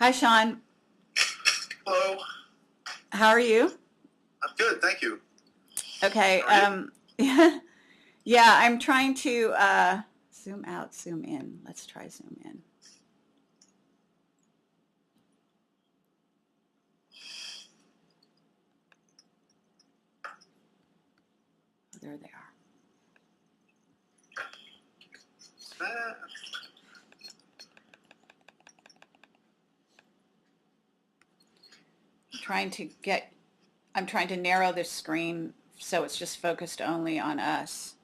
Hi, Sean. Hello. How are you? I'm good, thank you. Okay. How are Yeah, I'm trying to zoom out, zoom in. Let's try zoom in. Oh, there they are. you? I'm trying to narrow this screen so it's just focused only on us.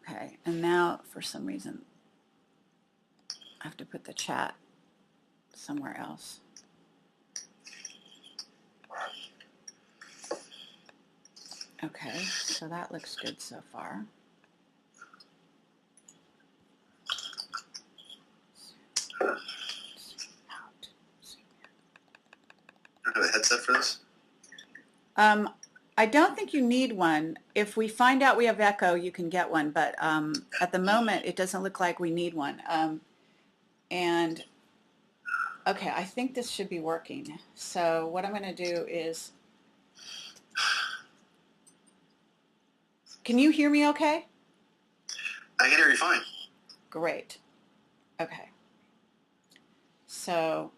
Okay, and now for some reason I have to put the chat somewhere else. Okay, so that looks good so far. I have a headset for this. I don't think you need one. If we find out we have echo, you can get one, but at the moment it doesn't look like we need one. And okay, I think this should be working. So what I'm going to do is, can you hear me okay? I can hear you fine. Great. Okay. So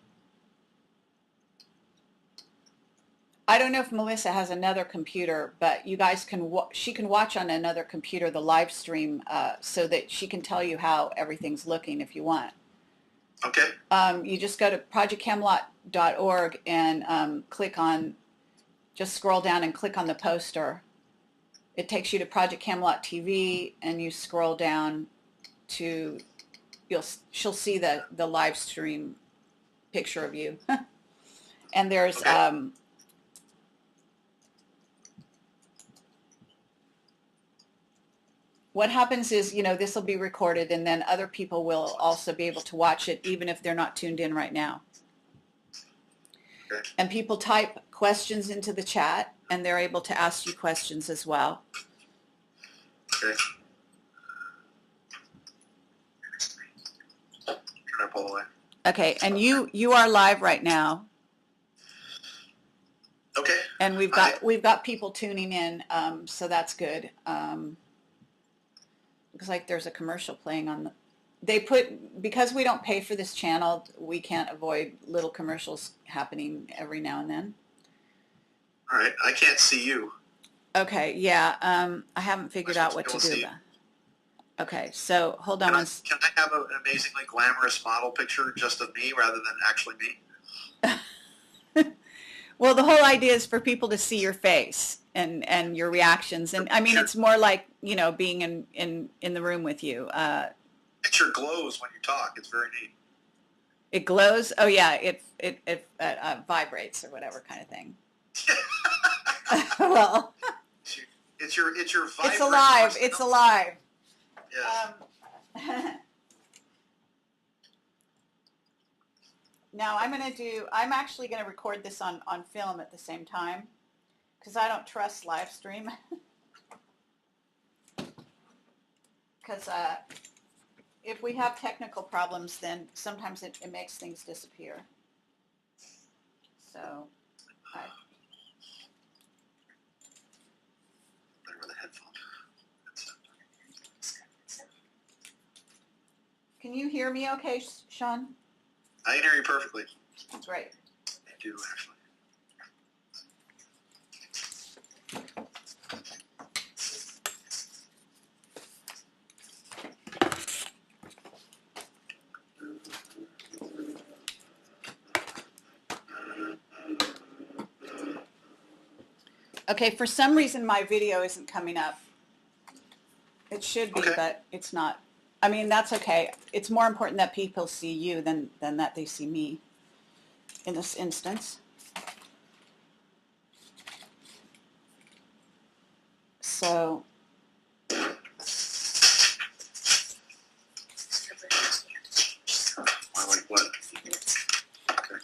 I don't know if Melissa has another computer, but you guys can, she can watch on another computer the live stream so that she can tell you how everything's looking if you want. Okay. You just go to projectcamelot.org and click on, just scroll down and click on the poster. It takes you to Project Camelot TV, and you scroll down to, she'll see the live stream picture of you. And there's Okay. What happens is, you know, this will be recorded, and then other people will also be able to watch it even if they're not tuned in right now. Okay. And people type questions into the chat, and they're able to ask you questions as well. Okay. Turn up all the way. Okay, and you are live right now. Okay. And we've got people tuning in, so that's good. Looks like there's a commercial playing on because we don't pay for this channel, we can't avoid little commercials happening every now and then. All right. I can't see you. Okay, yeah, I haven't figured out what to do. Okay, so hold on. Can I have an amazingly glamorous model picture just of me rather than actually me? Well, the whole idea is for people to see your face and your reactions, and I mean, it's more like, you know, being in the room with you. Picture glows when you talk. It's very neat. It glows. Oh yeah, it vibrates or whatever kind of thing. Well, it's your it's alive. It's alive. Yes. Now I'm actually going to record this on film at the same time, because I don't trust live stream. Because if we have technical problems, then sometimes it makes things disappear. So Better with a headphone. Can you hear me okay, Sean? I can hear you perfectly. Great. I do, actually. Okay, for some reason my video isn't coming up. It should be, Okay. but it's not. I mean, that's okay. It's more important that people see you than that they see me in this instance. So I like what? Okay.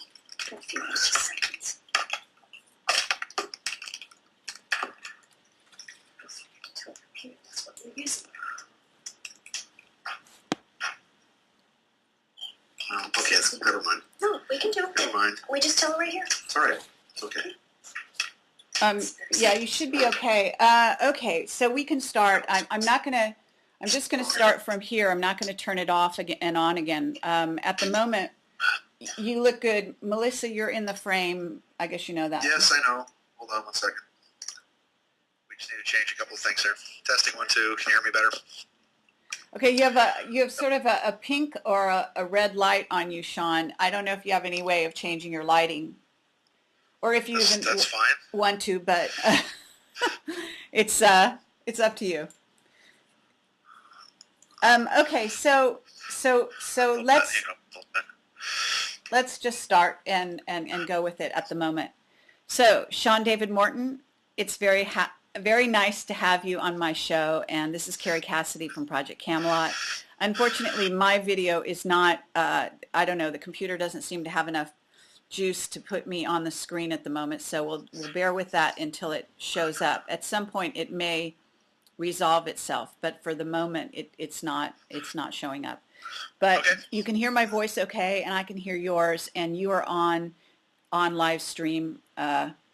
Okay, never mind. No, we can do it. Never mind. We just tell her right here. It's all right. It's okay. Yeah, you should be okay. Okay, so we can start. I'm just gonna start from here. I'm not gonna turn it off again and on again. At the moment, you look good. Melissa, you're in the frame. I guess you know that. Yes, I know. Hold on one second. We just need to change a couple of things here. Testing 1, 2. Can you hear me better? Okay, you have sort of a pink or a red light on you, Sean. I don't know if you have any way of changing your lighting, or if you That's fine. want to, but it's up to you. Okay, so let's just start and go with it at the moment. So, Sean David Morton, it's very nice to have you on my show, and this is Kerry Cassidy from Project Camelot. Unfortunately, my video is not, I don't know, the computer doesn't seem to have enough juice to put me on the screen at the moment, so we'll bear with that until it shows up. At some point, it may resolve itself, but for the moment, it's not showing up. But okay. You can hear my voice okay, and I can hear yours, and you are on live stream,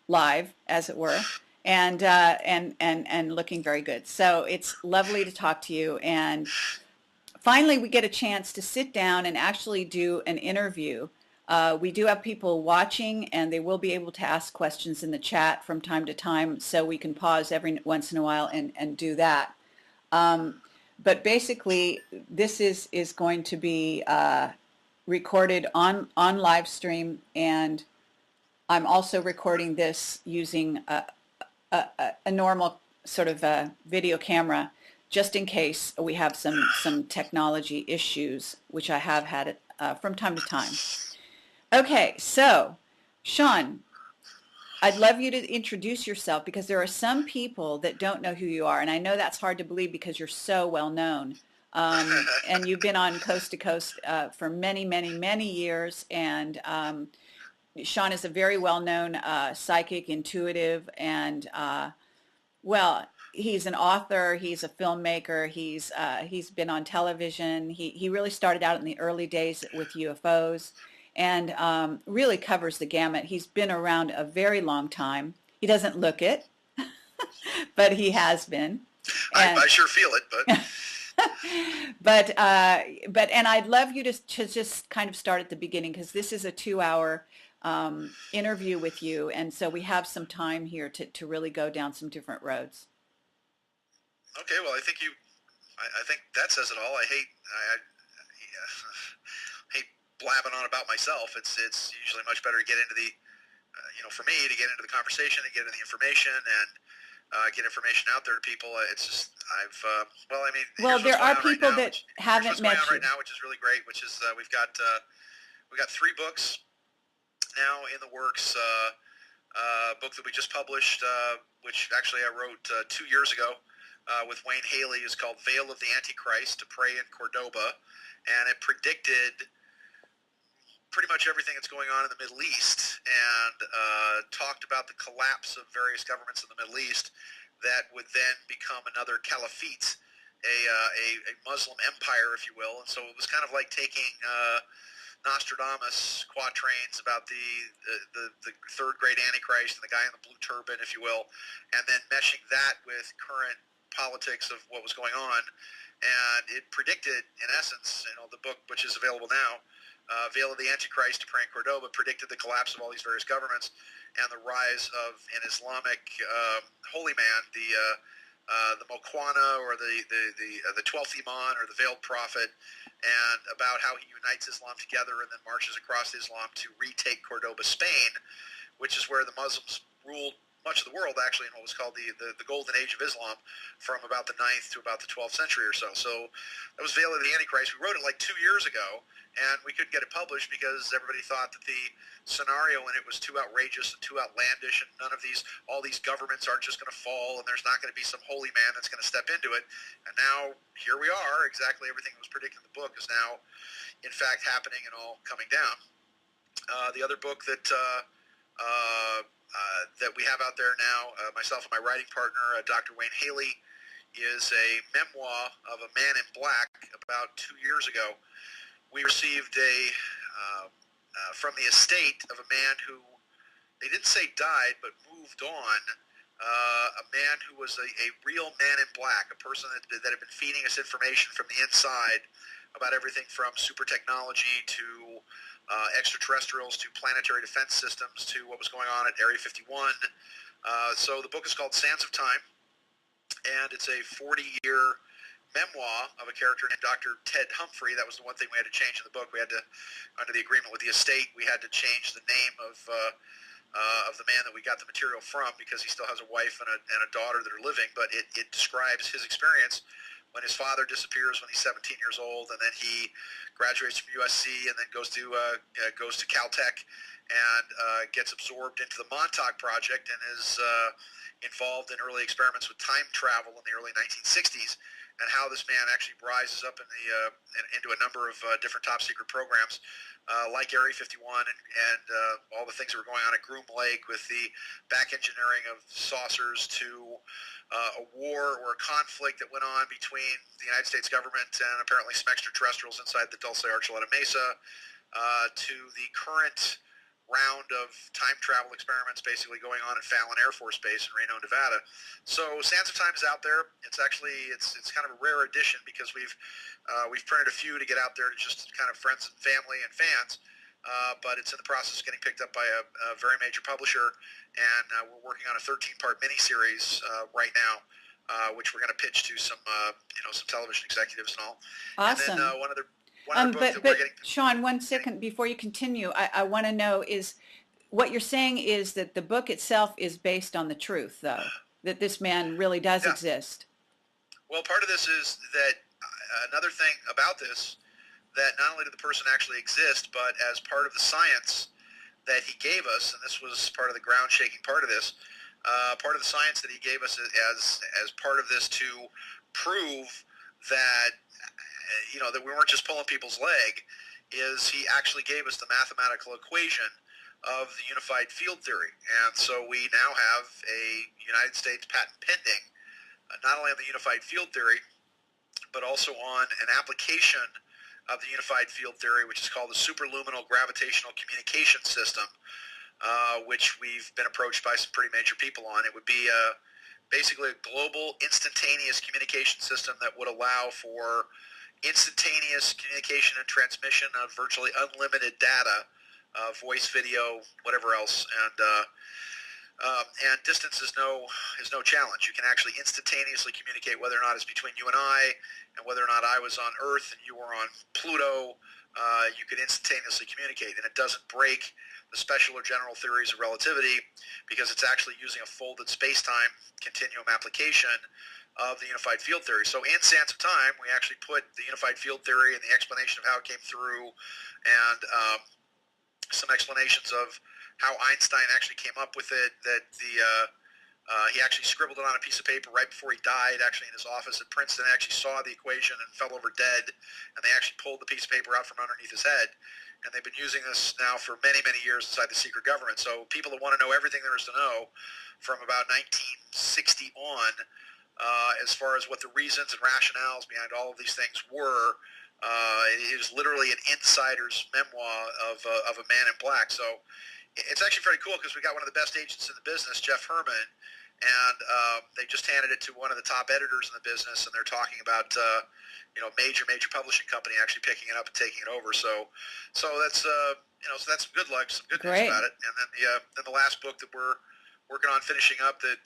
live, as it were. And looking very good. So it's lovely to talk to you. And finally, we get a chance to sit down and actually do an interview. We do have people watching, and they will be able to ask questions in the chat from time to time, so we can pause every once in a while and do that. But basically, this is going to be recorded on live stream, and I'm also recording this using a normal sort of video camera, just in case we have some technology issues, which I have had from time to time. Okay, so Sean, I'd love you to introduce yourself, because there are some people that don't know who you are, and I know that's hard to believe because you're so well known, and you've been on Coast to Coast for many, many, many years, and Sean is a very well-known psychic, intuitive, and well, he's an author, he's a filmmaker, he's been on television. He really started out in the early days with UFOs, and really covers the gamut. He's been around a very long time. He doesn't look it, but he has been. And, I sure feel it, but and I'd love you to just kind of start at the beginning, because this is a 2-hour interview with you, and so we have some time here to really go down some different roads. Okay, well, I think that says it all. I hate blabbing on about myself. It's usually much better to get into the, for me, to get into the conversation and get into the information and get information out there to people. It's just, well, there are people that haven't met you right now, which is really great. Which is we've got 3 books now in the works. Book that we just published, which actually I wrote 2 years ago with Wayne Haley, is called Veil of the Antichrist, to Pray in Cordoba, and it predicted pretty much everything that's going on in the Middle East, and talked about the collapse of various governments in the Middle East that would then become another caliphate, a Muslim empire, if you will. And so it was kind of like taking Nostradamus quatrains about the third great Antichrist and the guy in the blue turban, if you will, and then meshing that with current politics of what was going on. And it predicted, in essence, the book, which is available now, Veil of the Antichrist, to Pray in Cordoba, predicted the collapse of all these various governments and the rise of an Islamic holy man, the Mokwana, or the 12th Imam, or the Veiled Prophet, and about how he unites Islam together and then marches across Islam to retake Cordoba, Spain, which is where the Muslims ruled much of the world, actually, in what was called the Golden Age of Islam, from about the 9th to about the 12th century or so. So that was Veil of the Antichrist. We wrote it like 2 years ago, and we couldn't get it published because everybody thought that the scenario in it was too outrageous and too outlandish, and all these governments aren't just going to fall, and there's not going to be some holy man that's going to step into it. And now here we are. Exactly everything that was predicted in the book is now, in fact, happening and all coming down. The other book that we have out there now, myself and my writing partner, Dr. Wayne Haley, is a memoir of a man in black. About 2 years ago, we received from the estate of a man who, they didn't say died, but moved on. A man who was a real man in black, a person that had been feeding us information from the inside about everything from super technology to extraterrestrials to planetary defense systems to what was going on at Area 51. So the book is called Sands of Time, and it's a 40-year memoir of a character named Dr. Ted Humphrey. That was the one thing we had to change in the book. We had to, under the agreement with the estate, we had to change the name of the man that we got the material from, because he still has a wife and a daughter that are living, but it describes his experience when his father disappears when he's 17 years old, and then he graduates from USC and then goes to Caltech and gets absorbed into the Montauk Project and is involved in early experiments with time travel in the early 1960s, and how this man actually rises up into a number of different top secret programs like Area 51 and all the things that were going on at Groom Lake, with the back engineering of saucers to a war or a conflict that went on between the United States government and apparently some extraterrestrials inside the Dulce Archuleta Mesa, to the current round of time travel experiments basically going on at Fallon Air Force Base in Reno, Nevada. So Sands of Time is out there. It's actually it's kind of a rare edition, because we've printed a few to get out there to just kind of friends and family and fans, but it's in the process of getting picked up by a very major publisher, and we're working on a 13-part miniseries right now, which we're going to pitch to some some television executives and all. Awesome. And then one other book that we're getting. Sean, one second before you continue, I want to know, is what you're saying is that the book itself is based on the truth, though, that this man really does exist? Well, part of this is that another thing about this, that not only did the person actually exist, but as part of the science that he gave us, and this was part of the ground-shaking part of this, part of the science that he gave us as part of this to prove that that we weren't just pulling people's leg, is he actually gave us the mathematical equation of the unified field theory. And so we now have a United States patent pending, not only on the unified field theory, but also on an application of the unified field theory, which is called the superluminal gravitational communication system, which we've been approached by some pretty major people on. It would be basically a global instantaneous communication system that would allow for instantaneous communication and transmission of virtually unlimited data, voice, video, whatever else, and distance is no challenge. You can actually instantaneously communicate, whether or not it's between you and I, and whether or not I was on Earth and you were on Pluto. You could instantaneously communicate, and it doesn't break the special or general theories of relativity, because it's actually using a folded space-time continuum application of the unified field theory. So in Sands of Time, we actually put the unified field theory and the explanation of how it came through, and some explanations of how Einstein actually came up with it, that he actually scribbled it on a piece of paper right before he died, actually in his office at Princeton, actually saw the equation and fell over dead, and they actually pulled the piece of paper out from underneath his head. And they've been using this now for many, many years inside the secret government. So people that want to know everything there is to know from about 1960 on, as far as what the reasons and rationales behind all of these things were, it is literally an insider's memoir of a man in black. So it's actually very cool, because we got one of the best agents in the business, Jeff Herman, and they just handed it to one of the top editors in the business, and they're talking about major publishing company actually picking it up and taking it over. So that's so that's some good luck, some good news about it. And then the last book that we're working on finishing up, that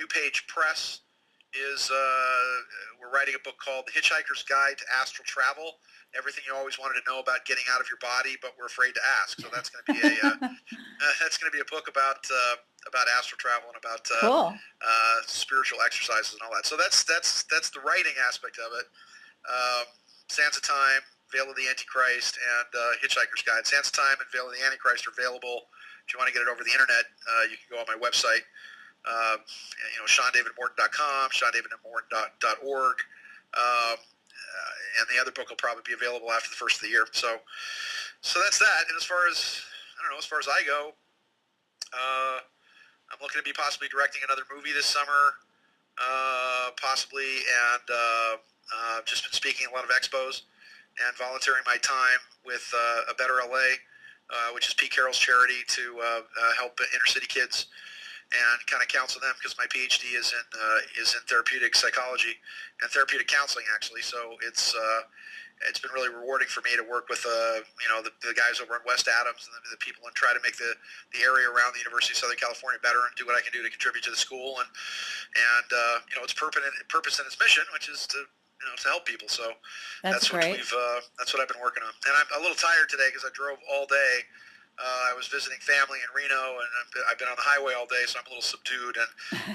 New Page Press is we're writing a book called The Hitchhiker's Guide to Astral Travel. Everything you always wanted to know about getting out of your body, but were afraid to ask. So that's going to be a book about astral travel and about spiritual exercises and all that. So that's the writing aspect of it. Sands of Time, Veil of the Antichrist, and Hitchhiker's Guide. Sands of Time and Veil of the Antichrist are available. If you want to get it over the internet, you can go on my website. SeanDavidMorton.com, SeanDavidMorton.org. And the other book will probably be available after the first of the year. So that's that. And as far as I go, I'm looking to be possibly directing another movie this summer, possibly, and just been speaking at a lot of expos. and volunteering my time with A Better LA, which is Pete Carroll's charity to help inner city kids and kind of counsel them, because my PhD is in therapeutic psychology and therapeutic counseling, actually. So it's been really rewarding for me to work with the guys over in West Adams and the people, and try to make the area around the University of Southern California better, and do what I can do to contribute to the school and its purpose and its mission, which is to help people. So That's what great. that's what I've been working on. And I'm a little tired today because I drove all day. I was visiting family in Reno, and I've been on the highway all day, so I'm a little subdued. And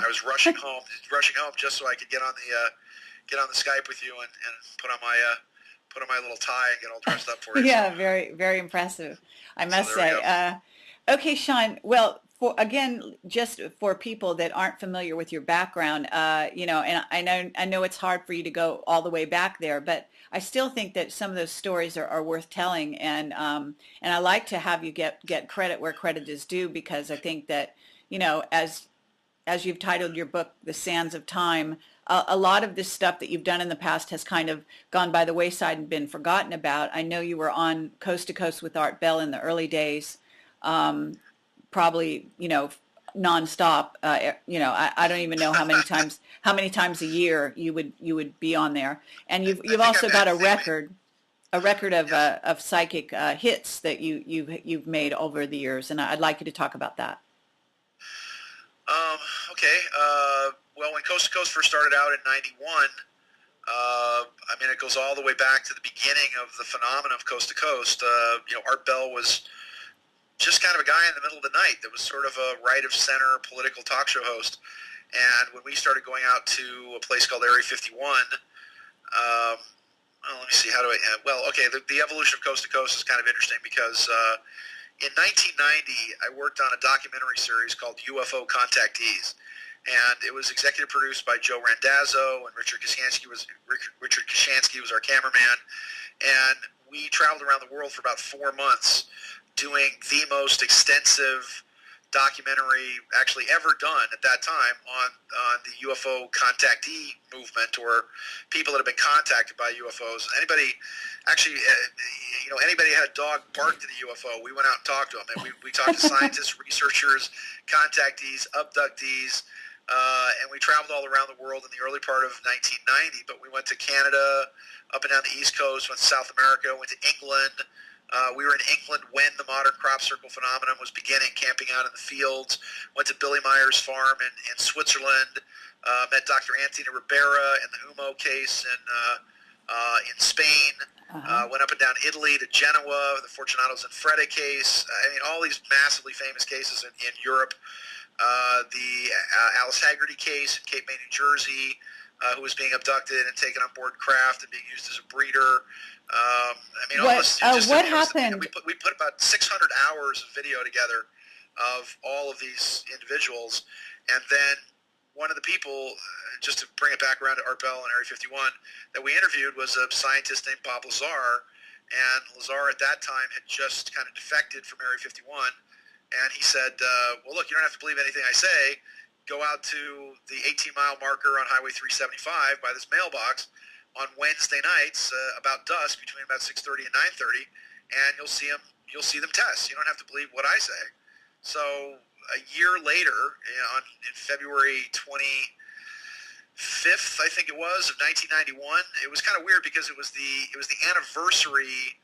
I was rushing home just so I could get on the Skype with you and put on my little tie and get all dressed up for you. Yeah, So, very, very impressive, I must there we say. Okay, Sean. Well, just for people that aren't familiar with your background, and I know it's hard for you to go all the way back there, but I still think that some of those stories are worth telling, and I like to have you get credit where credit is due, because I think that, as you've titled your book, The Sands of Time, a lot of this stuff that you've done in the past has kind of gone by the wayside and been forgotten about. I know you were on Coast to Coast with Art Bell in the early days, probably, nonstop. I don't even know how many times a year you would be on there. And you've also got a record of psychic hits that you've made over the years, and I'd like you to talk about that. Okay. Well, when Coast to Coast first started out in '91, it goes all the way back to the beginning of the phenomenon of Coast to Coast. Art Bell was just kind of a guy in the middle of the night that was sort of a right-of-center political talk show host. And when we started going out to a place called Area 51, let me see, the evolution of Coast to Coast is kind of interesting, because in 1990, I worked on a documentary series called UFO Contactees, and it was executive produced by Joe Randazzo, and Richard Kashansky was our cameraman, and we traveled around the world for about 4 months doing the most extensive documentary actually ever done at that time on the UFO contactee movement, or people that have been contacted by UFOs. Anybody had a dog barked at a UFO, we went out and talked to them, and we talked to scientists, researchers, contactees, abductees, and we traveled all around the world in the early part of 1990. But we went to Canada, up and down the East Coast, went to South America, went to England. We were in England when the modern crop circle phenomenon was beginning, camping out in the fields. Went to Billy Meyer's farm in Switzerland. Met Dr. Anthony Ribera in the Humo case in Spain. Went up and down Italy to Genoa, the Fortunato Zanfretta case. All these massively famous cases in Europe. The Alice Haggerty case in Cape May, New Jersey, who was being abducted and taken on board craft and being used as a breeder. What happened? We put about 600 hours of video together of all of these individuals, and then one of the people, just to bring it back around to Art Bell and Area 51, that we interviewed was a scientist named Bob Lazar, and Lazar at that time had just kind of defected from Area 51, and he said, well, look, you don't have to believe anything I say. Go out to the 18-mile marker on Highway 375 by this mailbox on Wednesday nights about dusk, between about 6:30 and 9:30, and you'll see them test. You don't have to believe what I say. So a year later, in February 25th, I think it was, of 1991, it was kind of weird because it was the anniversary.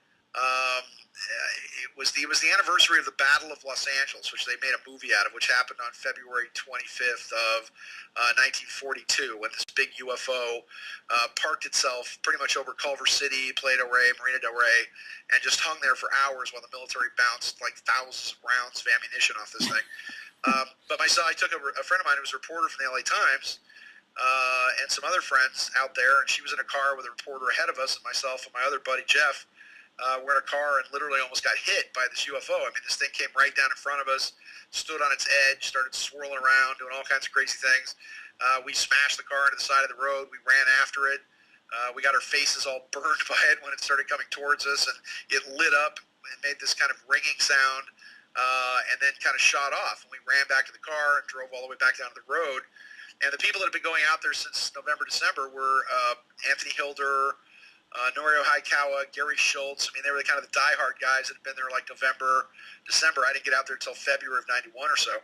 It was the anniversary of the Battle of Los Angeles, which they made a movie out of, which happened on February 25th of 1942, when this big UFO parked itself pretty much over Culver City, Playa del Rey, Marina del Rey, and just hung there for hours while the military bounced like thousands of rounds of ammunition off this thing. But I took a friend of mine who was a reporter from the LA Times, and some other friends out there, and she was in a car with a reporter ahead of us, and myself and my other buddy Jeff. We're in a car and literally almost got hit by this UFO. This thing came right down in front of us, stood on its edge, started swirling around, doing all kinds of crazy things. We smashed the car into the side of the road. We ran after it. We got our faces all burned by it when it started coming towards us, and it lit up and made this kind of ringing sound, and then kind of shot off. And we ran back to the car and drove all the way back down to the road. And the people that have been going out there since November, December were Anthony Hilder, Norio Haikawa, Gary Schultz. I mean, they were kind of the diehard guys that had been there like November, December. I didn't get out there until February of '91 or so.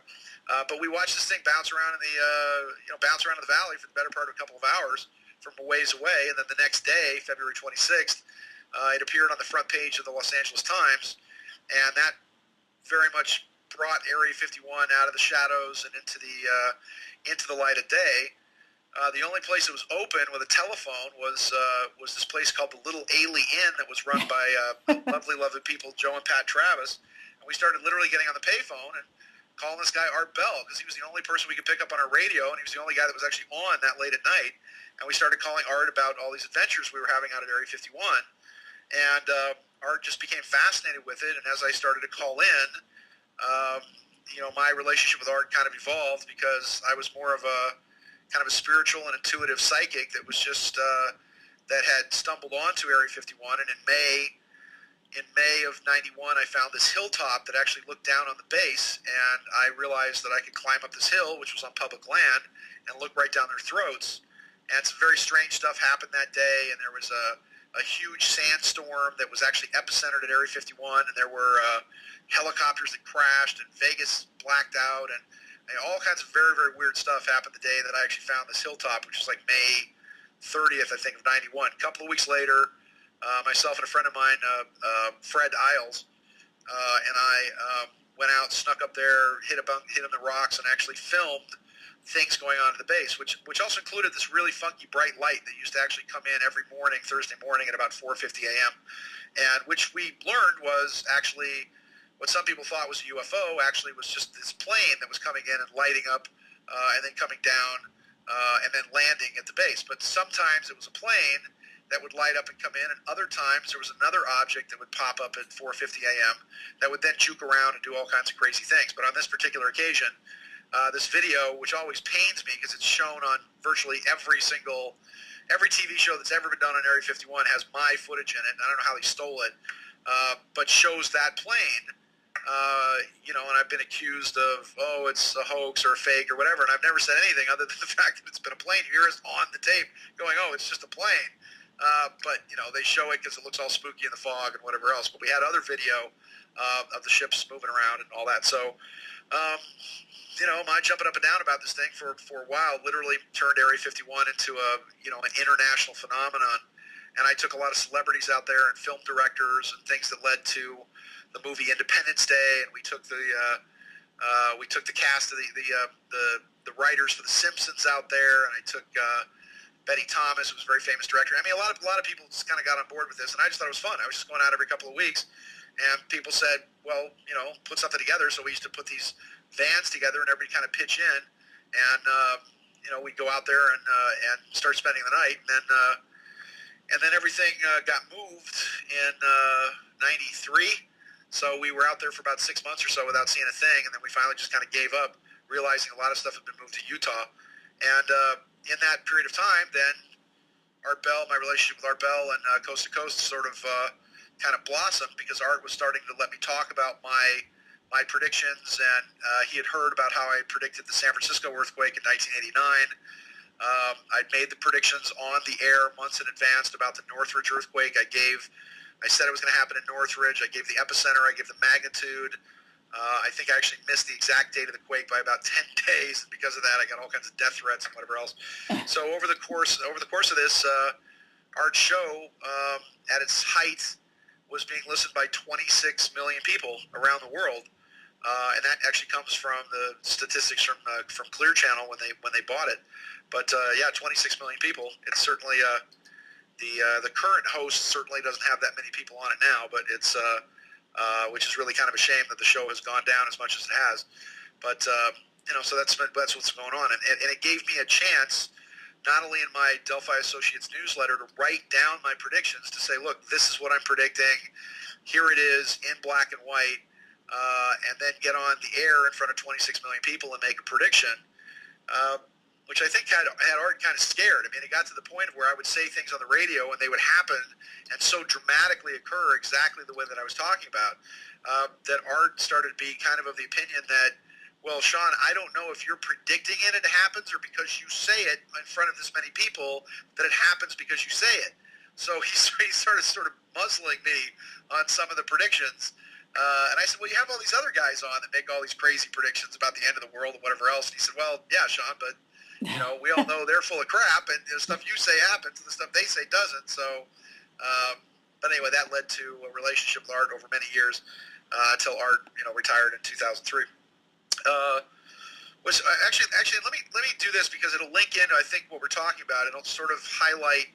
But we watched this thing bounce around in the bounce around in the valley for the better part of a couple of hours from a ways away, and then the next day, February 26th, it appeared on the front page of the Los Angeles Times, and that very much brought Area 51 out of the shadows and into the light of day. The only place that was open with a telephone was this place called the Little Ailey Inn that was run by lovely, lovely people, Joe and Pat Travis. And we started literally getting on the payphone and calling this guy Art Bell because he was the only person we could pick up on our radio, and he was the only guy that was actually on that late at night. And we started calling Art about all these adventures we were having out at Area 51. And Art just became fascinated with it. And as I started to call in, my relationship with Art kind of evolved because I was more of a kind of a spiritual and intuitive psychic that was just that had stumbled onto Area 51. And in May of '91, I found this hilltop that actually looked down on the base, and I realized that I could climb up this hill, which was on public land, and look right down their throats. And some very strange stuff happened that day, and there was a huge sandstorm that was actually epicentered at Area 51, and there were helicopters that crashed, and Vegas blacked out, and all kinds of very, very weird stuff happened the day that I actually found this hilltop, which was like May 30th, I think, of '91. A couple of weeks later, myself and a friend of mine, Fred Isles, and I went out, snuck up there, hit in the rocks, and actually filmed things going on at the base, which also included this really funky bright light that used to actually come in every morning, Thursday morning at about 4:50 a.m., and which we learned was actually what some people thought was a UFO actually was just this plane that was coming in and lighting up and then coming down and then landing at the base. But sometimes it was a plane that would light up and come in, and other times there was another object that would pop up at 4:50 a.m. that would then juke around and do all kinds of crazy things. But on this particular occasion, this video, which always pains me because it's shown on virtually every TV show that's ever been done on Area 51 has my footage in it. I don't know how they stole it, but shows that plane. And I've been accused of, it's a hoax or a fake or whatever, and I've never said anything other than the fact that it's been a plane. You hear us on the tape going, it's just a plane. But they show it because it looks all spooky in the fog and whatever else. But we had other video of the ships moving around and all that. So, my jumping up and down about this thing for a while literally turned Area 51 into an international phenomenon. And I took a lot of celebrities out there and film directors and things that led to the movie Independence Day, and we took the cast of the writers for The Simpsons out there, and I took Betty Thomas, who was a very famous director. I mean, a lot of people just kind of got on board with this, and I just thought it was fun. I was just going out every couple of weeks, and people said, well, put something together. So we used to put these vans together, and everybody kind of pitch in, and we'd go out there and start spending the night, and then everything got moved in '93. So we were out there for about 6 months or so without seeing a thing, and then we finally just kind of gave up, realizing a lot of stuff had been moved to Utah. And in that period of time, then Art Bell, my relationship with Art Bell and Coast to Coast sort of kind of blossomed because Art was starting to let me talk about my predictions, and he had heard about how I predicted the San Francisco earthquake in 1989. I'd made the predictions on the air months in advance about the Northridge earthquake. I said it was going to happen in Northridge. I gave the epicenter. I gave the magnitude. I think I actually missed the exact date of the quake by about 10 days. Because of that, I got all kinds of death threats and whatever else. So over the course of this, Art show at its height was being listened by 26 million people around the world, and that actually comes from the statistics from Clear Channel when they bought it. But 26 million people. It's certainly the current host certainly doesn't have that many people on it now, but it's which is really kind of a shame that the show has gone down as much as it has. But so that's what's going on, and it gave me a chance, not only in my Delphi Associates newsletter, to write down my predictions, to say, look, this is what I'm predicting. Here it is in black and white, and then get on the air in front of 26 million people and make a prediction. Which I think had Art kind of scared. I mean, it got to the point where I would say things on the radio and they would happen and so dramatically occur exactly the way that I was talking about, that Art started to be kind of the opinion that, well, Sean, I don't know if you're predicting it and it happens, or because you say it in front of this many people that it happens because you say it. So he started sort of muzzling me on some of the predictions. And I said, well, you have all these other guys on that make all these crazy predictions about the end of the world and whatever else. And he said, well, yeah, Sean, but, you know, we all know they're full of crap, and the stuff you say happens and the stuff they say doesn't. So, but anyway, that led to a relationship with Art over many years until Art, you know, retired in 2003. Which actually, let me do this because it'll link into, I think, what we're talking about. It'll sort of highlight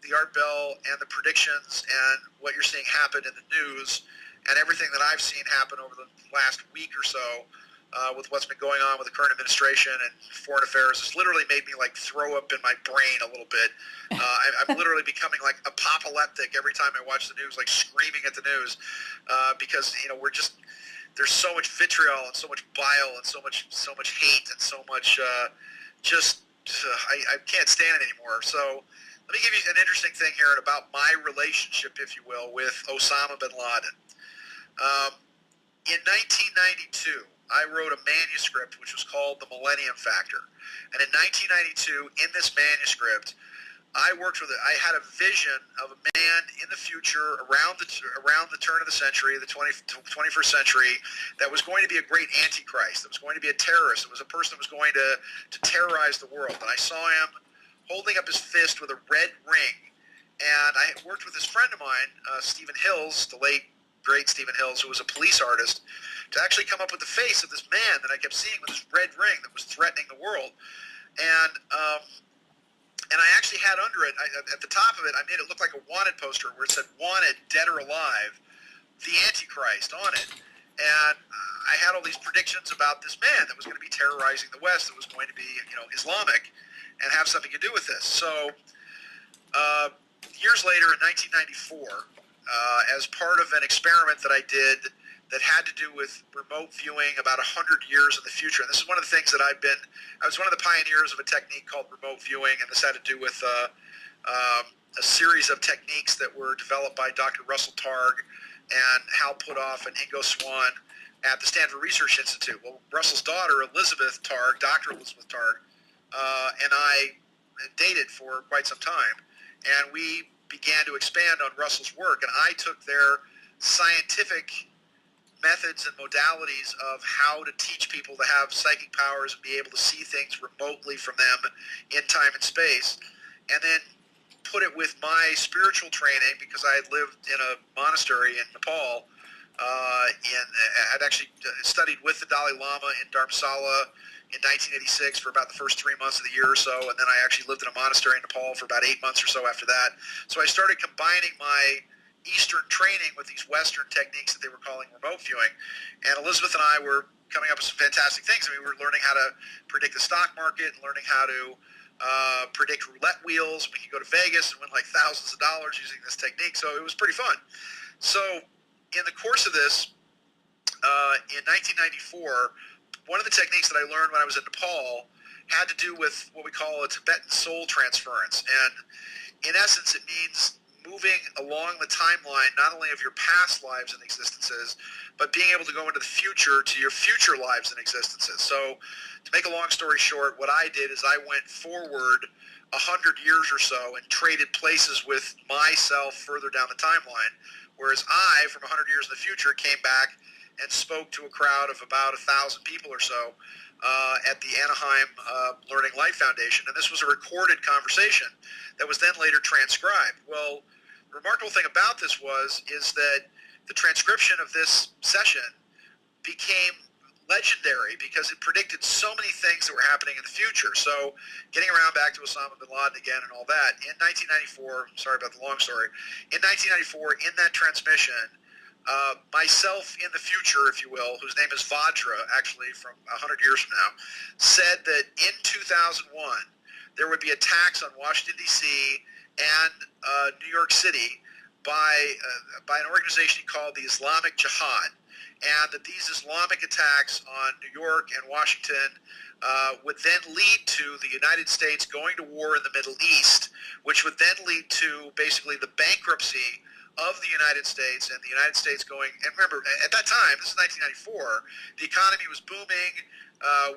the Art Bell and the predictions and what you're seeing happen in the news and everything that I've seen happen over the last week or so with what's been going on with the current administration and foreign affairs. It's literally made me like throw up in my brain a little bit. I'm literally becoming like apoplectic every time I watch the news, like screaming at the news because, you know, there's so much vitriol and so much bile and so much hate and so much I can't stand it anymore. So let me give you an interesting thing here about my relationship, if you will, with Osama bin Laden. In 1992, I wrote a manuscript which was called The Millennium Factor. And in 1992, in this manuscript, I had a vision of a man in the future around the turn of the century, the 21st century, that was going to be a great antichrist, that was going to be a terrorist, that was a person that was going to terrorize the world. And I saw him holding up his fist with a red ring. And I worked with this friend of mine, Stephen Hills, the late, great Stephen Hills, who was a police artist, to actually come up with the face of this man that I kept seeing with this red ring that was threatening the world. And I actually had under it, at the top of it, I made it look like a wanted poster where it said, wanted, dead or alive, the Antichrist on it. And I had all these predictions about this man that was going to be terrorizing the West, that was going to be, you know, Islamic and have something to do with this. So years later, in 1994, as part of an experiment that I did that had to do with remote viewing about 100 years in the future. And this is one of the things that I was one of the pioneers of a technique called remote viewing, and this had to do with a series of techniques that were developed by Dr. Russell Targ and Hal Puthoff and Ingo Swann at the Stanford Research Institute. Well, Russell's daughter, Elizabeth Targ, Dr. Elizabeth Targ, and I dated for quite some time, and we began to expand on Russell's work, and I took their scientific methods and modalities of how to teach people to have psychic powers and be able to see things remotely from them in time and space, and then put it with my spiritual training, because I had lived in a monastery in Nepal. I'd actually studied with the Dalai Lama in Dharamsala in 1986 for about the first 3 months of the year or so, and then I actually lived in a monastery in Nepal for about 8 months or so after that. So I started combining my Eastern training with these Western techniques that they were calling remote viewing. And Elizabeth and I were coming up with some fantastic things. I mean, we were learning how to predict the stock market and learning how to predict roulette wheels. We could go to Vegas and win like thousands of dollars using this technique. So it was pretty fun. So in the course of this, in 1994, one of the techniques that I learned when I was in Nepal had to do with what we call a Tibetan soul transference. And in essence, it means moving along the timeline, not only of your past lives and existences, but being able to go into the future to your future lives and existences. So to make a long story short, what I did is I went forward 100 years or so and traded places with myself further down the timeline, whereas I, from 100 years in the future, came back and spoke to a crowd of about 1,000 people or so at the Anaheim Learning Life Foundation. And this was a recorded conversation that was then later transcribed. Well, the remarkable thing about this is that the transcription of this session became legendary because it predicted so many things that were happening in the future. So getting around back to Osama bin Laden again and all that, in 1994, sorry about the long story, in 1994, in that transmission, myself in the future, if you will, whose name is Vajra, actually from 100 years from now, said that in 2001 there would be attacks on Washington, D.C. and New York City by an organization called the Islamic Jihad, and that these Islamic attacks on New York and Washington would then lead to the United States going to war in the Middle East, which would then lead to basically the bankruptcy of the United States, and the United States going, and remember, at that time, this is 1994, the economy was booming,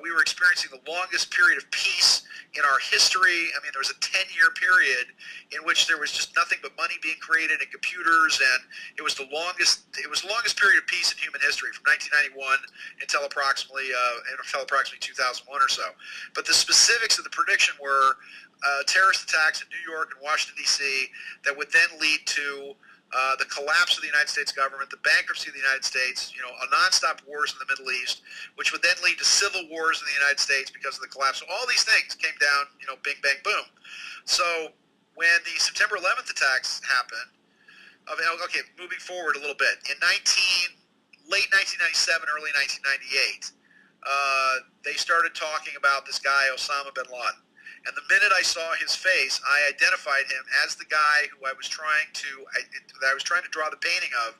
we were experiencing the longest period of peace in our history. I mean, there was a 10-year period in which there was just nothing but money being created and computers, and it was the longest period of peace in human history from 1991 until approximately 2001 or so. But the specifics of the prediction were terrorist attacks in New York and Washington, D.C. that would then lead to the collapse of the United States government, the bankruptcy of the United States, a nonstop wars in the Middle East, which would then lead to civil wars in the United States because of the collapse. So all these things came down, bing, bang, boom. So when the September 11th attacks happened, okay, moving forward a little bit, in late 1997, early 1998, they started talking about this guy, Osama bin Laden. And the minute I saw his face, I identified him as the guy who I was trying to draw the painting of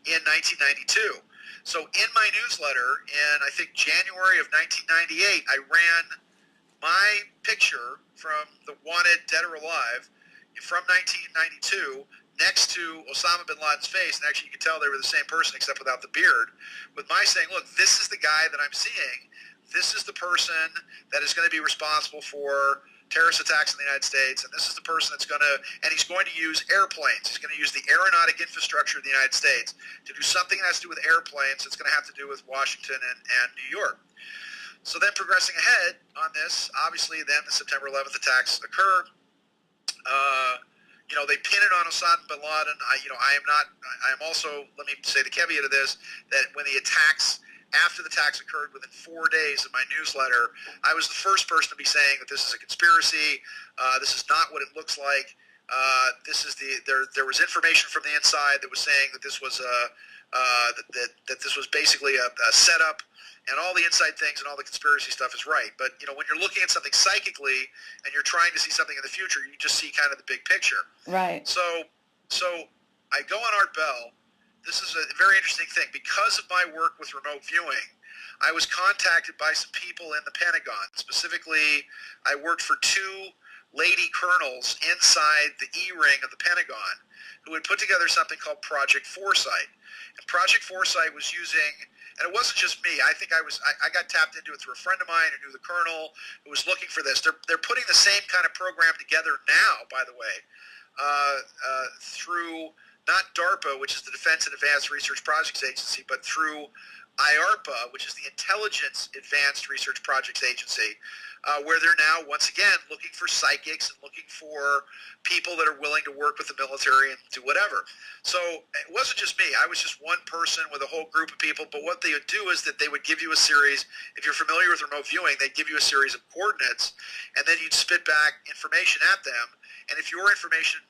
in 1992. So in my newsletter in, I think, January of 1998, I ran my picture from the wanted Dead or Alive from 1992 next to Osama bin Laden's face, and actually you could tell they were the same person except without the beard, with my saying, look, this is the guy that I'm seeing. This is the person that is going to be responsible for terrorist attacks in the United States, and this is the person that's going to, and he's going to use airplanes. He's going to use the aeronautic infrastructure of the United States to do something that has to do with airplanes. It's going to have to do with Washington and New York. So then progressing ahead on this, obviously then the September 11th attacks occur. They pin it on Osama bin Laden. I am also, let me say the caveat of this, that when after the attacks occurred within 4 days of my newsletter, I was the first person to be saying that this is a conspiracy. This is not what it looks like. There was information from the inside that was saying that this was that this was basically a setup, and all the inside things and all the conspiracy stuff is right. But when you're looking at something psychically and you're trying to see something in the future, you just see kind of the big picture. Right. So I go on Art Bell. This is a very interesting thing. Because of my work with remote viewing, I was contacted by some people in the Pentagon. Specifically, I worked for two lady colonels inside the E-ring of the Pentagon who had put together something called Project Foresight. And Project Foresight was using, and it wasn't just me. I think I got tapped into it through a friend of mine who knew the colonel who was looking for this. They're putting the same kind of program together now, by the way, through not DARPA, which is the Defense and Advanced Research Projects Agency, but through IARPA, which is the Intelligence Advanced Research Projects Agency, where they're now, once again, looking for psychics and looking for people that are willing to work with the military and do whatever. So it wasn't just me. I was just one person with a whole group of people, but what they would do is that they would give you a series. If you're familiar with remote viewing, they'd give you a series of coordinates, and then you'd spit back information at them, and if your information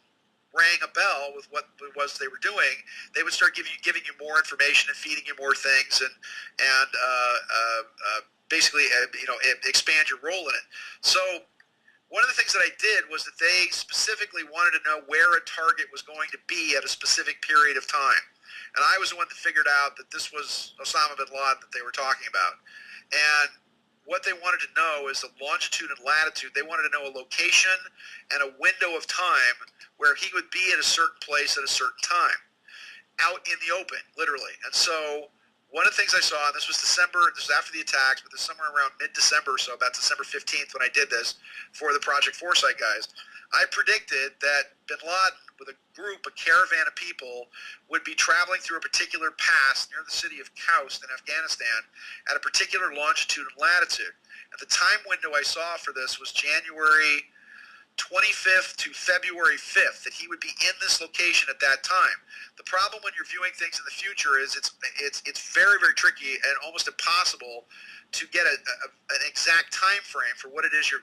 rang a bell with what it was they were doing, they would start giving you more information and feeding you more things and basically expand your role in it. So one of the things that I did was that they specifically wanted to know where a target was going to be at a specific period of time. And I was the one that figured out that this was Osama bin Laden that they were talking about. And what they wanted to know is the longitude and latitude. They wanted to know a location and a window of time where he would be at a certain place at a certain time, out in the open, literally. And so one of the things I saw, and this was December, this was after the attacks, but this was somewhere around mid-December, so about December 15th when I did this for the Project Foresight guys, I predicted that bin Laden, with a caravan of people, would be traveling through a particular pass near the city of Khost in Afghanistan at a particular longitude and latitude. And the time window I saw for this was January 25th to February 5th, that he would be in this location at that time. The problem when you're viewing things in the future is it's very, very tricky and almost impossible to get an exact time frame for what it is you're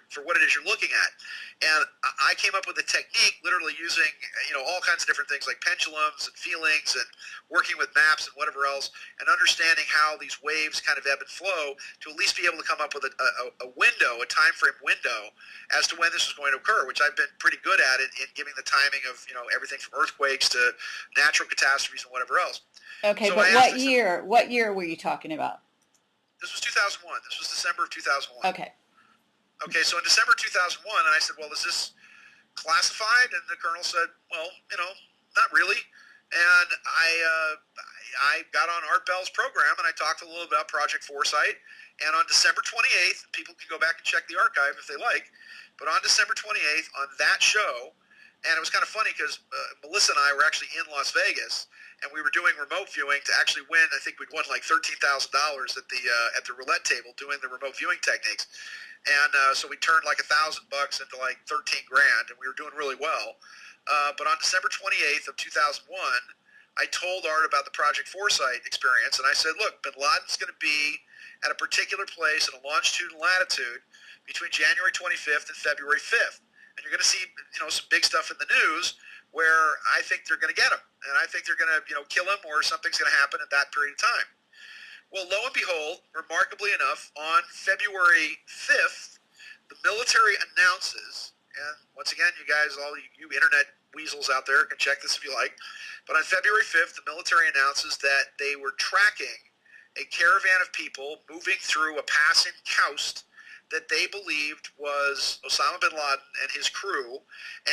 looking at. And I came up with a technique, literally using all kinds of different things like pendulums and feelings and working with maps and whatever else, and understanding how these waves kind of ebb and flow to at least be able to come up with a window, a time frame window as to when this was going to occur, which I've been pretty good at it in giving the timing of everything from earthquakes to natural catastrophes and whatever else. Okay, so but what year were you talking about? This was 2001. This was December of 2001. Okay. Okay, so in December 2001, and I said, well, is this classified? And the colonel said, well, not really. And I got on Art Bell's program, and I talked a little about Project Foresight, And on December 28th, people can go back and check the archive if they like, but on December 28th, on that show, and it was kind of funny because Melissa and I were actually in Las Vegas, and we were doing remote viewing to actually win. I think we'd won like $13,000 at the roulette table doing the remote viewing techniques, and so we turned like $1,000 into like 13 grand, and we were doing really well. But on December 28th of 2001, I told Art about the Project Foresight experience, and I said, look, Bin Laden's going to be at a particular place in a longitude and latitude between January 25th and February 5th. And you're going to see, some big stuff in the news where I think they're going to get him. And I think they're going to, kill him, or something's going to happen at that period of time. Well, lo and behold, remarkably enough, on February 5th, the military announces, and once again, you guys, all you internet weasels out there can check this if you like, but on February 5th, the military announces that they were tracking a caravan of people moving through a pass in Koust that they believed was Osama bin Laden and his crew,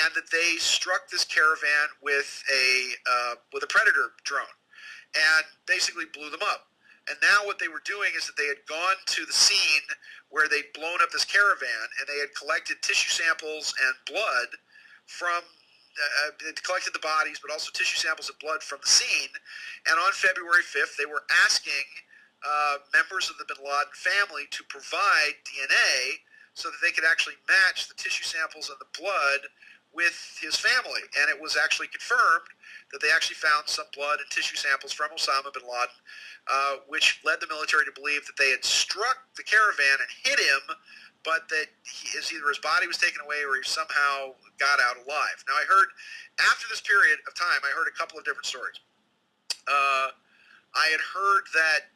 and that they struck this caravan with a Predator drone and basically blew them up. And now what they were doing is that they had gone to the scene where they'd blown up this caravan, and they had collected tissue samples and blood from they collected the bodies, but also tissue samples and blood from the scene. And on February 5th, they were asking members of the bin Laden family to provide DNA so that they could actually match the tissue samples and the blood with his family. And it was actually confirmed that they actually found some blood and tissue samples from Osama bin Laden, which led the military to believe that they had struck the caravan and hit him, but that either his body was taken away or he somehow got out alive. Now, I heard, after this period of time, I heard a couple of different stories. I had heard that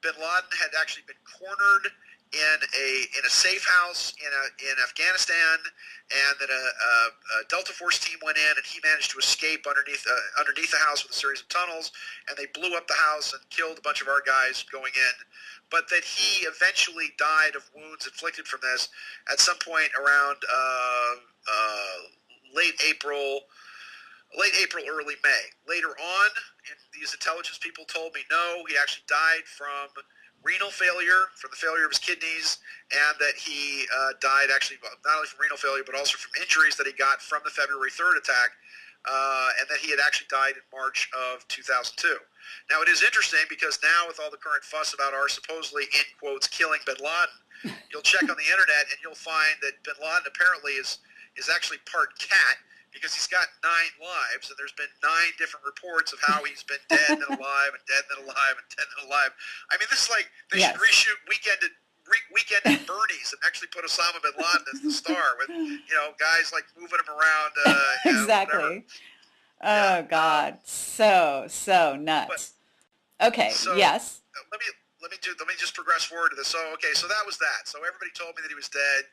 bin Laden had actually been cornered in a safe house in Afghanistan, and that a Delta Force team went in, and he managed to escape underneath the house with a series of tunnels, and they blew up the house and killed a bunch of our guys going in. But that he eventually died of wounds inflicted from this at some point around late April, early May. Later on, these intelligence people told me no, he actually died from renal failure, from the failure of his kidneys, and that he died actually not only from renal failure but also from injuries that he got from the February 3rd attack, and that he had actually died in March of 2002. Now, it is interesting because now with all the current fuss about our supposedly, in quotes, killing bin Laden, you'll check on the internet and you'll find that bin Laden apparently is actually part cat, because he's got 9 lives, and there's been 9 different reports of how he's been dead and alive and dead and alive and dead and alive. I mean, this is like they should reshoot Weekend at Bernie's and actually put Osama bin Laden as the star with, guys like moving him around. Exactly. Oh, God. So nuts. Okay. So, yes. Let me just progress forward to this. So, so that was that. So everybody told me that he was dead.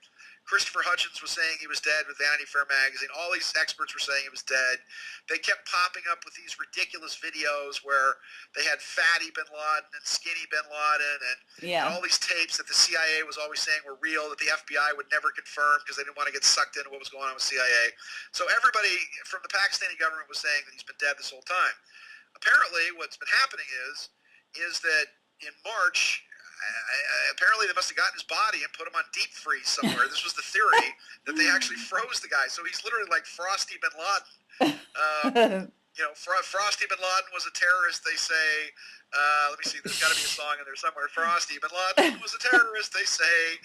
Christopher Hutchins was saying he was dead with Vanity Fair magazine. All these experts were saying he was dead. They kept popping up with these ridiculous videos where they had fatty bin Laden and skinny bin Laden and all these tapes that the CIA was always saying were real, that the FBI would never confirm because they didn't want to get sucked into what was going on with CIA. So everybody from the Pakistani government was saying that he's been dead this whole time. Apparently what's been happening is that in March, apparently they must have gotten his body and put him on deep freeze somewhere. This was the theory, that they actually froze the guy. So he's literally like Frosty bin Laden. Frosty bin Laden was a terrorist, they say. Let me see, there's got to be a song in there somewhere. Frosty bin Laden was a terrorist, they say.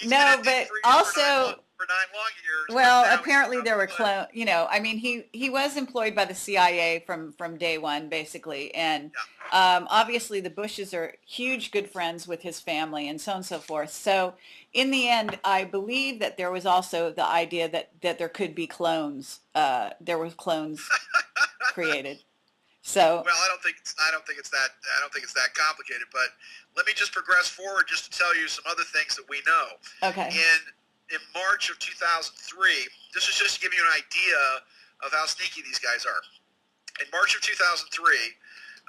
No, but also for 9 long years. Well, apparently there were he was employed by the CIA from day one, basically, and obviously the Bushes are huge good friends with his family and so on and so forth. So in the end, I believe that there was also the idea that there could be clones. There were clones created. So well, I don't think it's that complicated. But let me just progress forward just to tell you some other things that we know. Okay. In March of 2003, this is just to give you an idea of how sneaky these guys are. In March of 2003,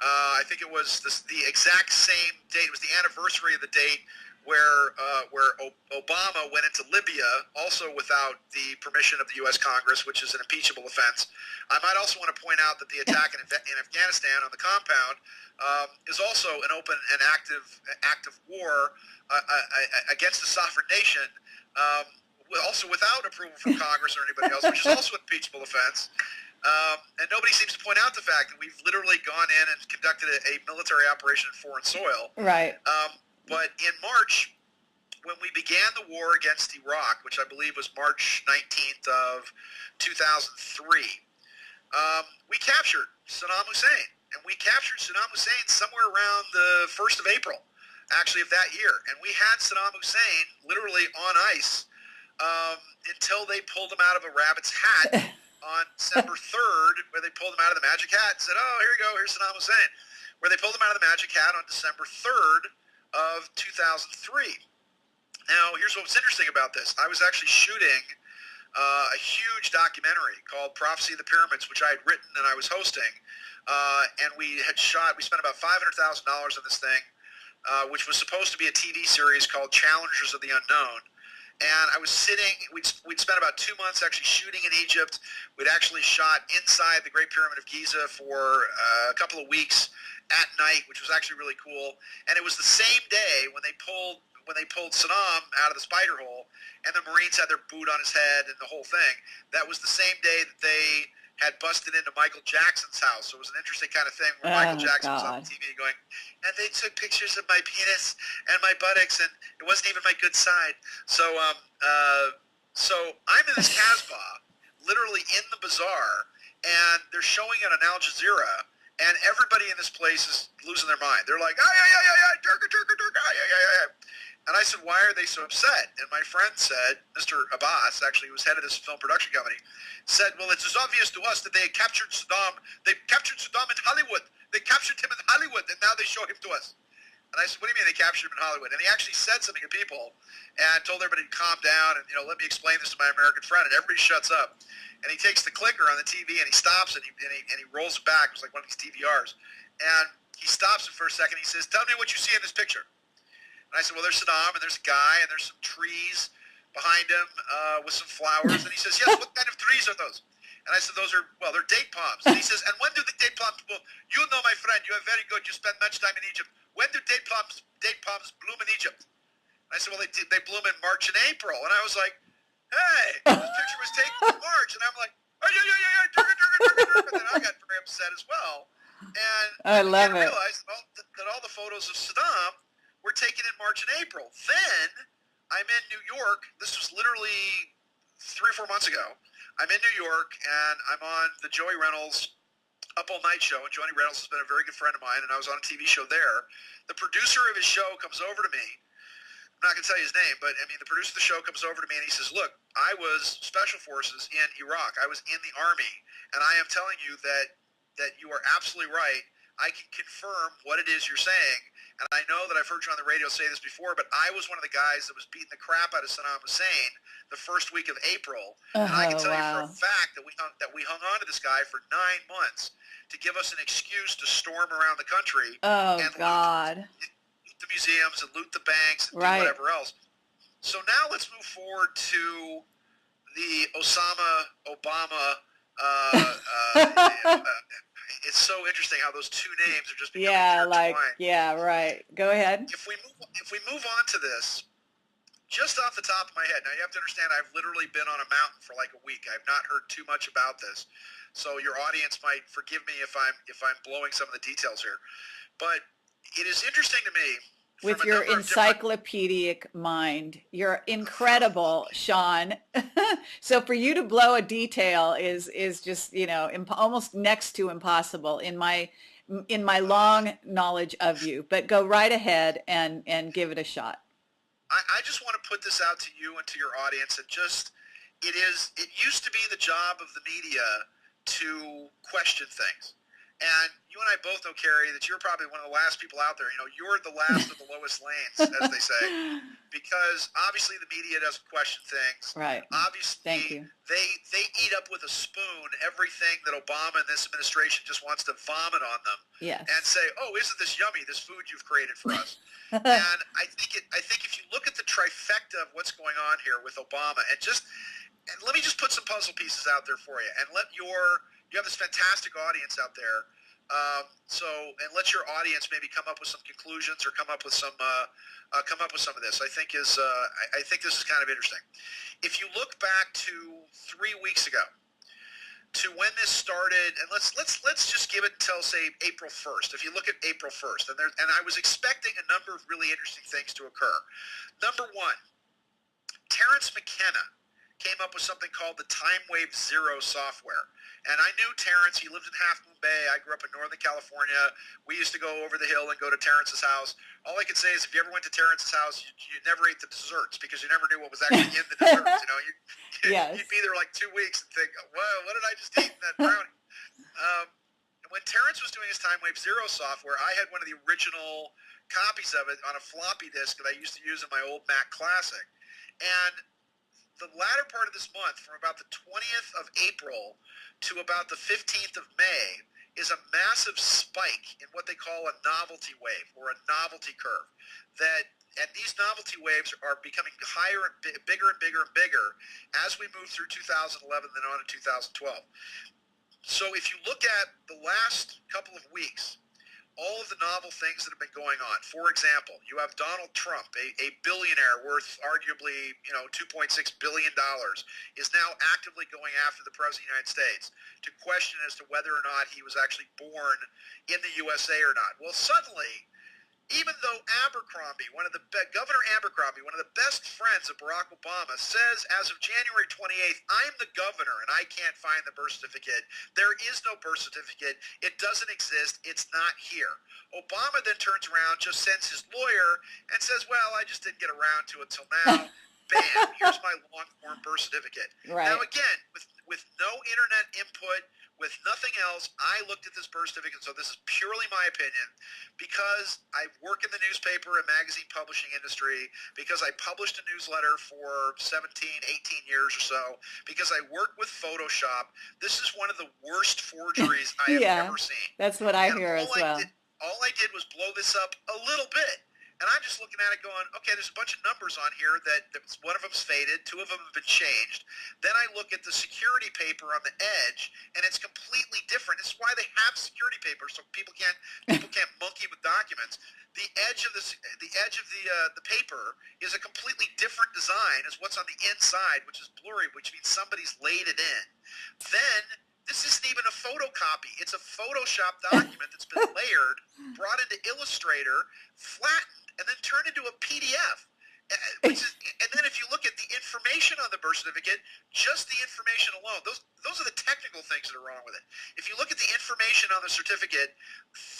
I think it was the exact same date. It was the anniversary of the date where Obama went into Libya, also without the permission of the U.S. Congress, which is an impeachable offense. I might also want to point out that the attack in Afghanistan on the compound is also an open and active war against a sovereign nation, also without approval from Congress or anybody else, which is also an impeachable offense. And nobody seems to point out the fact that we've literally gone in and conducted a military operation in foreign soil. Right. But in March, when we began the war against Iraq, which I believe was March 19th of 2003, we captured Saddam Hussein. And we captured Saddam Hussein somewhere around the 1st of April, actually, of that year. And we had Saddam Hussein literally on ice until they pulled him out of a rabbit's hat on December 3rd, where they pulled him out of the magic hat and said, oh, here you go, here's Saddam Hussein. Where they pulled him out of the magic hat on December 3rd of 2003. Now, here's what's interesting about this. I was actually shooting a huge documentary called Prophecy of the Pyramids, which I had written and I was hosting. And we spent about $500,000 on this thing, which was supposed to be a TV series called Challengers of the Unknown. And I was we'd spent about 2 months actually shooting in Egypt. We'd actually shot inside the Great Pyramid of Giza for a couple of weeks at night, which was actually really cool. And it was the same day when they pulled Saddam out of the spider hole and the Marines had their boot on his head and the whole thing. That was the same day that they had busted into Michael Jackson's house. So it was an interesting kind of thing where Michael Jackson was on TV going, and they took pictures of my penis and my buttocks, and it wasn't even my good side. So so I'm in this Casbah, literally in the bazaar, and they're showing it on Al Jazeera, and everybody in this place is losing their mind. They're like, Turka, Turka, Turka, And I said, why are they so upset? And my friend said, Mr. Abbas, actually, who was head of this film production company, said, well, it's as obvious to us that they captured Saddam. They captured Saddam in Hollywood. They captured him in Hollywood, and now they show him to us. And I said, what do you mean they captured him in Hollywood? And he actually said something to people and told everybody to calm down and, let me explain this to my American friend. And everybody shuts up. And he takes the clicker on the TV and he stops and he rolls it back. It was like one of these DVRs. And he stops it for a second. He says, tell me what you see in this picture. And I said, well, there's Saddam, and there's a guy, and there's some trees behind him with some flowers. And he says, yes, what kind of trees are those? And I said, they're date palms. And he says, and when do the date palms bloom? You know, my friend, you are very good. You spend much time in Egypt. When do date palms bloom in Egypt? And I said, well, they bloom in March and April. And I was like, hey, this picture was taken in March. And I'm like, oh, yeah, and then I got very upset as well. And I love it. realized that all the photos of Saddam were taken in March and April. Then I'm in New York. This was literally 3 or 4 months ago. I'm in New York, and I'm on the Joey Reynolds Up All Night show, and Joey Reynolds has been a very good friend of mine, and I was on a TV show there. The producer of his show comes over to me. I'm not going to tell you his name, but, the producer of the show comes over to me, and he says, look, I was Special Forces in Iraq. I was in the Army, and I am telling you that you are absolutely right. I can confirm what it is you're saying, and I know that I've heard you on the radio say this before, but I was one of the guys that was beating the crap out of Saddam Hussein the first week of April, and I can tell you for a fact that we hung on to this guy for 9 months to give us an excuse to storm around the country and loot the museums and loot the banks and do whatever else. So now let's move forward to the Obama. It's so interesting how those two names are just becoming intertwined. Go ahead. If we move on to this, just off the top of my head, now you have to understand I've literally been on a mountain for like a week. I've not heard too much about this, so your audience might forgive me if I'm blowing some of the details here. But it is interesting to me. With your encyclopedic mind, you're incredible, Sean. So for you to blow a detail is just almost next to impossible in my long knowledge of you. But go right ahead and give it a shot. I just want to put this out to you and to your audience, and it used to be the job of the media to question things. And you and I both know, Kerry, that you're probably one of the last people out there. You know, you're the last of the lowest lanes, as they say, because obviously the media doesn't question things. Right. Thank Obviously, you. they eat up with a spoon everything that Obama and this administration just wants to vomit on them. Yes. And say, oh, isn't this yummy, this food you've created for us? And I think if you look at the trifecta of what's going on here with Obama, and let me just put some puzzle pieces out there for you, and you have this fantastic audience out there. And let your audience maybe come up with some conclusions or come up with some of this. I think this is kind of interesting. If you look back to 3 weeks ago, to when this started, and let's just give it until say April 1st. If you look at April 1st, and I was expecting a number of really interesting things to occur. Number one, Terrence McKenna came up with something called the Time Wave Zero software. And I knew Terrence. He lived in Half Moon Bay. I grew up in Northern California. We used to go over the hill and go to Terrence's house. All I can say is if you ever went to Terrence's house, you never ate the desserts because you never knew what was actually in the desserts. You know, Yes. You'd be there like 2 weeks and think, whoa, what did I just eat in that brownie? When Terrence was doing his Time Wave Zero software, I had one of the original copies of it on a floppy disk that I used to use in my old Mac Classic. And the latter part of this month, from about the 20th of April to about the 15th of May, is a massive spike in what they call a novelty wave or a novelty curve. And these novelty waves are becoming higher and bigger and bigger and bigger as we move through 2011 and then on to 2012. So if you look at the last couple of weeks, all of the novel things that have been going on. For example, you have Donald Trump, a billionaire worth arguably, $2.6 billion, is now actively going after the President of the United States to question as to whether or not he was actually born in the USA or not. Well, suddenly, even though Governor Abercrombie, one of the best friends of Barack Obama, says as of January 28th, I'm the governor and I can't find the birth certificate. There is no birth certificate. It doesn't exist. It's not here. Obama then turns around, just sends his lawyer and says, well, I just didn't get around to it till now. Bam, here's my long-form birth certificate. Right. Now, again, with no internet input, with nothing else, I looked at this birth certificate, so this is purely my opinion, because I work in the newspaper and magazine publishing industry, because I published a newsletter for 17, 18 years or so, because I work with Photoshop. This is one of the worst forgeries I have ever seen. That's what I hear as well. All I did was blow this up a little bit. And I'm just looking at it going, okay, there's a bunch of numbers on here that one of them's faded, two of them have been changed. Then I look at the security paper on the edge, and it's completely different. This is why they have security paper, so people can't monkey with documents. The edge of the paper is a completely different design as what's on the inside, which is blurry, which means somebody's laid it in. Then this isn't even a photocopy. It's a Photoshop document that's been layered, brought into Illustrator, flattened, and then turned into a PDF. And then if you look at the information on the birth certificate, just the information alone, those are the technical things that are wrong with it. If you look at the information on the certificate,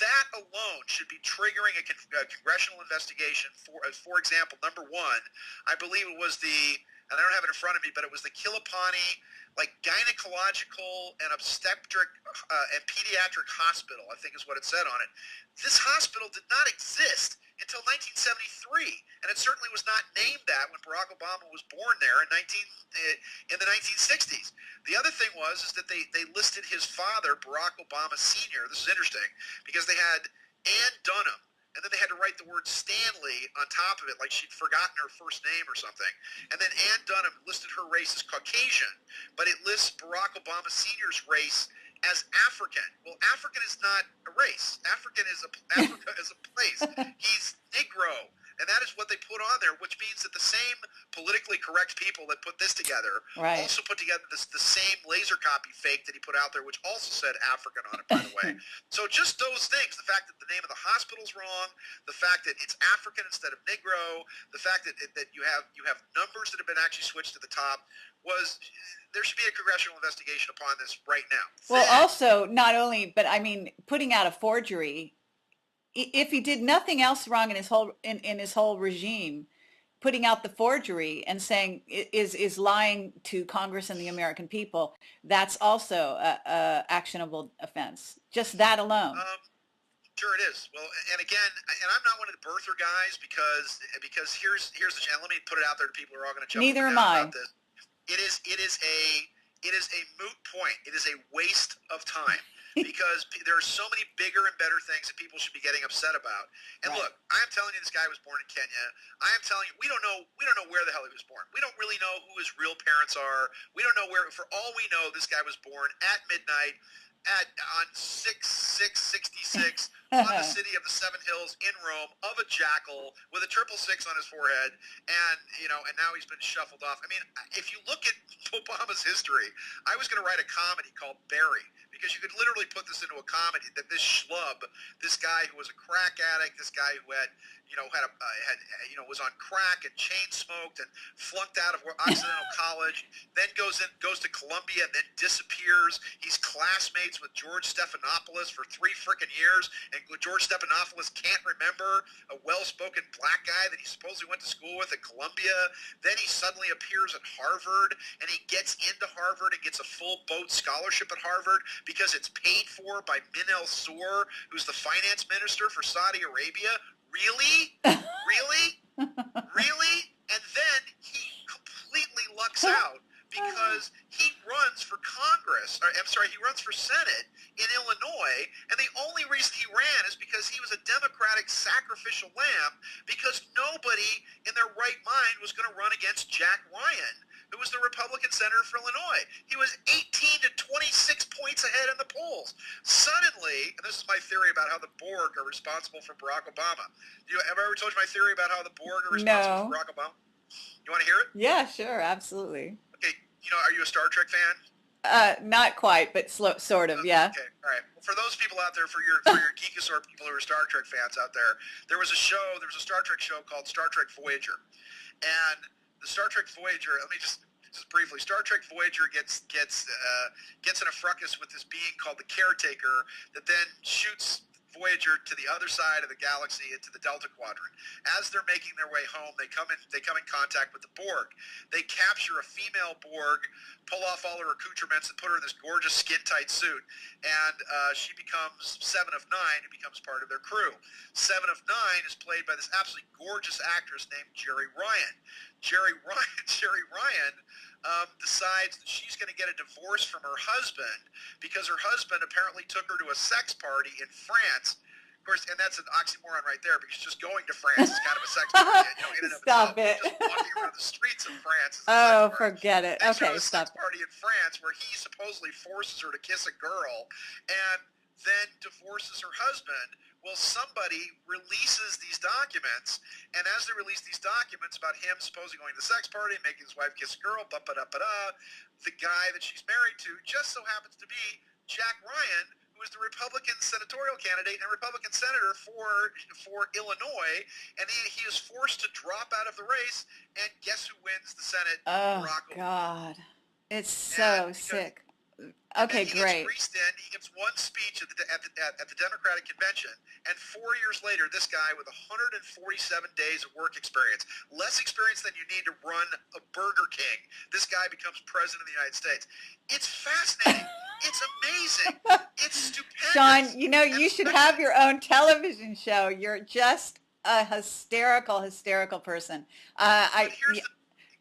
that alone should be triggering a congressional investigation for example, number one, I believe it was and I don't have it in front of me, but it was the Kilapani Gynecological and Obstetric and Pediatric Hospital, I think is what it said on it. This hospital did not exist until 1973, and it certainly was not named that when Barack Obama was born there in the 1960s. The other thing was that they listed his father, Barack Obama Sr. This is interesting because they had Ann Dunham, and then they had to write the word Stanley on top of it, like she'd forgotten her first name or something. And then Ann Dunham listed her race as Caucasian, but it lists Barack Obama Sr.'s race as African. Well, African is not a race. Africa is a place. He's Negro, and that is what they put on there, which means that the same politically correct people that put this together also put together the same laser copy fake that he put out there, which also said African on it, by the way. So just those things, the fact that the name of the hospital's wrong, the fact that it's African instead of Negro, the fact that you have numbers that have been actually switched to the top, there should be a congressional investigation upon this right now. Well, also, not only, but I mean, putting out a forgery, if he did nothing else wrong in his whole regime, putting out the forgery and saying is lying to Congress and the American people, that's also a actionable offense. Just that alone. Sure it is. Well, and again, and I'm not one of the birther guys because here's the and let me put it out there to people who are all going to jump up Neither and am down I. about this. It is a moot point. It is a waste of time because there are so many bigger and better things that people should be getting upset about. And Right. look, I'm telling you, this guy was born in Kenya. I am telling you, we don't know where the hell he was born. We don't really know who his real parents are. We don't know where. For all we know, this guy was born at midnight on 6/6/66 on the city of the Seven Hills in Rome of a jackal with a 666 on his forehead, and and now he's been shuffled off. I mean, if you look at Obama's history, I was going to write a comedy called Barry, because you could literally put this into a comedy, that this schlub, this guy who was a crack addict, this guy who was on crack and chain smoked and flunked out of Occidental College, then goes to Columbia and then disappears. He's classmates with George Stephanopoulos for 3 freaking years, and George Stephanopoulos can't remember a well-spoken black guy that he supposedly went to school with at Columbia. Then he suddenly appears at Harvard, and he gets into Harvard and gets a full boat scholarship at Harvard because it's paid for by Min El-Sur, who's the finance minister for Saudi Arabia. Really? Really? Really? And then he completely lucks out because he runs for Congress, he runs for Senate in Illinois, and the only reason he ran is because he was a Democratic sacrificial lamb, because nobody in their right mind was going to run against Jack Ryan, who was the Republican senator for Illinois. He was 18 to 26 points ahead in the polls. Suddenly, and this is my theory about how the Borg are responsible for Barack Obama. Have I ever told you my theory about how the Borg are responsible for Barack Obama? You want to hear it? Yeah, sure, absolutely. Okay, are you a Star Trek fan? Not quite, but sort of, yeah. Okay, all right. Well, for those people out there, for your geekosaur people who are Star Trek fans out there, there was a Star Trek show called Star Trek Voyager, and the Star Trek Voyager. Let me just briefly. Star Trek Voyager gets in a fracas with this being called the Caretaker that then shoots Voyager to the other side of the galaxy into the Delta Quadrant. As they're making their way home, they come in contact with the Borg. They capture a female Borg, pull off all her accoutrements, and put her in this gorgeous skin-tight suit. And she becomes 7 of 9, who becomes part of their crew. 7 of 9 is played by this absolutely gorgeous actress named Jeri Ryan. Jeri Ryan decides that she's going to get a divorce from her husband because her husband apparently took her to a sex party in France. Of course, and that's an oxymoron right there, because just going to France is kind of a sex party. In and of Stop itself. it. Just walking around the streets of France is a Oh, sex party. forget it. And Okay, a sex stop. party in France where he supposedly forces her to kiss a girl and then divorces her husband. Well, somebody releases these documents, and as they release these documents about him supposedly going to the sex party and making his wife kiss a girl, the guy that she's married to just so happens to be Jack Ryan, who is the Republican senatorial candidate and Republican senator for Illinois, and he is forced to drop out of the race, and guess who wins the Senate? Oh, Barack Obama. God. It's so sick. Okay, great. He gives one speech at the Democratic convention, and 4 years later, this guy with 147 days of work experience, less experience than you need to run a Burger King, this guy becomes president of the United States. It's fascinating. It's amazing. It's stupendous. Sean, you should have your own television show. You're just a hysterical person.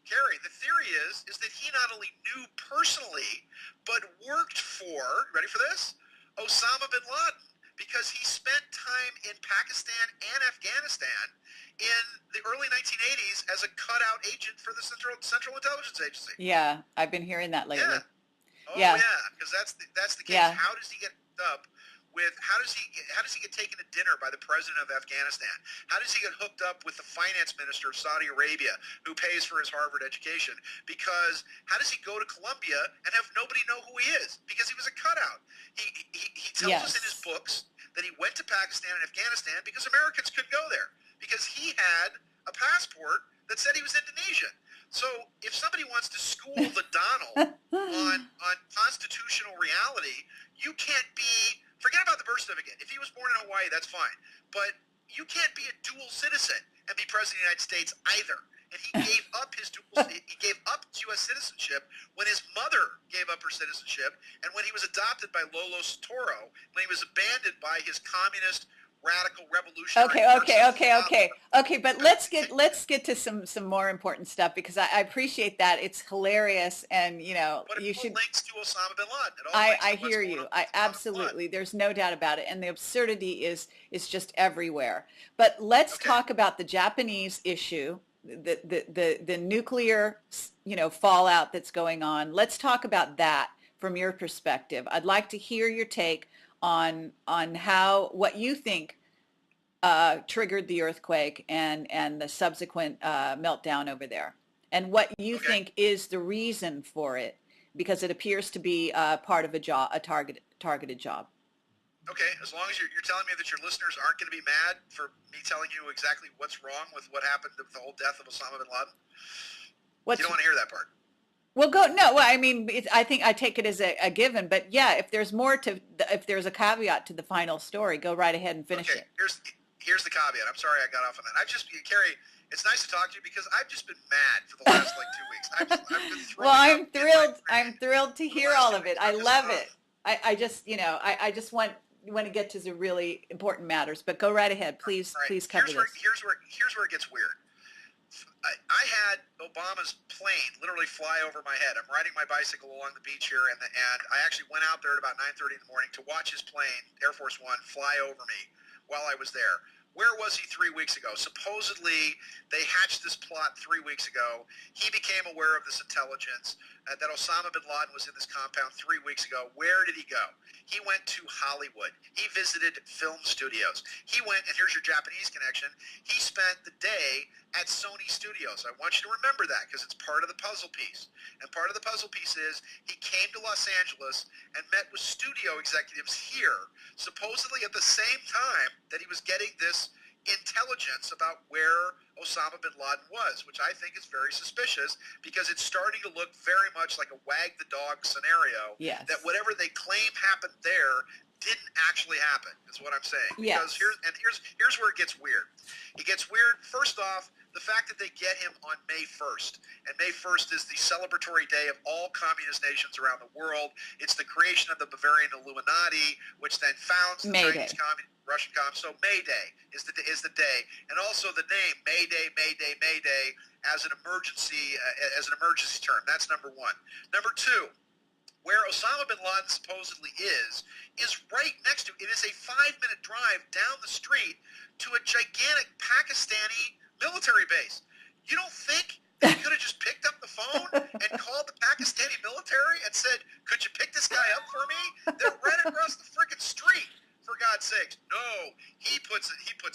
Kerry, the theory is that he not only knew personally, but worked for, ready for this, Osama bin Laden, because he spent time in Pakistan and Afghanistan in the early 1980s as a cutout agent for the Central Intelligence Agency. Yeah, I've been hearing that lately. Yeah. Oh yeah, because that's the case. Yeah. How does he get up with? How does he get taken to dinner by the president of Afghanistan? How does he get hooked up with the finance minister of Saudi Arabia, who pays for his Harvard education? Because how does he go to Columbia and have nobody know who he is? Because he was a cutout. He tells us in his books that he went to Pakistan and Afghanistan because Americans could go there, because he had a passport that said he was Indonesian. So if somebody wants to school the Donald on constitutional reality, you can't be. Forget about the birth certificate. If he was born in Hawaii, that's fine. But you can't be a dual citizen and be president of the United States either. and he gave up his U.S. citizenship when his mother gave up her citizenship, and when he was adopted by Lolo Soetoro, when he was abandoned by his communist radical revolutionary. Okay. But let's get to some more important stuff, because I appreciate that. It's hilarious, and But you it all should. links to Osama bin Laden. It all I links to I what's hear going on you. with I Osama bin Laden. absolutely. There's no doubt about it, and the absurdity is just everywhere. But let's Okay. talk about the Japanese issue, the nuclear fallout that's going on. Let's talk about that from your perspective. I'd like to hear your take on what you think triggered the earthquake and the subsequent meltdown over there, and what you Okay. think is the reason for it, because it appears to be part of a targeted job. Okay, as long as you're telling me that your listeners aren't going to be mad for me telling you exactly what's wrong with what happened with the whole death of Osama bin Laden. You don't want to hear that part. Well, I mean, I think I take it as a given, but yeah, if there's a caveat to the final story, go right ahead and finish it. Here's the caveat. I'm sorry I got off on that. Kerry, it's nice to talk to you because I've just been mad for the last 2 weeks. I've been throwing Well, I'm thrilled to hear all of it. I love it. I just want to get to the really important matters, but go right ahead, please. Right. Please cover this. Here's where it gets weird. I had Obama's plane literally fly over my head. I'm riding my bicycle along the beach here, and I actually went out there at about 9:30 in the morning to watch his plane, Air Force One, fly over me while I was there. Where was he 3 weeks ago? Supposedly, they hatched this plot 3 weeks ago. He became aware of this intelligence that Osama bin Laden was in this compound 3 weeks ago. Where did he go? He went to Hollywood. He visited film studios. He went, and here's your Japanese connection, he spent the day at Sony Studios. I want you to remember that because it's part of the puzzle piece. And part of the puzzle piece is he came to Los Angeles and met with studio executives here, supposedly at the same time that he was getting this intelligence about where Osama bin Laden was, which I think is very suspicious because it's starting to look very much like a wag the dog scenario. Yes. That whatever they claim happened there didn't actually happen, is what I'm saying. Yes. Because here's where it gets weird. It gets weird, first off, the fact that they get him on May 1st. And May 1st is the celebratory day of all communist nations around the world. It's the creation of the Bavarian Illuminati, which then founds the Chinese Communist, Russian Communist. So May Day is the day. And also the name, May Day, as an emergency term. That's number one. Number two, where Osama bin Laden supposedly is right next to, it is a 5-minute drive down the street to a gigantic Pakistani military base. You don't think they could have just picked up the phone and called the Pakistani military and said, could you pick this guy up for me? They're right across the freaking street, for God's sakes. No, he puts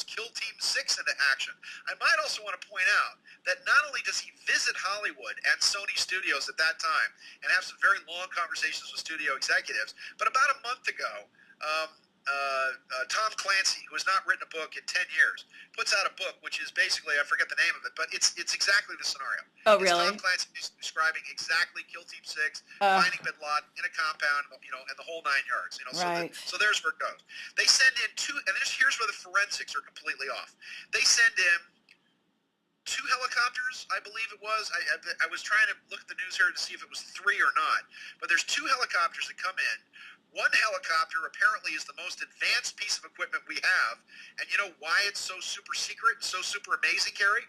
Kill Team 6 into action. I might also want to point out that not only does he visit Hollywood and Sony Studios at that time and have some very long conversations with studio executives, but about a month ago, Tom Clancy, who has not written a book in 10 years, puts out a book which is basically, I forget the name of it, but it's exactly the scenario. Oh, really? Tom Clancy is describing exactly Kill Team 6, finding bin Laden in a compound, and the whole 9 yards. Right. So there's where it goes. They send in here's where the forensics are completely off. They send in 2 helicopters, I believe it was. I was trying to look at the news here to see if it was 3 or not. But there's 2 helicopters that come in. One helicopter apparently is the most advanced piece of equipment we have. And you know why it's so super secret and so super amazing, Kerry?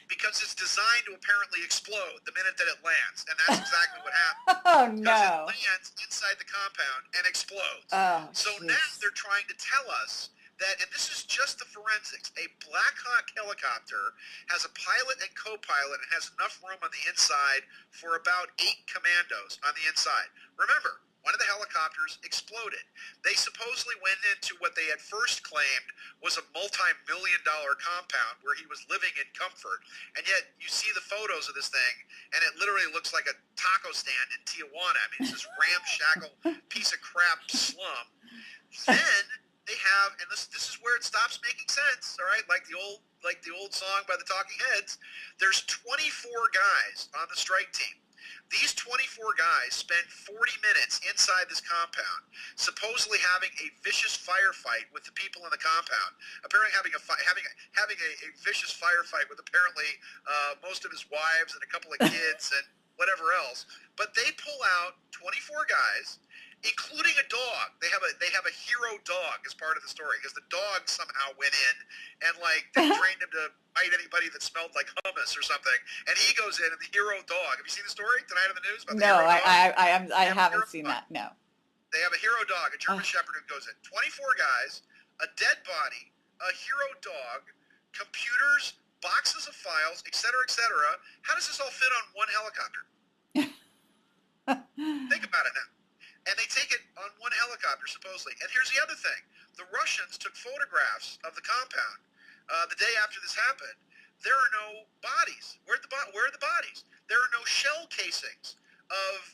Because it's designed to apparently explode the minute that it lands. And that's exactly what happened. Oh, no. Because it lands inside the compound and explodes. Oh, so now they're trying to tell us that, and this is just the forensics, a Black Hawk helicopter has a pilot and co-pilot and has enough room on the inside for about 8 commandos on the inside. Remember, one of the helicopters exploded. They supposedly went into what they had first claimed was a multi-million-dollar compound where he was living in comfort. And yet you see the photos of this thing, and it literally looks like a taco stand in Tijuana. I mean, it's this ramshackle piece of crap slum. Then they have, and this is where it stops making sense, all right? Like the old song by the Talking Heads. There's 24 guys on the strike team. These 24 guys spent 40 minutes inside this compound, supposedly having a vicious firefight with the people in the compound. Apparently having a vicious firefight with apparently most of his wives and a couple of kids and whatever else. But they pull out 24 guys, including a dog. They have a hero dog as part of the story, because the dog somehow went in and like they trained him to bite anybody that smelled like hummus or something. And he goes in, and the hero dog. Have you seen the story tonight on the news about the hero dog? I haven't seen that. No. They have a hero dog, a German Shepherd, who goes in. 24 guys, a dead body, a hero dog, computers, boxes of files, etc., etc. How does this all fit on one helicopter? Think about it now. And they take it on one helicopter, supposedly. And here's the other thing. The Russians took photographs of the compound the day after this happened. There are no bodies. Where are the bodies? There are no shell casings.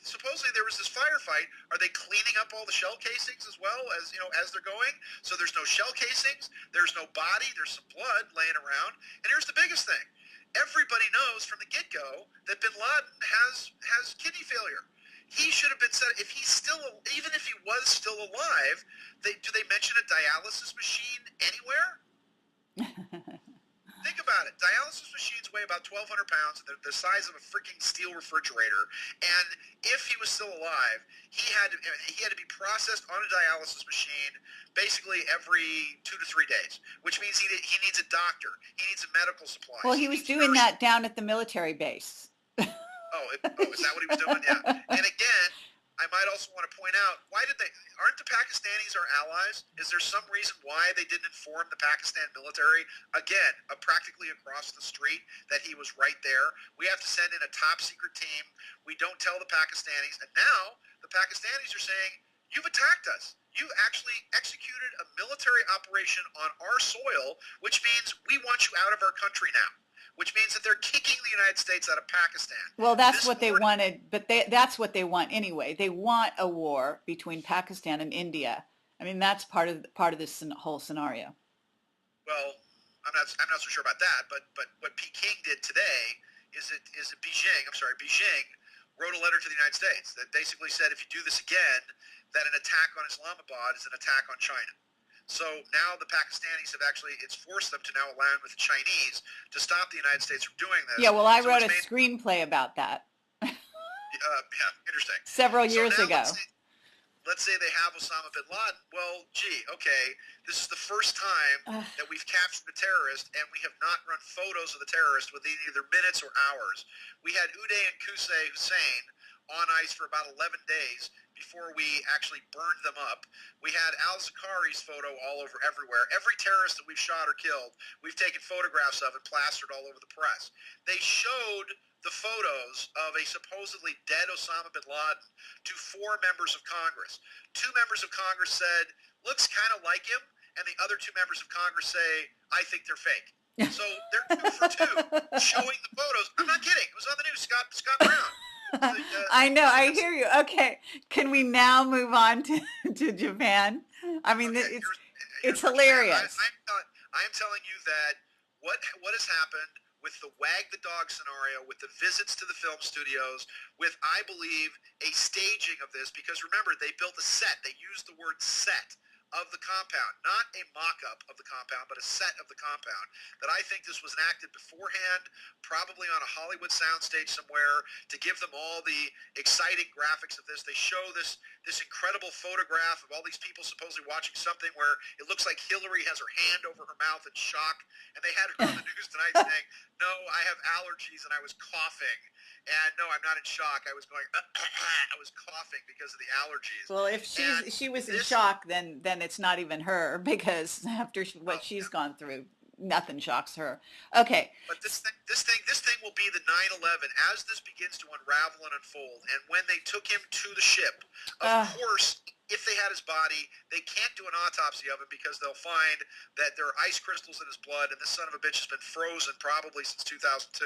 Supposedly there was this firefight. Are they cleaning up all the shell casings as well as, as they're going? So there's no shell casings. There's no body. There's some blood laying around. And here's the biggest thing. Everybody knows from the get-go that bin Laden has kidney failure. He should have been said, even if he was still alive, do they mention a dialysis machine anywhere? Think about it. Dialysis machines weigh about 1,200 pounds, and they're the size of a freaking steel refrigerator. And if he was still alive, he had to be processed on a dialysis machine basically every 2 to 3 days, which means he needs a doctor. He needs a medical supply. Well, he was doing that down at the military base. Is that what he was doing? Yeah. And again, I might also want to point out, aren't the Pakistanis our allies? Is there some reason why they didn't inform the Pakistan military, again, practically across the street, that he was right there? We have to send in a top secret team. We don't tell the Pakistanis. And now the Pakistanis are saying, you've attacked us. You actually executed a military operation on our soil, which means we want you out of our country now. Which means that they're kicking the United States out of Pakistan. Well, that's what they wanted, but that's what they want anyway. They want a war between Pakistan and India. I mean, that's part of this whole scenario. Well, I'm not so sure about that, but what Peking did today is Beijing wrote a letter to the United States that basically said, if you do this again, that an attack on Islamabad is an attack on China. So now the Pakistanis it's forced them to now align with the Chinese to stop the United States from doing this. Yeah, well, I wrote a screenplay about that. Yeah, interesting. Several years ago. Let's say they have Osama bin Laden. Well, okay, this is the first time that we've captured a terrorist, and we have not run photos of the terrorist within either minutes or hours. We had Uday and Qusay Hussein on ice for about 11 days before we actually burned them up. We had al-Zakari's photo all over everywhere. Every terrorist that we've shot or killed, we've taken photographs of and plastered all over the press. They showed the photos of a supposedly dead Osama bin Laden to 4 members of Congress. 2 members of Congress said, looks kind of like him, and the other 2 members of Congress say, I think they're fake. So they're 2 for 2 showing the photos. I'm not kidding. It was on the news, Scott Brown. I know, I hear you. Okay, can we now move on to Japan? I mean, okay, it's hilarious. I'm telling you that what has happened with the wag the dog scenario, with the visits to the film studios, with, I believe, a staging of this, because remember, they built a set. They used the word set of the compound, not a mock-up of the compound, but a set of the compound, that I think this was enacted beforehand, probably on a Hollywood soundstage somewhere, to give them all the exciting graphics of this. They show this incredible photograph of all these people supposedly watching something where it looks like Hillary has her hand over her mouth in shock, and they had her on the news tonight saying, no, I have allergies and I was coughing. And no, I'm not in shock. I was going, I was coughing because of the allergies. Well, if she was in shock, then it's not even her, because after what she's gone through, nothing shocks her. Okay. But this thing will be the 9/11 as this begins to unravel and unfold. And when they took him to the ship, of course, if they had his body, they can't do an autopsy of him because they'll find that there are ice crystals in his blood, and this son of a bitch has been frozen probably since 2002.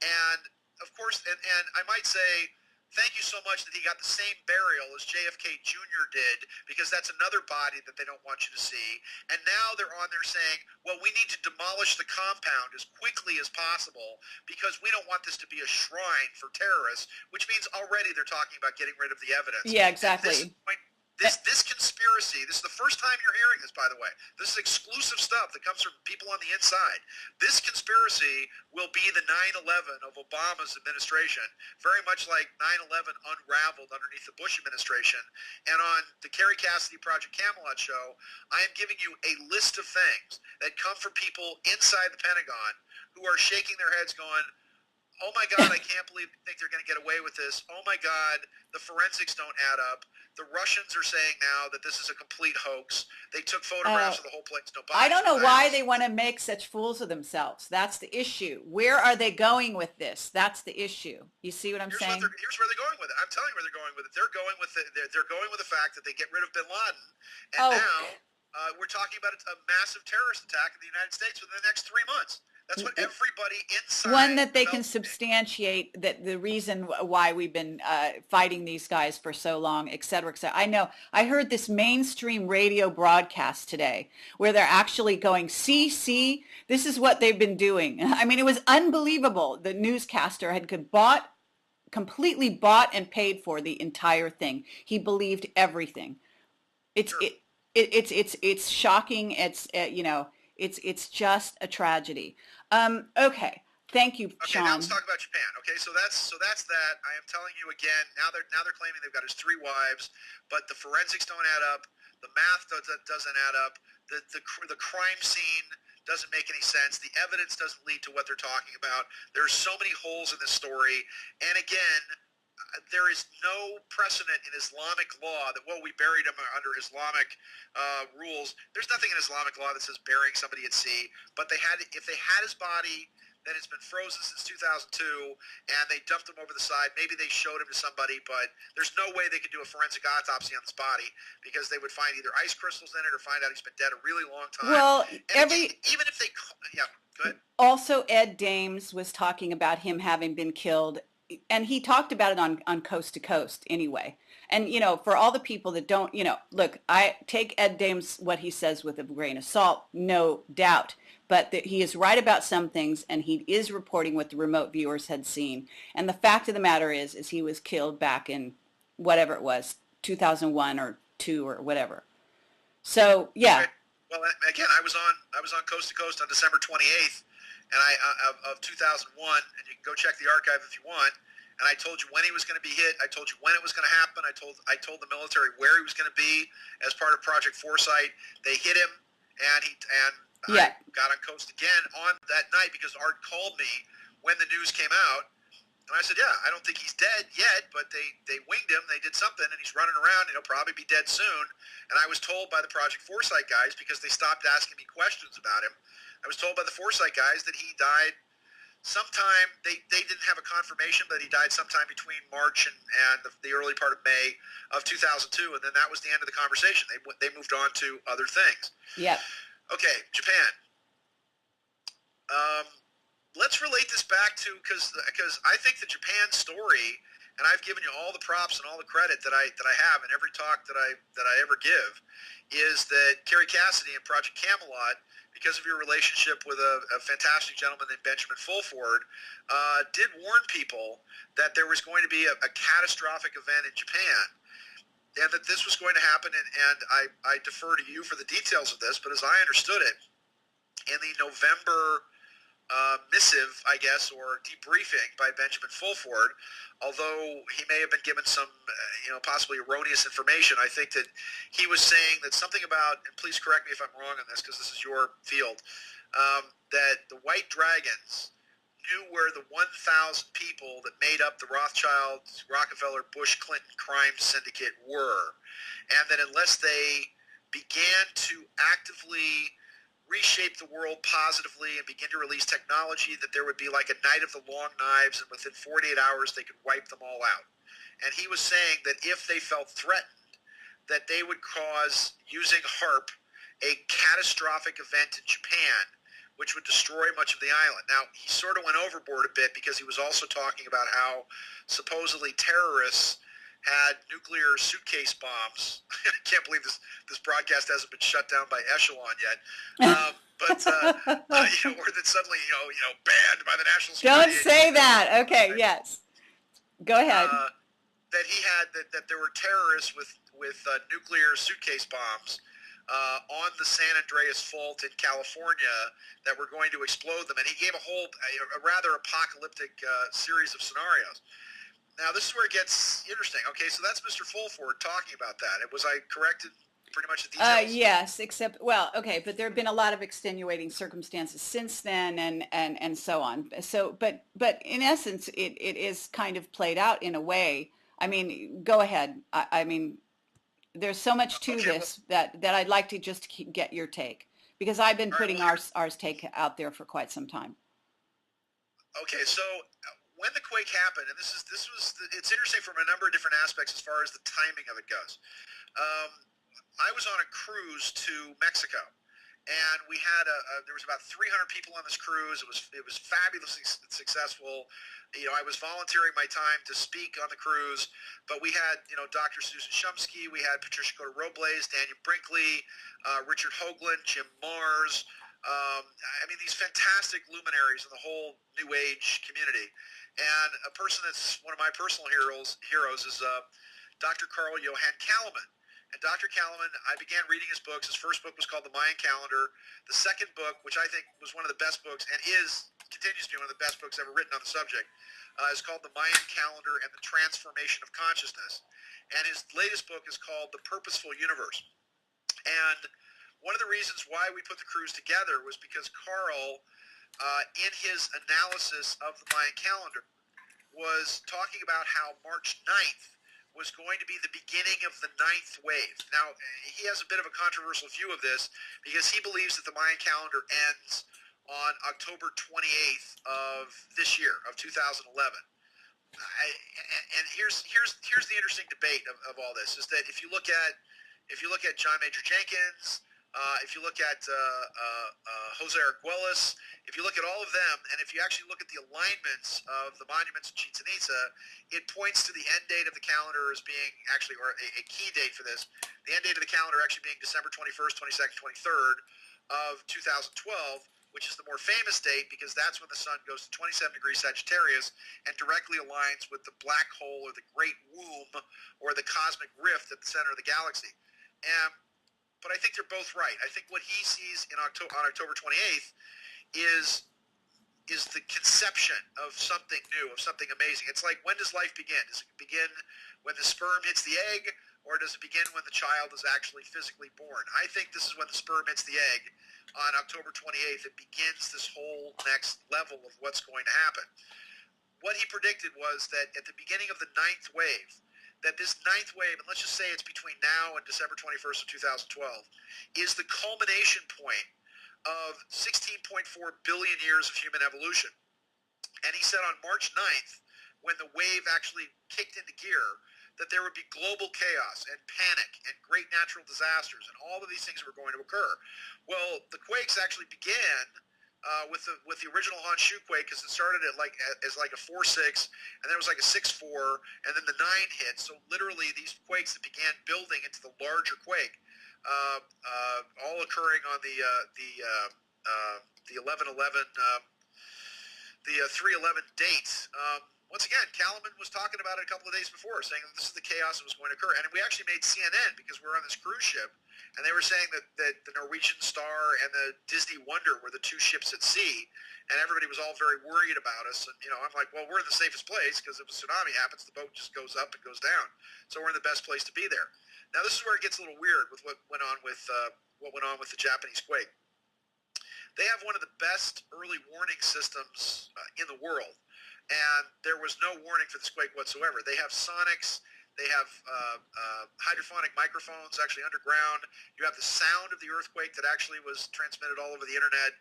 And of course, and I might say thank you so much that he got the same burial as JFK Jr. did, because that's another body that they don't want you to see. And now they're on there saying, well, we need to demolish the compound as quickly as possible because we don't want this to be a shrine for terrorists, which means already they're talking about getting rid of the evidence. Yeah, exactly. This conspiracy, this is the first time you're hearing this, by the way. This is exclusive stuff that comes from people on the inside. This conspiracy will be the 9/11 of Obama's administration, very much like 9/11 unraveled underneath the Bush administration. And on the Kerry Cassidi Project Camelot show, I am giving you a list of things that come from people inside the Pentagon who are shaking their heads going, oh my God, I can't believe they think they're going to get away with this. Oh my God, the forensics don't add up. The Russians are saying now that this is a complete hoax. They took photographs of the whole place. No bodies. I don't know why they want to make such fools of themselves. That's the issue. Where are they going with this? That's the issue. You see what I'm saying? Here's where they're going with it. I'm telling you where they're going with it. They're going with the fact that they get rid of Bin Laden, and now we're talking about a massive terrorist attack in the United States within the next 3 months. That's what everybody inside. One that they can substantiate that the reason why we've been fighting these guys for so long, et cetera, et cetera. I know. I heard this mainstream radio broadcast today where they're actually going, see, this is what they've been doing. I mean, it was unbelievable. The newscaster had completely bought and paid for the entire thing. He believed everything. It's shocking. It's it's just a tragedy. Okay. Thank you, Sean. Okay, now let's talk about Japan. Okay, so that's that. I am telling you again. Now they're claiming they've got his 3 wives, but the forensics don't add up. The math doesn't add up. The crime scene doesn't make any sense. The evidence doesn't lead to what they're talking about. There's so many holes in this story. And again, there is no precedent in Islamic law that, well, we buried him under Islamic rules. There's nothing in Islamic law that says burying somebody at sea. But if they had his body that has been frozen since 2002 and they dumped him over the side, maybe they showed him to somebody, but there's no way they could do a forensic autopsy on this body because they would find either ice crystals in it or find out he's been dead a really long time. Well, even if they, yeah, go ahead. Also, Ed Dames was talking about him having been killed, and he talked about it on Coast to Coast anyway. And, for all the people that don't, look, I take Ed Dames, what he says, with a grain of salt, no doubt. But he is right about some things, and he is reporting what the remote viewers had seen. And the fact of the matter is he was killed back in whatever it was, 2001 or 2 or whatever. So, yeah. Okay. Well, again, I was on Coast to Coast on December 28th, and of 2001, and you can go check the archive if you want. And I told you when he was going to be hit. I told you when it was going to happen. I told the military where he was going to be as part of Project Foresight. They hit him, I got on Coast again on that night because Art called me when the news came out. And I said, yeah, I don't think he's dead yet, but they winged him. They did something, and he's running around, and he'll probably be dead soon. And I was told by the Project Foresight guys, because they stopped asking me questions about him, I was told by the Foresight guys that he died sometime. They didn't have a confirmation, but he died sometime between March and the early part of May of 2002, and then that was the end of the conversation. They moved on to other things. Yeah. Okay, Japan. Let's relate this back to, because I think the Japan story, and I've given you all the props and all the credit that I have in every talk that I ever give, is that Kerry Cassidi and Project Camelot, because of your relationship with a fantastic gentleman named Benjamin Fulford, did warn people that there was going to be a catastrophic event in Japan, and that this was going to happen. And I defer to you for the details of this, but as I understood it, in the November missive, I guess, or debriefing by Benjamin Fulford, although he may have been given some, possibly erroneous information, I think that he was saying that something about, and please correct me if I'm wrong on this because this is your field, that the White Dragons knew where the 1,000 people that made up the Rothschild, Rockefeller, Bush, Clinton crime syndicate were, and that unless they began to actively reshape the world positively and begin to release technology, that there would be like a night of the long knives, and within 48 hours they could wipe them all out. And he was saying that if they felt threatened, that they would cause, using HARP, a catastrophic event in Japan which would destroy much of the island. Now, he sort of went overboard a bit because he was also talking about how supposedly terrorists had nuclear suitcase bombs. I can't believe this broadcast hasn't been shut down by Echelon yet. Or that suddenly, banned by the National Security Don't say that. Okay, right? Yes. Go ahead. That he had, that there were terrorists with nuclear suitcase bombs on the San Andreas Fault in California that were going to explode them. And he gave a rather apocalyptic series of scenarios. Now, this is where it gets interesting. Okay, so that's Mr. Fulford talking about that. Was I corrected pretty much the details? Yes, except, well, okay, but there have been a lot of extenuating circumstances since then and so on. So, but in essence, it is kind of played out in a way. I mean, go ahead. I mean, there's so much to this that I'd like to just get your take, because I've been putting our take out there for quite some time. Okay, so when the quake happened, and it's interesting from a number of different aspects as far as the timing of it goes. I was on a cruise to Mexico, and we had there was about 300 people on this cruise. It was fabulously successful. I was volunteering my time to speak on the cruise, but we had Dr. Susan Shumsky, we had Patricia Cota-Robles, Daniel Brinkley, Richard Hoagland, Jim Mars. I mean, these fantastic luminaries in the whole New Age community. And a person that's one of my personal heroes is Dr. Carl Johann Kalaman. And Dr. Kalaman, I began reading his books. His first book was called The Mayan Calendar. The second book, which I think was one of the best books and continues to be one of the best books ever written on the subject, is called The Mayan Calendar and the Transformation of Consciousness. And his latest book is called The Purposeful Universe. And one of the reasons why we put the cruise together was because Carl, in his analysis of the Mayan calendar, was talking about how March 9th was going to be the beginning of the 9th wave. Now, he has a bit of a controversial view of this because he believes that the Mayan calendar ends on October 28th of this year, of 2011. And here's the interesting debate of all this, is that if you look at John Major Jenkins, if you look at Jose Arguelles, if you look at all of them, and if you actually look at the alignments of the monuments in Chichen Itza, it points to the end date of the calendar as being actually, or a key date for this, the end date of the calendar actually being December 21st, 22nd, 23rd of 2012, which is the more famous date because that's when the sun goes to 27 degrees Sagittarius and directly aligns with the black hole or the great womb or the cosmic rift at the center of the galaxy. But I think they're both right. I think what he sees on October 28th is the conception of something new, of something amazing. It's like, when does life begin? Does it begin when the sperm hits the egg, or does it begin when the child is actually physically born? I think this is when the sperm hits the egg on October 28th. It begins this whole next level of what's going to happen. What he predicted was that at the beginning of the 9th wave, that this 9th wave, and let's just say it's between now and December 21st of 2012, is the culmination point of 16.4 billion years of human evolution. And he said on March 9th, when the wave actually kicked into gear, that there would be global chaos and panic and great natural disasters, and all of these things were going to occur. Well, the quakes actually began with the original Honshu quake, because it started as like a 4.6, and then it was like a 6.4, and then the 9 hit. So literally these quakes that began building into the larger quake, all occurring on the 11/11, the 3/11 date. Once again, Kalaman was talking about it a couple of days before, saying that this is the chaos that was going to occur. And we actually made CNN, because we were on this cruise ship, and they were saying that the Norwegian Star and the Disney Wonder were the two ships at sea, and everybody was all very worried about us. And, I'm like, well, we're in the safest place, because if a tsunami happens, the boat just goes up and goes down. So we're in the best place to be there. Now, this is where it gets a little weird with what went on with the Japanese quake. They have one of the best early warning systems in the world. And there was no warning for this quake whatsoever. They have sonics. They have hydrophonic microphones actually underground. You have the sound of the earthquake that actually was transmitted all over the internet.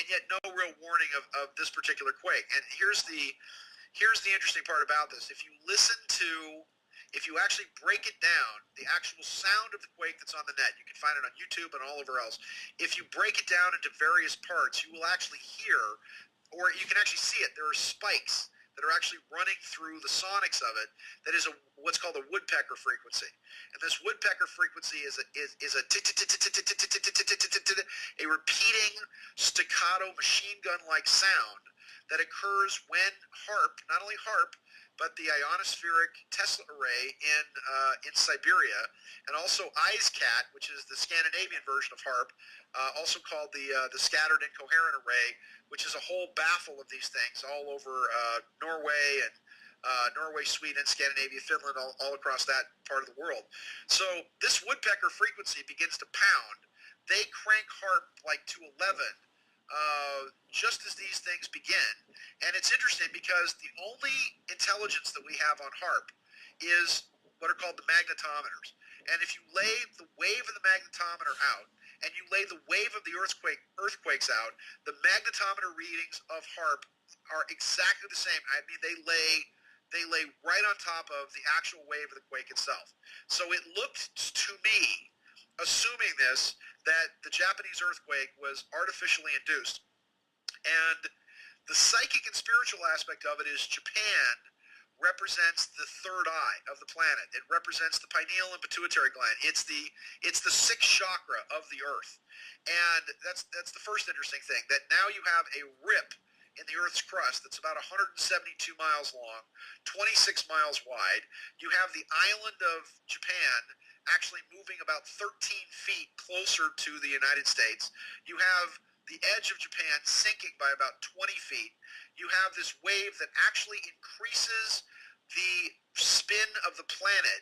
And yet no real warning of this particular quake. And here's the interesting part about this. If you listen to if you actually break it down, the actual sound of the quake that's on the net, you can find it on YouTube and all over else. If you break it down into various parts, you will actually hear, or you can actually see it, there are spikes that are actually running through the sonics of it. That is what's called a woodpecker frequency, and this woodpecker frequency is a repeating staccato machine gun like sound that occurs when not only HARP, but the ionospheric Tesla array in Siberia, and also IceCat, which is the Scandinavian version of HARP, also called the Scattered Incoherent Array, which is a whole baffle of these things all over Norway and Norway, Sweden, Scandinavia, Finland, all across that part of the world. So this woodpecker frequency begins to pound. They crank HARP like to 11 just as these things begin. And it's interesting because the only intelligence that we have on HARP is what are called the magnetometers. And if you lay the wave of the magnetometer out and you lay the wave of the earthquakes out, the magnetometer readings of HARP are exactly the same. I mean, they lay right on top of the actual wave of the quake itself. So it looked to me, assuming this, that the Japanese earthquake was artificially induced. And the psychic and spiritual aspect of it is Japan represents the third eye of the planet. It represents the pineal and pituitary gland. It's the sixth chakra of the earth. And that's the first interesting thing, that now you have a rip in the Earth's crust that's about 172 miles long, 26 miles wide. You have the island of Japan actually moving about 13 feet closer to the United States. You have the edge of Japan sinking by about 20 feet. You have this wave that actually increases the spin of the planet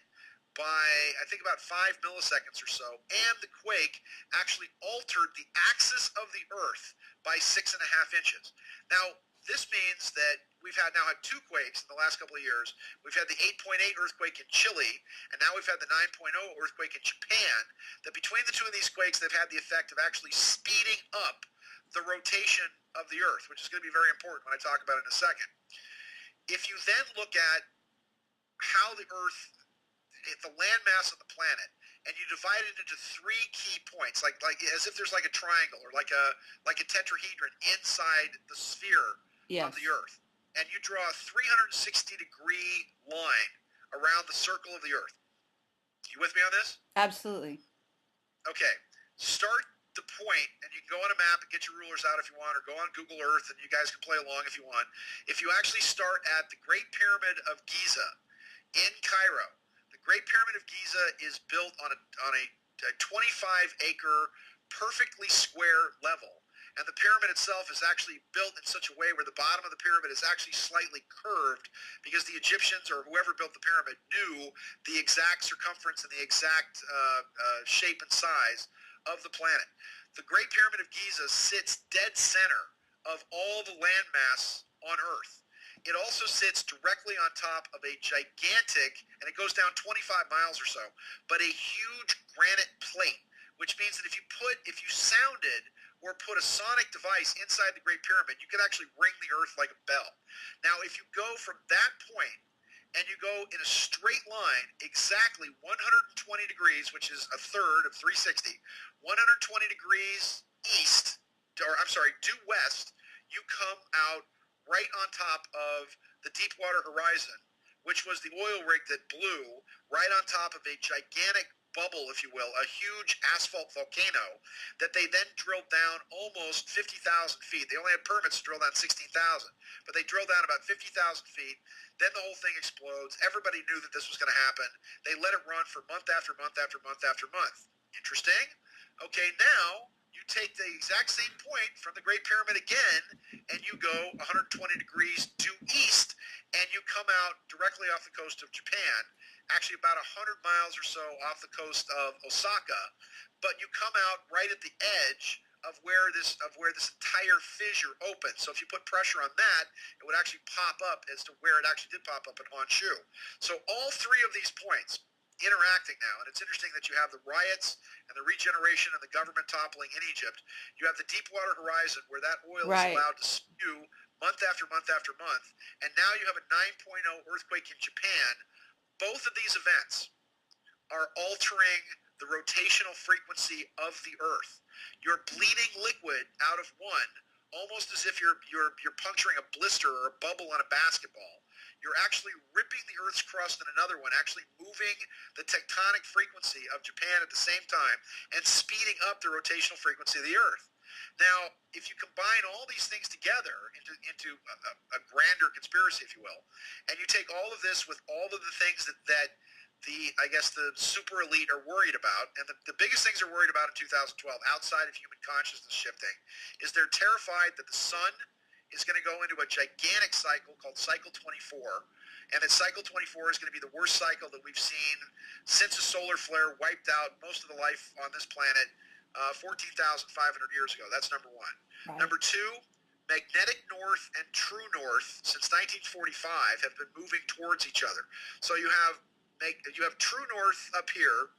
by, I think, about 5 milliseconds or so, and the quake actually altered the axis of the Earth by 6.5 inches. Now, this means that we've now had two quakes in the last couple of years. We've had the 8.8 earthquake in Chile, and now we've had the 9.0 earthquake in Japan. That between the two of these quakes, they've had the effect of actually speeding up the rotation of the Earth, which is going to be very important when I talk about it in a second. If you then look at how the Earth, the landmass of the planet, and you divide it into three key points, like as if there's like a triangle or like a tetrahedron inside the sphere of the Earth, and you draw a 360-degree line around the circle of the Earth. You with me on this? Absolutely. Okay. Start the point, and you can go on a map and get your rulers out if you want, or go on Google Earth, and you guys can play along if you want. If you actually start at the Great Pyramid of Giza in Cairo, the Great Pyramid of Giza is built on a 25-acre, perfectly square level. And the pyramid itself is actually built in such a way where the bottom of the pyramid is actually slightly curved, because the Egyptians or whoever built the pyramid knew the exact circumference and the exact shape and size of the planet. The Great Pyramid of Giza sits dead center of all the landmass on Earth. It also sits directly on top of a gigantic, and it goes down 25 miles or so, but a huge granite plate, which means that if you sounded or put a sonic device inside the Great Pyramid, you could actually ring the Earth like a bell. Now, if you go from that point and you go in a straight line exactly 120 degrees, which is a third of 360, 120 degrees due west, you come out right on top of the Deepwater Horizon, which was the oil rig that blew right on top of a gigantic bubble, if you will, a huge asphalt volcano that they then drilled down almost 50,000 feet. They only had permits to drill down 16,000, but they drilled down about 50,000 feet. Then the whole thing explodes. Everybody knew that this was going to happen. They let it run for month after month after month after month. Interesting? Okay, now you take the exact same point from the Great Pyramid again, and you go 120 degrees due east, and you come out directly off the coast of Japan, actually about 100 miles or so off the coast of Osaka, but you come out right at the edge of where this entire fissure opens. So if you put pressure on that, it would actually pop up as to where it actually did pop up in Honshu. So all three of these points interacting now, and it's interesting that you have the riots and the regeneration and the government toppling in Egypt. You have the Deepwater Horizon, where that oil is allowed to spew month after month after month, and now you have a 9.0 earthquake in Japan both of these events are altering the rotational frequency of the Earth. You're bleeding liquid out of one, almost as if you're puncturing a blister or a bubble on a basketball. You're actually ripping the Earth's crust in another one, actually moving the tectonic frequency of Japan at the same time and speeding up the rotational frequency of the Earth. Now, if you combine all these things together into a grander conspiracy, if you will, and you take all of this with all of the things that the super elite are worried about, and the biggest things they're worried about in 2012, outside of human consciousness shifting, is they're terrified that the sun is going to go into a gigantic cycle called Cycle 24, and that Cycle 24 is going to be the worst cycle that we've seen since a solar flare wiped out most of the life on this planet 14,500 years ago. That's number one. Right. Number two, magnetic north and true north since 1945 have been moving towards each other. So you have true north up here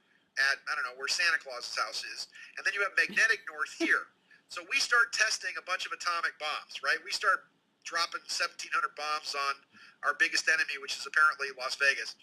at, I don't know, where Santa Claus's house is, and then you have magnetic north here. So we start testing a bunch of atomic bombs, right? We start dropping 1,700 bombs on our biggest enemy, which is apparently Las Vegas,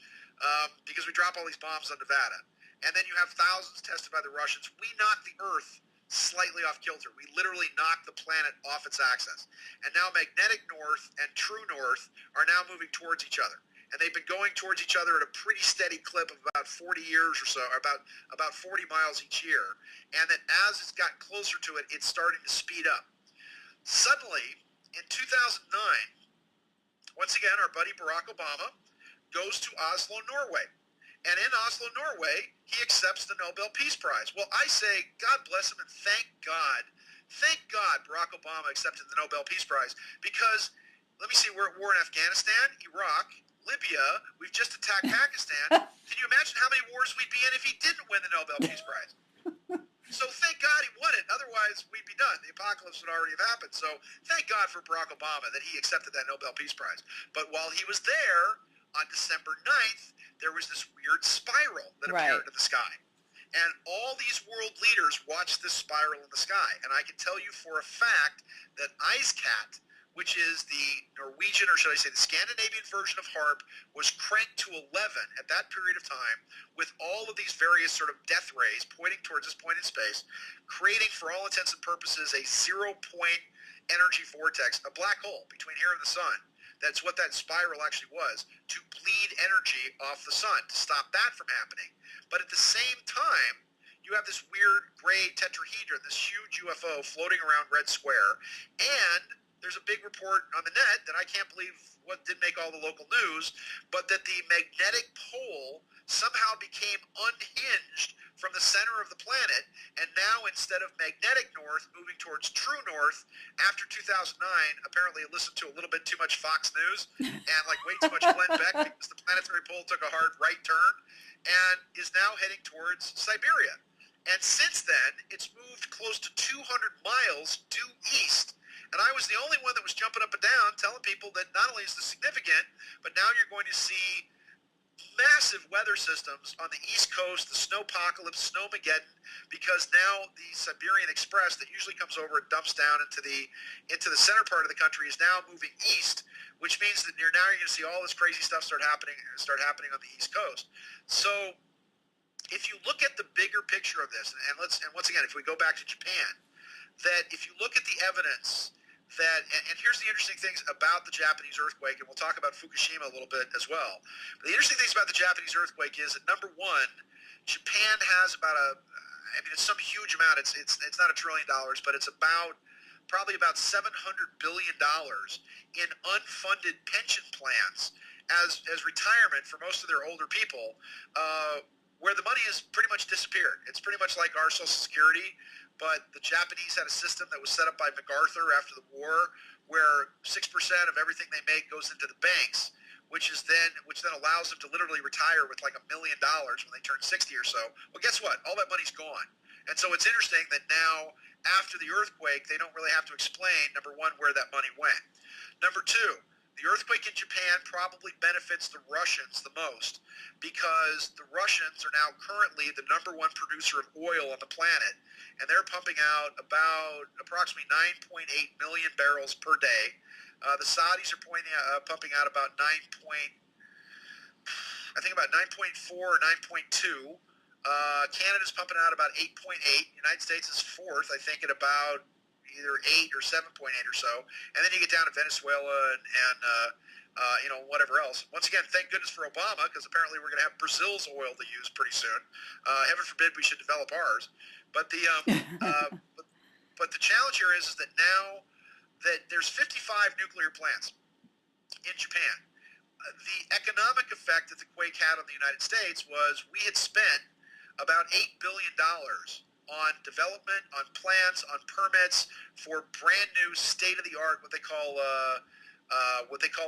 because we drop all these bombs on Nevada. And then you have thousands tested by the Russians. We knock the Earth slightly off kilter. We literally knock the planet off its axis. And now magnetic north and true north are now moving towards each other. And they've been going towards each other at a pretty steady clip of about 40 years or so, or about 40 miles each year. And that as it's got closer to it, it's starting to speed up. Suddenly, in 2009, once again, our buddy Barack Obama goes to Oslo, Norway. And in Oslo, Norway, he accepts the Nobel Peace Prize. Well, I say, God bless him, and thank God Barack Obama accepted the Nobel Peace Prize, because, let me see, we're at war in Afghanistan, Iraq, Libya, we've just attacked Pakistan. Can you imagine how many wars we'd be in if he didn't win the Nobel Peace Prize? So thank God he won it. Otherwise, we'd be done. The apocalypse would already have happened. So thank God for Barack Obama that he accepted that Nobel Peace Prize. But while he was there, on December 9th, there was this weird spiral that appeared in the sky. And all these world leaders watched this spiral in the sky. And I can tell you for a fact that IceCat, which is the Norwegian, or should I say the Scandinavian version of HARP, was cranked to 11 at that period of time, with all of these various sort of death rays pointing towards this point in space, creating, for all intents and purposes, a 0-point energy vortex, a black hole between here and the sun. That's what that spiral actually was, to bleed energy off the sun, to stop that from happening. But at the same time, you have this weird gray tetrahedron, this huge UFO floating around Red Square, and there's a big report on the net that I can't believe what didn't make all the local news, but that the magnetic pole somehow became unhinged from the center of the planet, and now instead of magnetic north moving towards true north, after 2009, apparently it listened to a little bit too much Fox News and like way too much Glenn Beck, because the planetary pole took a hard right turn and is now heading towards Siberia. And since then, it's moved close to 200 miles due east. And I was the only one that was jumping up and down telling people that not only is this significant, but now you're going to see massive weather systems on the East Coast, the snowpocalypse, snowmageddon, because now the Siberian Express that usually comes over and dumps down into the center part of the country is now moving east, which means that you're going to see all this crazy stuff start happening on the East Coast. So if you look at the bigger picture of this, and once again, if we go back to Japan, that if you look at the evidence that, and here's the interesting things about the Japanese earthquake, and we'll talk about Fukushima a little bit as well. But the interesting things about the Japanese earthquake is that, number one, Japan has it's some huge amount. It's not $1 trillion, but it's probably about $700 billion in unfunded pension plans as retirement for most of their older people, where the money has pretty much disappeared. It's pretty much like our Social Security, but the Japanese had a system that was set up by MacArthur after the war, where 6% of everything they make goes into the banks, which then allows them to literally retire with like $1 million when they turn 60 or so. Well, guess what? All that money's gone. And so it's interesting that now, after the earthquake, they don't really have to explain, number one, where that money went. Number two, the earthquake in Japan probably benefits the Russians the most, because the Russians are now currently the #1 producer of oil on the planet, and they're pumping out about approximately 9.8 million barrels per day. The Saudis are pumping out about I think about 9.4 or 9.2. Canada's pumping out about 8.8. United States is fourth, I think, at about either 8 or 7.8 or so. And then you get down to Venezuela and whatever else. Once again, thank goodness for Obama, because apparently we're going to have Brazil's oil to use pretty soon. Heaven forbid we should develop ours. But the but the challenge here is that now that there's 55 nuclear plants in Japan, the economic effect that the quake had on the United States was we had spent about $8 billion on development, on plants, on permits for brand new state-of-the-art, what they call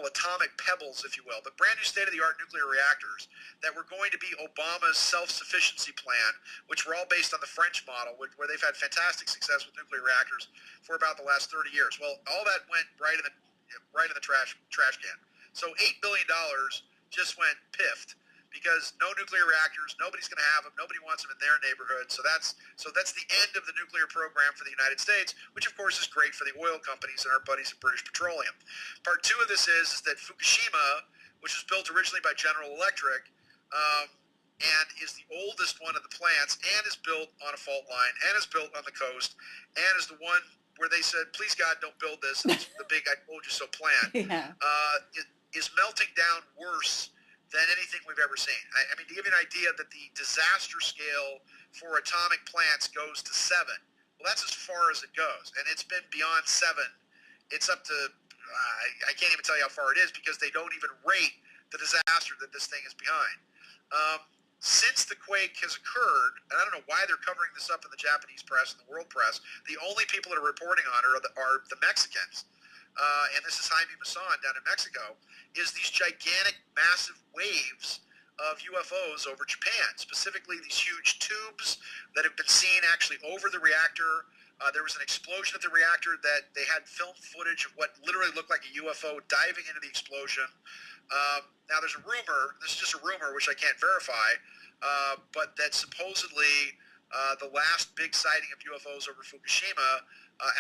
atomic pebbles, if you will, but brand new state-of-the-art nuclear reactors that were going to be Obama's self-sufficiency plan, which were all based on the French model, where they've had fantastic success with nuclear reactors for about the last 30 years. Well, all that went right in the trash can. So $8 billion just went piffed, because no nuclear reactors, nobody's going to have them, nobody wants them in their neighborhood. So that's the end of the nuclear program for the United States, which of course is great for the oil companies and our buddies at British Petroleum. Part two of this is that Fukushima, which was built originally by General Electric, and is the oldest one of the plants, and is built on a fault line, and is built on the coast, and is the one where they said, please God, don't build this, and it's the big I told you so plan, is melting down worse than anything we've ever seen. I mean, to give you an idea that the disaster scale for atomic plants goes to 7. Well, that's as far as it goes, and it's been beyond 7. It's up to, I can't even tell you how far it is, because they don't even rate the disaster that this thing is behind. Since the quake has occurred, and I don't know why they're covering this up in the Japanese press and the world press, the only people that are reporting on it are the Mexicans. And this is Jaime Maussan down in Mexico, is these gigantic, massive waves of UFOs over Japan, specifically these huge tubes that have been seen actually over the reactor. There was an explosion at the reactor that they had film footage of what literally looked like a UFO diving into the explosion. Now there's a rumor, this is just a rumor which I can't verify, but that supposedly the last big sighting of UFOs over Fukushima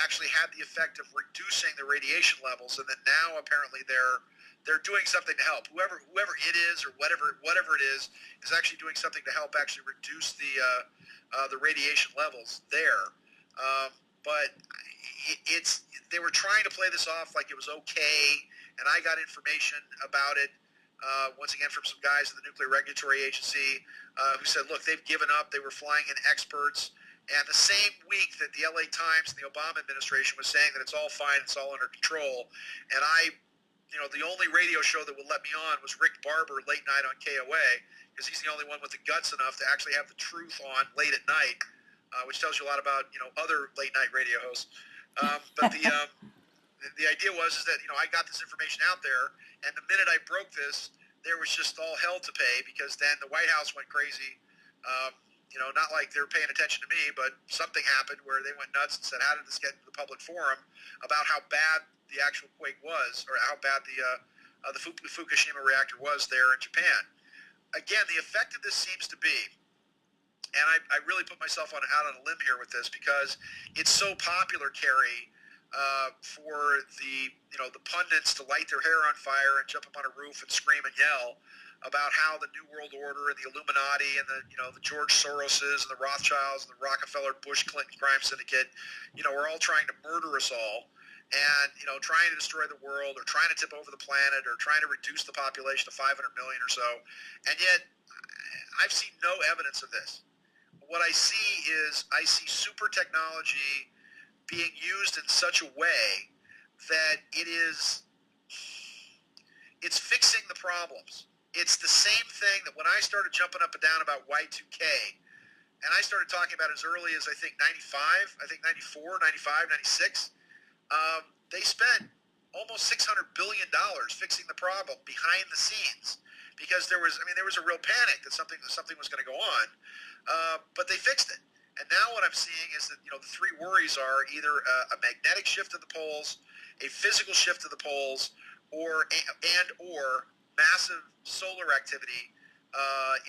actually had the effect of reducing the radiation levels, and that now apparently they're doing something to help. Whoever it is, or whatever it is actually doing something to help actually reduce the radiation levels there. But they were trying to play this off like it was okay, and I got information about it once again from some guys in the Nuclear Regulatory Agency who said, look, they've given up. They were flying in experts. And the same week that the LA Times and the Obama administration was saying that it's all fine, it's all under control, and the only radio show that would let me on was Rick Barber late night on KOA, because he's the only one with the guts enough to actually have the truth on late at night, which tells you a lot about other late night radio hosts. But the idea was that I got this information out there, and the minute I broke this, there was just all hell to pay, because then the White House went crazy. Not like they were paying attention to me, but something happened where they went nuts and said, how did this get into the public forum about how bad the actual quake was, or how bad the Fukushima reactor was there in Japan. Again, the effect of this seems to be, and I really put myself out on a limb here with this, because it's so popular, Kerry, for the pundits to light their hair on fire and jump up on a roof and scream and yell about how the New World Order and the Illuminati and the George Soroses and the Rothschilds and the Rockefeller, Bush, Clinton crime syndicate, are all trying to murder us all, and trying to destroy the world, or trying to tip over the planet, or trying to reduce the population to 500 million or so. And yet, I've seen no evidence of this. What I see is super technology being used in such a way that it's fixing the problems. It's the same thing that when I started jumping up and down about Y2K, and I started talking about it as early as I think 95, 94, 95, 96, they spent almost $600 billion fixing the problem behind the scenes, because there was a real panic that something was going to go on, but they fixed it. And now what I'm seeing is that the three worries are either a magnetic shift of the poles, a physical shift of the poles, or massive solar activity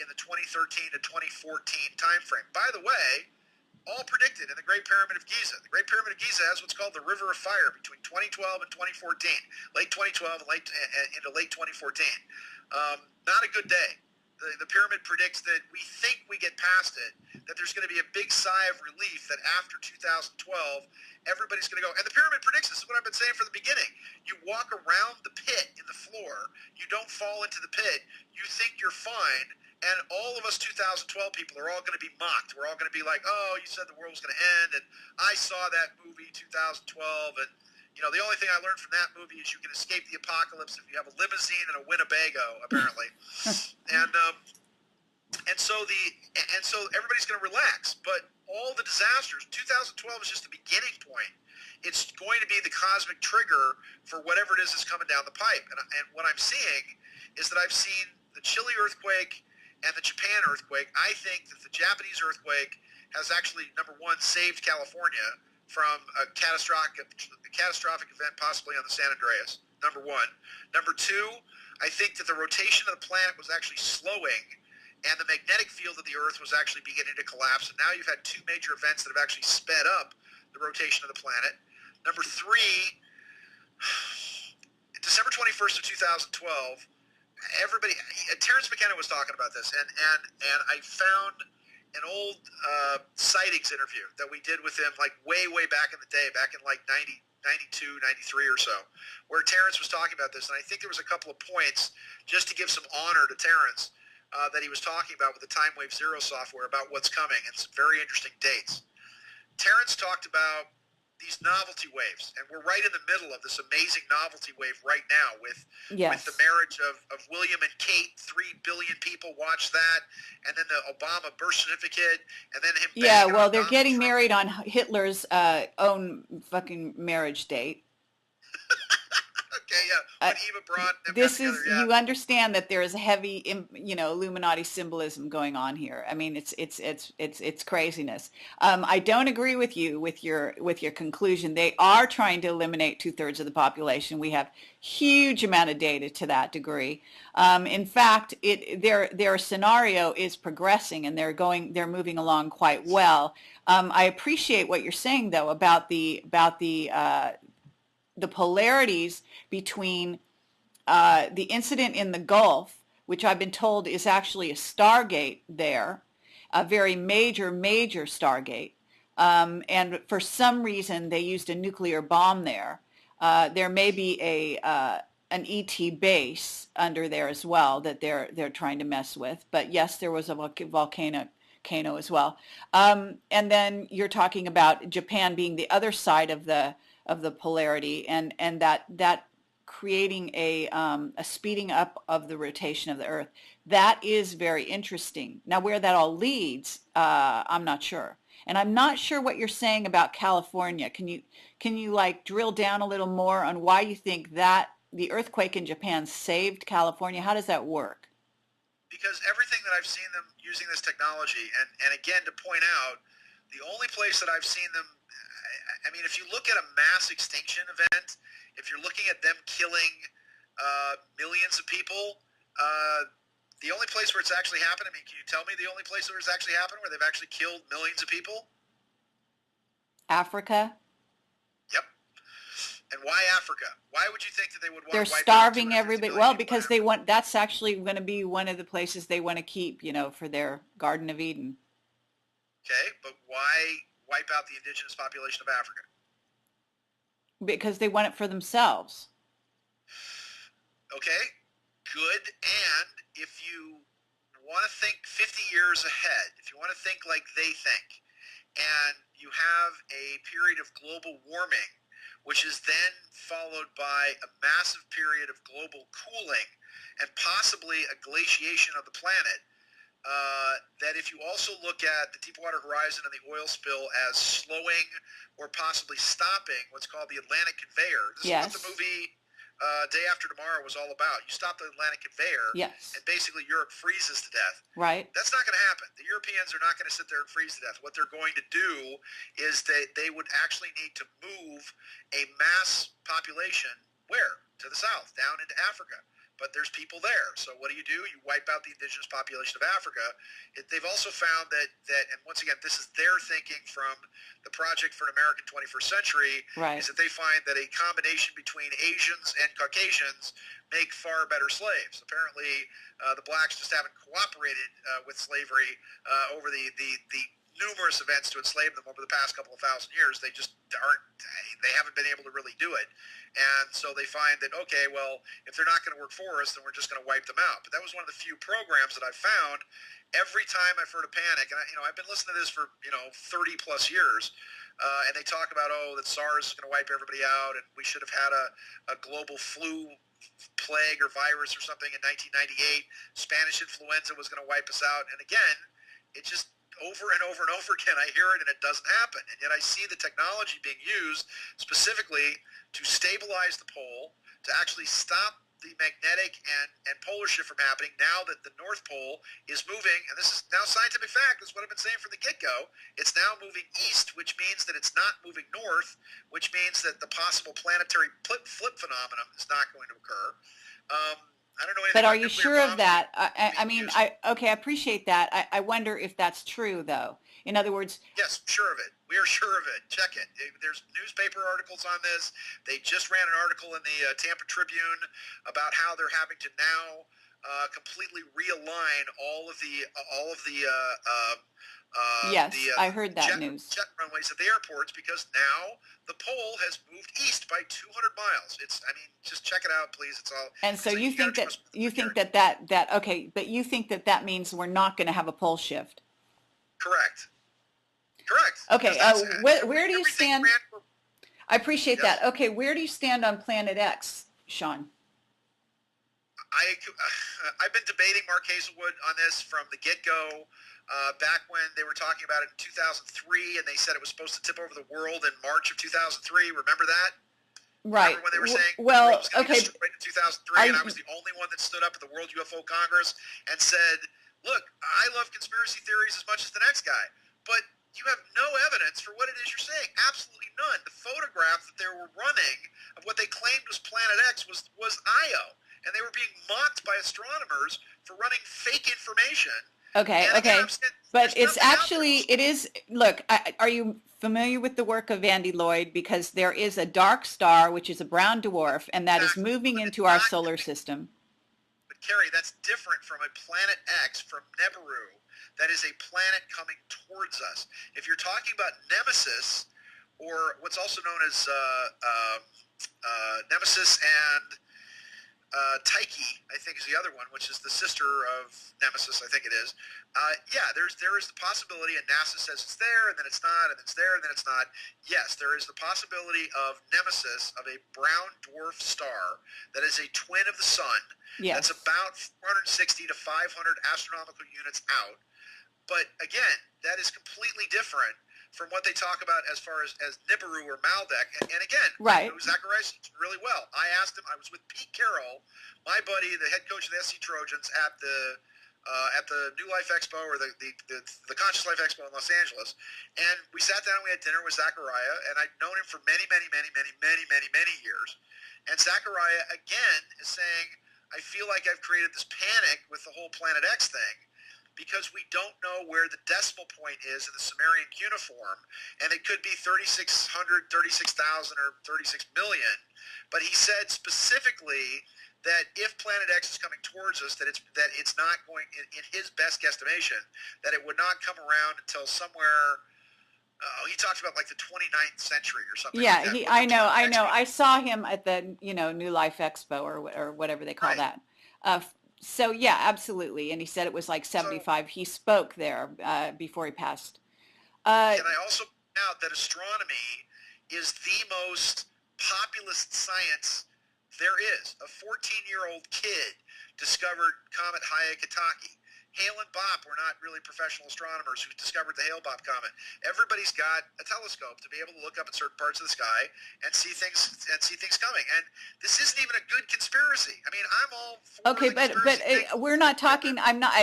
in the 2013 to 2014 timeframe. By the way, all predicted in the Great Pyramid of Giza. The Great Pyramid of Giza has what's called the River of Fire between 2012 and 2014, late 2012 and into late 2014. Not a good day. The pyramid predicts that we think we get past it, that there's going to be a big sigh of relief that after 2012, everybody's going to go. And the pyramid predicts this is what I've been saying from the beginning. You walk around the pit in the floor, you don't fall into the pit, you think you're fine, and all of us 2012 people are all going to be mocked. We're all going to be like, oh, you said the world was going to end, and I saw that movie 2012, and you know, the only thing I learned from that movie is you can escape the apocalypse if you have a limousine and a Winnebago, apparently. and so everybody's going to relax. But all the disasters, 2012 is just the beginning point. It's going to be the cosmic trigger for whatever it is that's coming down the pipe. And what I'm seeing is that I've seen the Chile earthquake and the Japan earthquake. I think that the Japanese earthquake has actually, number one, saved California from a catastrophic event possibly on the San Andreas, number one. Number two, I think that the rotation of the planet was actually slowing, and the magnetic field of the Earth was actually beginning to collapse, and now you've had two major events that have actually sped up the rotation of the planet. Number three, December 21st of 2012, everybody, Terrence McKenna was talking about this, and I found an old Sightings interview that we did with him like way back in the day, back in like 92, 93 or so, where Terrence was talking about this. And I think there was a couple of points, just to give some honor to Terrence, that he was talking about with the Time Wave Zero software about what's coming and some very interesting dates. Terrence talked about these novelty waves, and we're right in the middle of this amazing novelty wave right now with the marriage of William and Kate. 3 billion people watch that, and then the Obama birth certificate, and then him. Yeah, well, they're Donald getting Trump. married on Hitler's own fucking marriage date. Okay, yeah. When Eva Braun and This together, is, yeah. you understand that there is a heavy, Illuminati symbolism going on here. I mean, it's craziness. I don't agree with you with your conclusion. They are trying to eliminate 2/3 of the population. We have huge amount of data to that degree. In fact, their scenario is progressing, and they're moving along quite well. I appreciate what you're saying though about the polarities between the incident in the Gulf, which I've been told is actually a Stargate there, a very major Stargate, and for some reason they used a nuclear bomb there. There may be an ET base under there as well that they're trying to mess with. But yes, there was a volcano as well. And then you're talking about Japan being the other side of the polarity, and that creating a speeding up of the rotation of the Earth. That is very interesting. Now, where that all leads, I'm not sure. And I'm not sure what you're saying about California. Can you like drill down a little more on why you think that the earthquake in Japan saved California? How does that work? Because everything that I've seen them using this technology, and again, to point out, the only place that I've seen them, I mean, if you look at a mass extinction event, if you're looking at them killing millions of people, the only place where it's actually happened, I mean, can you tell me the only place where it's actually happened, where they've actually killed millions of people? Africa? Yep. And why Africa? Why would you think that they would want They're to wipe starving out everybody. 250 Well, million because people? that's actually going to be one of the places they want to keep, for their Garden of Eden. Okay, but why wipe out the indigenous population of Africa? Because they want it for themselves. Okay, good. And if you want to think 50 years ahead, if you want to think like they think, and you have a period of global warming, which is then followed by a massive period of global cooling and possibly a glaciation of the planet, that if you also look at the Deepwater Horizon and the oil spill as slowing or possibly stopping what's called the Atlantic Conveyor. This Yes. is what the movie Day After Tomorrow was all about. You stop the Atlantic Conveyor, Yes. and basically Europe freezes to death. Right. That's not going to happen. The Europeans are not going to sit there and freeze to death. What they're going to do is they would actually need to move a mass population where? To the south, down into Africa. but there's people there. So what do? You wipe out the indigenous population of Africa. They've also found that, and once again, this is their thinking from the Project for an American 21st Century, Right. is that they find that a combination between Asians and Caucasians make far better slaves. Apparently, the blacks just haven't cooperated with slavery over the numerous events to enslave them over the past couple of thousand years. They just they haven't been able to really do it. And so they find that, okay, well, if they're not going to work for us, then we're just going to wipe them out. But that was one of the few programs that I found every time I've heard a panic. And I've been listening to this for 30 plus years, and they talk about, that SARS is going to wipe everybody out, and we should have had a global flu plague or virus or something in 1998. Spanish influenza was going to wipe us out. And again, it just over and over and over again, I hear it and it doesn't happen. And yet I see the technology being used specifically to stabilize the pole, to actually stop the magnetic and polar shift from happening now that the North Pole is moving. And this is now scientific fact. This is what I've been saying from the get-go. It's now moving east, which means that it's not moving north, which means that the possible planetary flip phenomenon is not going to occur. I don't know anything But are about you nuclear sure of bombs that? I being mean, used. I appreciate that. I wonder if that's true, though. In other words, Yes, sure of it. We are sure of it. Check it. There's newspaper articles on this. They just ran an article in the Tampa Tribune about how they're having to now completely realign all of the yes, I heard that jet news. runways at the airports, because now the pole has moved east by 200 miles. Just check it out, please. It's all. And so you think that okay, but you think that means we're not going to have a pole shift. Correct. Okay, where do you Everything stand? I appreciate Yes. that. Okay, where do you stand on Planet X, Sean? I've been debating Mark Hazelwood on this from the get-go. Back when they were talking about it in 2003, and they said it was supposed to tip over the world in March of 2003. Remember that? Right. Remember when they were saying the well, world was going to okay. get destroyed in 2003, and I was the only one that stood up at the World UFO Congress and said, look, I love conspiracy theories as much as the next guy, but you have no evidence for what it is you're saying. Absolutely none. The photograph that they were running of what they claimed was Planet X was Io, and they were being mocked by astronomers for running fake information. Okay, And okay. again, But it's nothing out actually, there. it is, look, are you familiar with the work of Andy Lloyd? Because there is a dark star, which is a brown dwarf, and that is Exactly. moving But into it's our not solar giving- system. But Kerry, that's different from a Planet X from Nibiru. That is a planet coming towards us. If you're talking about Nemesis, or what's also known as Nemesis and Tyche, I think is the other one, which is the sister of Nemesis, I think it is. There is the possibility, and NASA says it's there, and then it's not, and it's there, and then it's not. Yes, there is the possibility of Nemesis, of a brown dwarf star that is a twin of the sun. Yes. That's about 460 to 500 astronomical units out. But again, that is completely different from what they talk about as far as Nibiru or Maldek. And again, Right. I know Zacharias really well. I asked him, I was with Pete Carroll, my buddy, the head coach of the SC Trojans, at the New Life Expo, or the Conscious Life Expo in Los Angeles. And we sat down and we had dinner with Zachariah, and I'd known him for many years. And Zachariah, again, is saying, I feel like I've created this panic with the whole Planet X thing, because we don't know where the decimal point is in the Sumerian cuneiform, and it could be 3,600, 36,000, or 36 million. But he said specifically that if Planet X is coming towards us, that it's not going, in his best guesstimation, that it would not come around until somewhere. He talks about like the 29th century or something. Yeah, like that. I know. I saw him at the, New Life Expo or whatever they call Right. that. So yeah, absolutely. And he said it was like 75. He spoke there before he passed. Can I also point out that astronomy is the most populist science there is. A 14-year-old kid discovered Comet Hyakutake. Hale and Bopp were not really professional astronomers who discovered the Hale-Bopp comet. Everybody's got a telescope to be able to look up at certain parts of the sky and see things coming. And this isn't even a good conspiracy. I mean, I'm all for Okay, the but conspiracy thing. we're not talking. I'm not.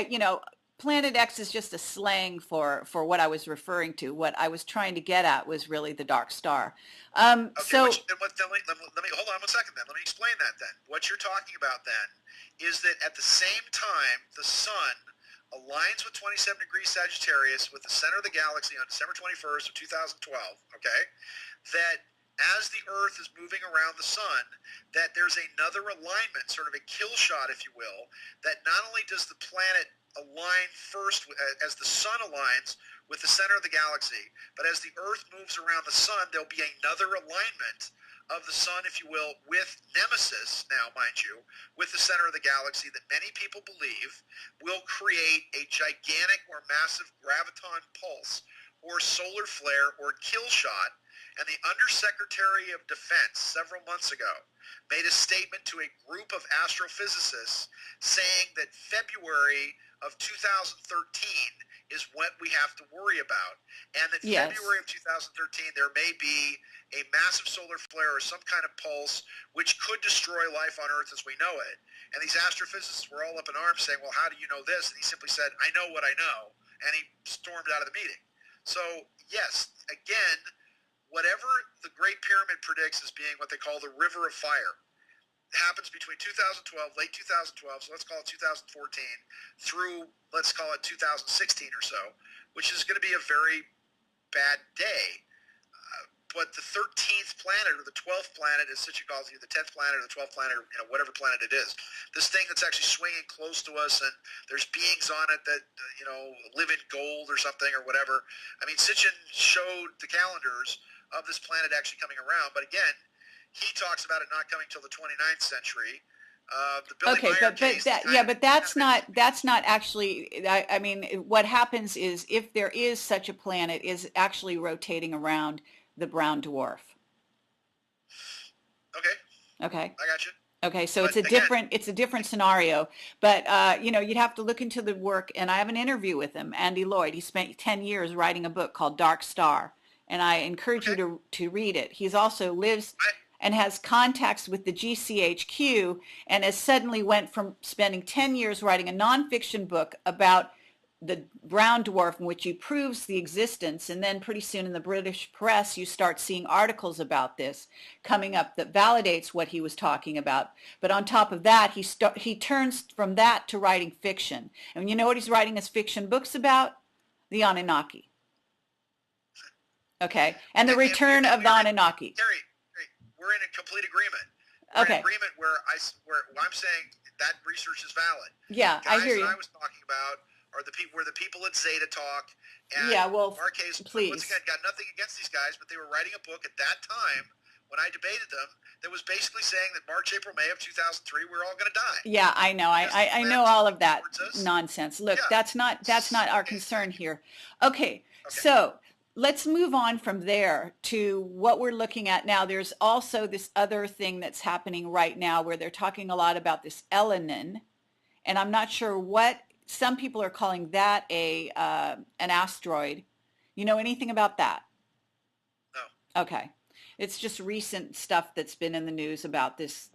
Planet X is just a slang for what I was referring to. What I was trying to get at was really the dark star. Okay, let me hold on 1 second then. Let me explain that then. What you're talking about then is that at the same time the sun aligns with 27 degrees Sagittarius with the center of the galaxy on December 21st of 2012, okay, that as the Earth is moving around the sun, that there's another alignment, sort of a kill shot, if you will, that not only does the planet align first as the sun aligns with the center of the galaxy, but as the Earth moves around the sun, there'll be another alignment of the sun, if you will, with Nemesis, now mind you, with the center of the galaxy that many people believe will create a gigantic or massive graviton pulse or solar flare or kill shot. And the Undersecretary of Defense several months ago made a statement to a group of astrophysicists saying that February of 2013 is what we have to worry about, and that Yes. February of 2013 there may be a massive solar flare or some kind of pulse which could destroy life on Earth as we know it. And these astrophysicists were all up in arms saying, well, how do you know this? And he simply said, I know what I know, and he stormed out of the meeting. So, yes, again, whatever the Great Pyramid predicts as being what they call the River of Fire happens between 2012, late 2012, so let's call it 2014, through, let's call it 2016 or so, which is going to be a very bad day. But the 13th planet or the 12th planet, as Sitchin calls it, the 10th planet or the 12th planet, or whatever planet it is, this thing that's actually swinging close to us, and there's beings on it that live in gold or something or whatever. I mean, Sitchin showed the calendars of this planet actually coming around, but again, he talks about it not coming till the 29th century. The Billy Meyer case, but that's not actually. I mean, what happens is if there is such a planet, is actually rotating around the brown dwarf. Okay. I got you. Okay, so But it's a different scenario, but you'd have to look into the work, and I have an interview with him, Andy Lloyd. He spent 10 years writing a book called Dark Star, and I encourage you to read it. He's also lives and has contacts with the GCHQ, and has suddenly went from spending 10 years writing a nonfiction book about the brown dwarf in which he proves the existence, and then pretty soon in the British press you start seeing articles about this coming up that validates what he was talking about. But on top of that, he turns from that to writing fiction. And you know what he's writing his fiction books about? The Anunnaki. Okay, and the return of the Anunnaki. Kerry, we're in a complete agreement. We're in agreement where I'm saying that research is valid. Yeah, I hear you. Guys that I was talking about are the people at Zeta Talk. And Marquez, please. Once again, got nothing against these guys, but they were writing a book at that time when I debated them that was basically saying that March, April, May of 2003 we're all going to die. Yeah, I know. I know all of that nonsense. Look, that's not our concern here. Okay, so let's move on from there to what we're looking at now. There's also this other thing that's happening right now where they're talking a lot about this Elenin, and I'm not sure what some people are calling that an asteroid. You know anything about that? No. Okay. It's just recent stuff that's been in the news about this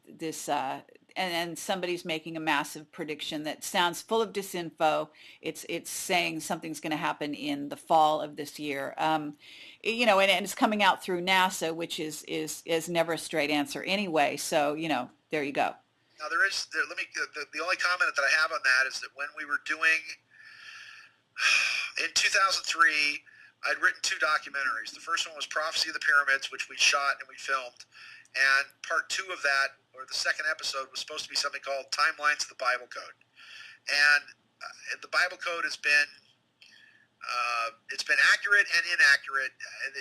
and somebody's making a massive prediction that sounds full of disinfo. It's saying something's going to happen in the fall of this year. And it's coming out through NASA, which is never a straight answer anyway. So, there you go. Now the only comment that I have on that is that when we were doing in 2003, I'd written 2 documentaries. The first one was Prophecy of the Pyramids, which we shot and we filmed, and part 2 of that, or the second episode, was supposed to be something called Timelines of the Bible Code. And the Bible Code has been it's been accurate and inaccurate.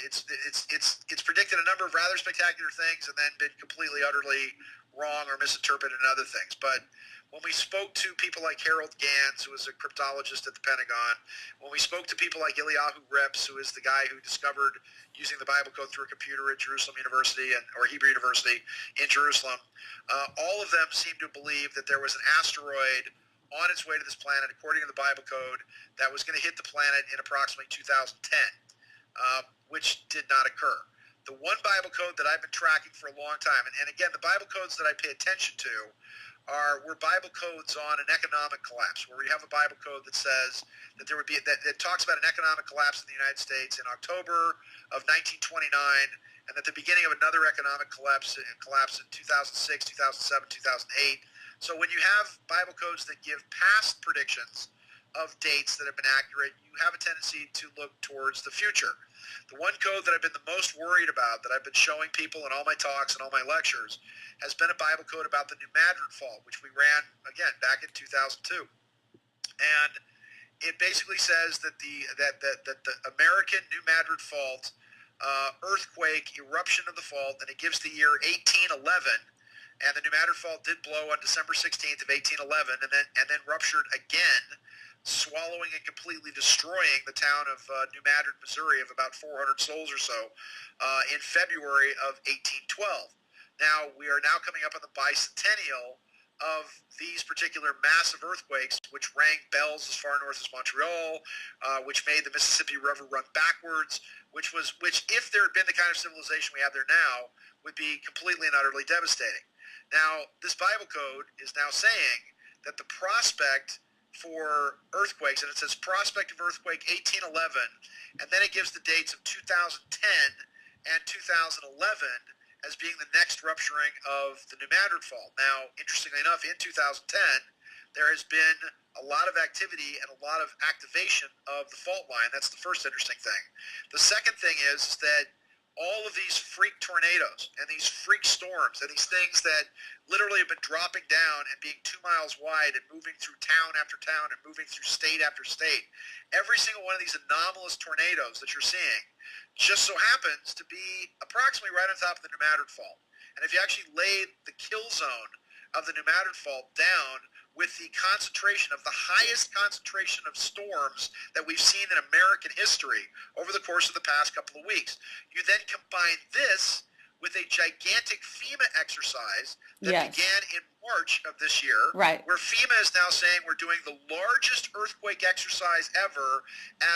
It's predicted a number of rather spectacular things and then been completely, utterly wrong or misinterpreted in other things. But when we spoke to people like Harold Gans, who is a cryptologist at the Pentagon, when we spoke to people like Eliyahu Reps, who is the guy who discovered using the Bible Code through a computer at Jerusalem University or Hebrew University in Jerusalem, all of them seemed to believe that there was an asteroid on its way to this planet, according to the Bible Code, that was going to hit the planet in approximately 2010, which did not occur. The one Bible code that I've been tracking for a long time, and again, the Bible codes that I pay attention to were Bible codes on an economic collapse, where we have a Bible code that says that there would be that talks about an economic collapse in the United States in October of 1929, and at the beginning of another economic collapse in 2006, 2007, 2008. So when you have Bible codes that give past predictions of dates that have been accurate, you have a tendency to look towards the future. The one code that I've been the most worried about, that I've been showing people in all my talks and all my lectures, has been a Bible code about the New Madrid Fault, which we ran, again, back in 2002. And it basically says that the American New Madrid Fault earthquake, eruption of the fault, and it gives the year 1811. And the New Madrid Fault did blow on December 16th of 1811, and then ruptured again, swallowing and completely destroying the town of New Madrid, Missouri, of about 400 souls or so, in February of 1812. Now, we are now coming up on the bicentennial of these particular massive earthquakes, which rang bells as far north as Montreal, which made the Mississippi River run backwards, which, if there had been the kind of civilization we have there now, would be completely and utterly devastating. Now, this Bible code is now saying that the prospect for earthquakes, and it says prospect of earthquake 1811, and then it gives the dates of 2010 and 2011 as being the next rupturing of the New Madrid Fault. Now, interestingly enough, in 2010, there has been a lot of activity and a lot of activation of the fault line. That's the first interesting thing. The second thing is that all of these freak tornadoes and these freak storms and these things that literally have been dropping down and being 2 miles wide and moving through town after town and moving through state after state, every single one of these anomalous tornadoes that you're seeing just so happens to be approximately right on top of the New Madrid Fault. And if you actually laid the kill zone of the New Madrid Fault down with the concentration of the highest concentration of storms that we've seen in American history over the course of the past couple of weeks, you then combine this with a gigantic FEMA exercise that began in March of this year, where FEMA is now saying we're doing the largest earthquake exercise ever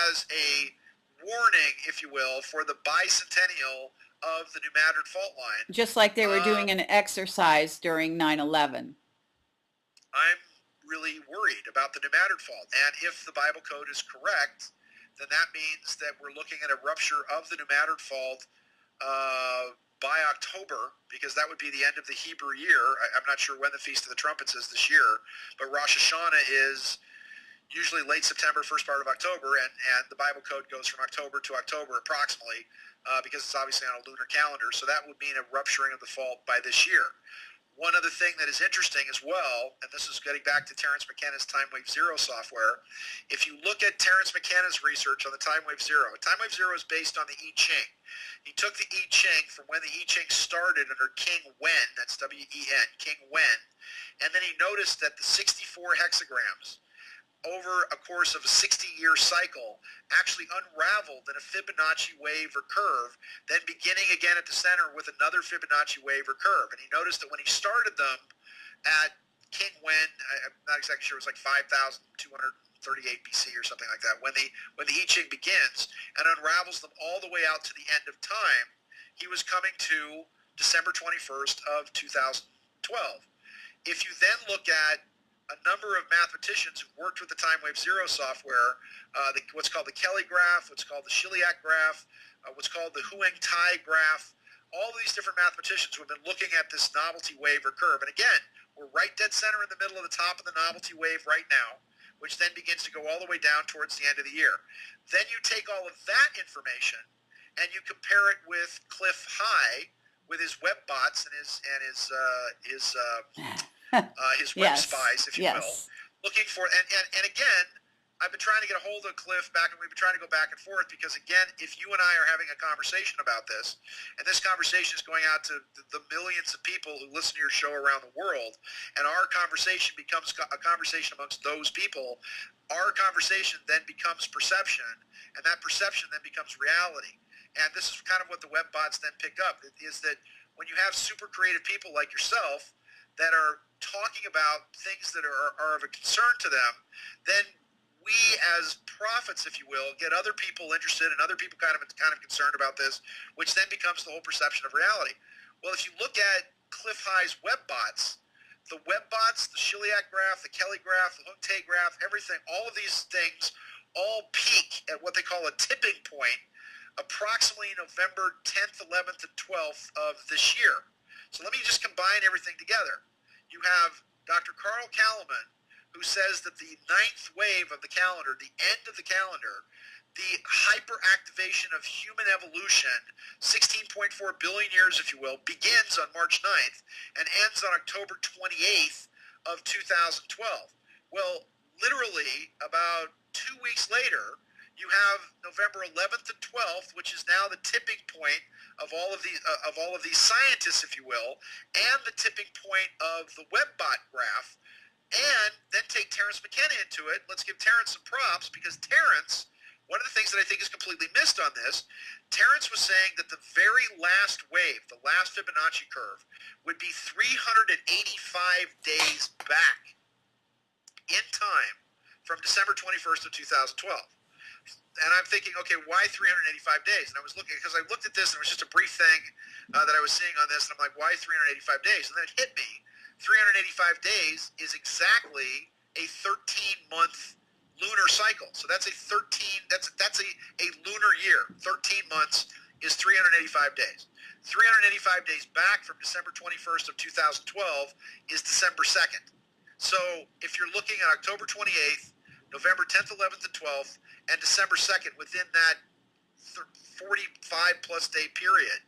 as a warning, if you will, for the bicentennial of the New Madrid Fault line. Just like they were doing an exercise during 9/11. I'm really worried about the New Madrid Fault. And if the Bible code is correct, then that means that we're looking at a rupture of the New Madrid Fault by October, because that would be the end of the Hebrew year. I'm not sure when the Feast of the Trumpets is this year, but Rosh Hashanah is usually late September, first part of October, and the Bible code goes from October to October approximately, because it's obviously on a lunar calendar. So that would mean a rupturing of the fault by this year. One other thing that is interesting as well, and this is getting back to Terence McKenna's TimeWave Zero software, if you look at Terence McKenna's research on the TimeWave Zero is based on the I Ching. He took the I Ching from when the I Ching started under King Wen, that's W-E-N, King Wen, and then he noticed that the 64 hexagrams over a course of a 60-year cycle actually unraveled in a Fibonacci wave or curve, then beginning again at the center with another Fibonacci wave or curve. And he noticed that when he started them at King Wen, I'm not exactly sure, it was like 5,238 BC or something like that, when the I Ching begins and unravels them all the way out to the end of time, he was coming to December 21st of 2012. If you then look at a number of mathematicians who've worked with the TimeWave Zero software, what's called the Kelly graph, what's called the Chiliac graph, what's called the Huang Tai graph, all of these different mathematicians who have been looking at this novelty wave or curve. And again, we're right dead center in the middle of the top of the novelty wave right now, which then begins to go all the way down towards the end of the year. Then you take all of that information and you compare it with Cliff High, with his web bots and his web spies, if you will, looking for, and again, I've been trying to get a hold of Cliff back, and we've been trying to go back and forth, because again, if you and I are having a conversation about this, and this conversation is going out to the millions of people who listen to your show around the world, and our conversation becomes a conversation amongst those people, our conversation then becomes perception, and that perception then becomes reality. And this is kind of what the web bots then pick up, is that when you have super creative people like yourself that are talking about things that are of a concern to them, then we as prophets, if you will, get other people interested and other people kind of concerned about this, which then becomes the whole perception of reality. Well, if you look at Cliff High's web bots, the Webbots, the Chiliac graph, the Kelly graph, the Hung-Tae graph, everything, all of these things all peak at what they call a tipping point approximately November 10th, 11th, and 12th of this year. So let me just combine everything together. You have Dr. Carl Kalaman, who says that the ninth wave of the calendar, the end of the calendar, the hyperactivation of human evolution, 16.4 billion years, if you will, begins on March 9th and ends on October 28th of 2012. Well, literally about 2 weeks later, you have November 11th and 12th, which is now the tipping point of all of these scientists, if you will, and the tipping point of the Webbot graph. And then take Terence McKenna into it. Let's give Terence some props, because Terence, one of the things that I think is completely missed on this, Terence was saying that the very last wave, the last Fibonacci curve, would be 385 days back in time from December 21st of 2012. And I'm thinking, okay, why 385 days? And I was looking, because I looked at this, and it was just a brief thing that I was seeing on this, and I'm like, why 385 days? And then it hit me. 385 days is exactly a 13-month lunar cycle. So that's a lunar year. 13 months is 385 days. 385 days back from December 21st of 2012 is December 2nd. So if you're looking at October 28th, November 10th, 11th, and 12th, and December 2nd, within that 45-plus day period.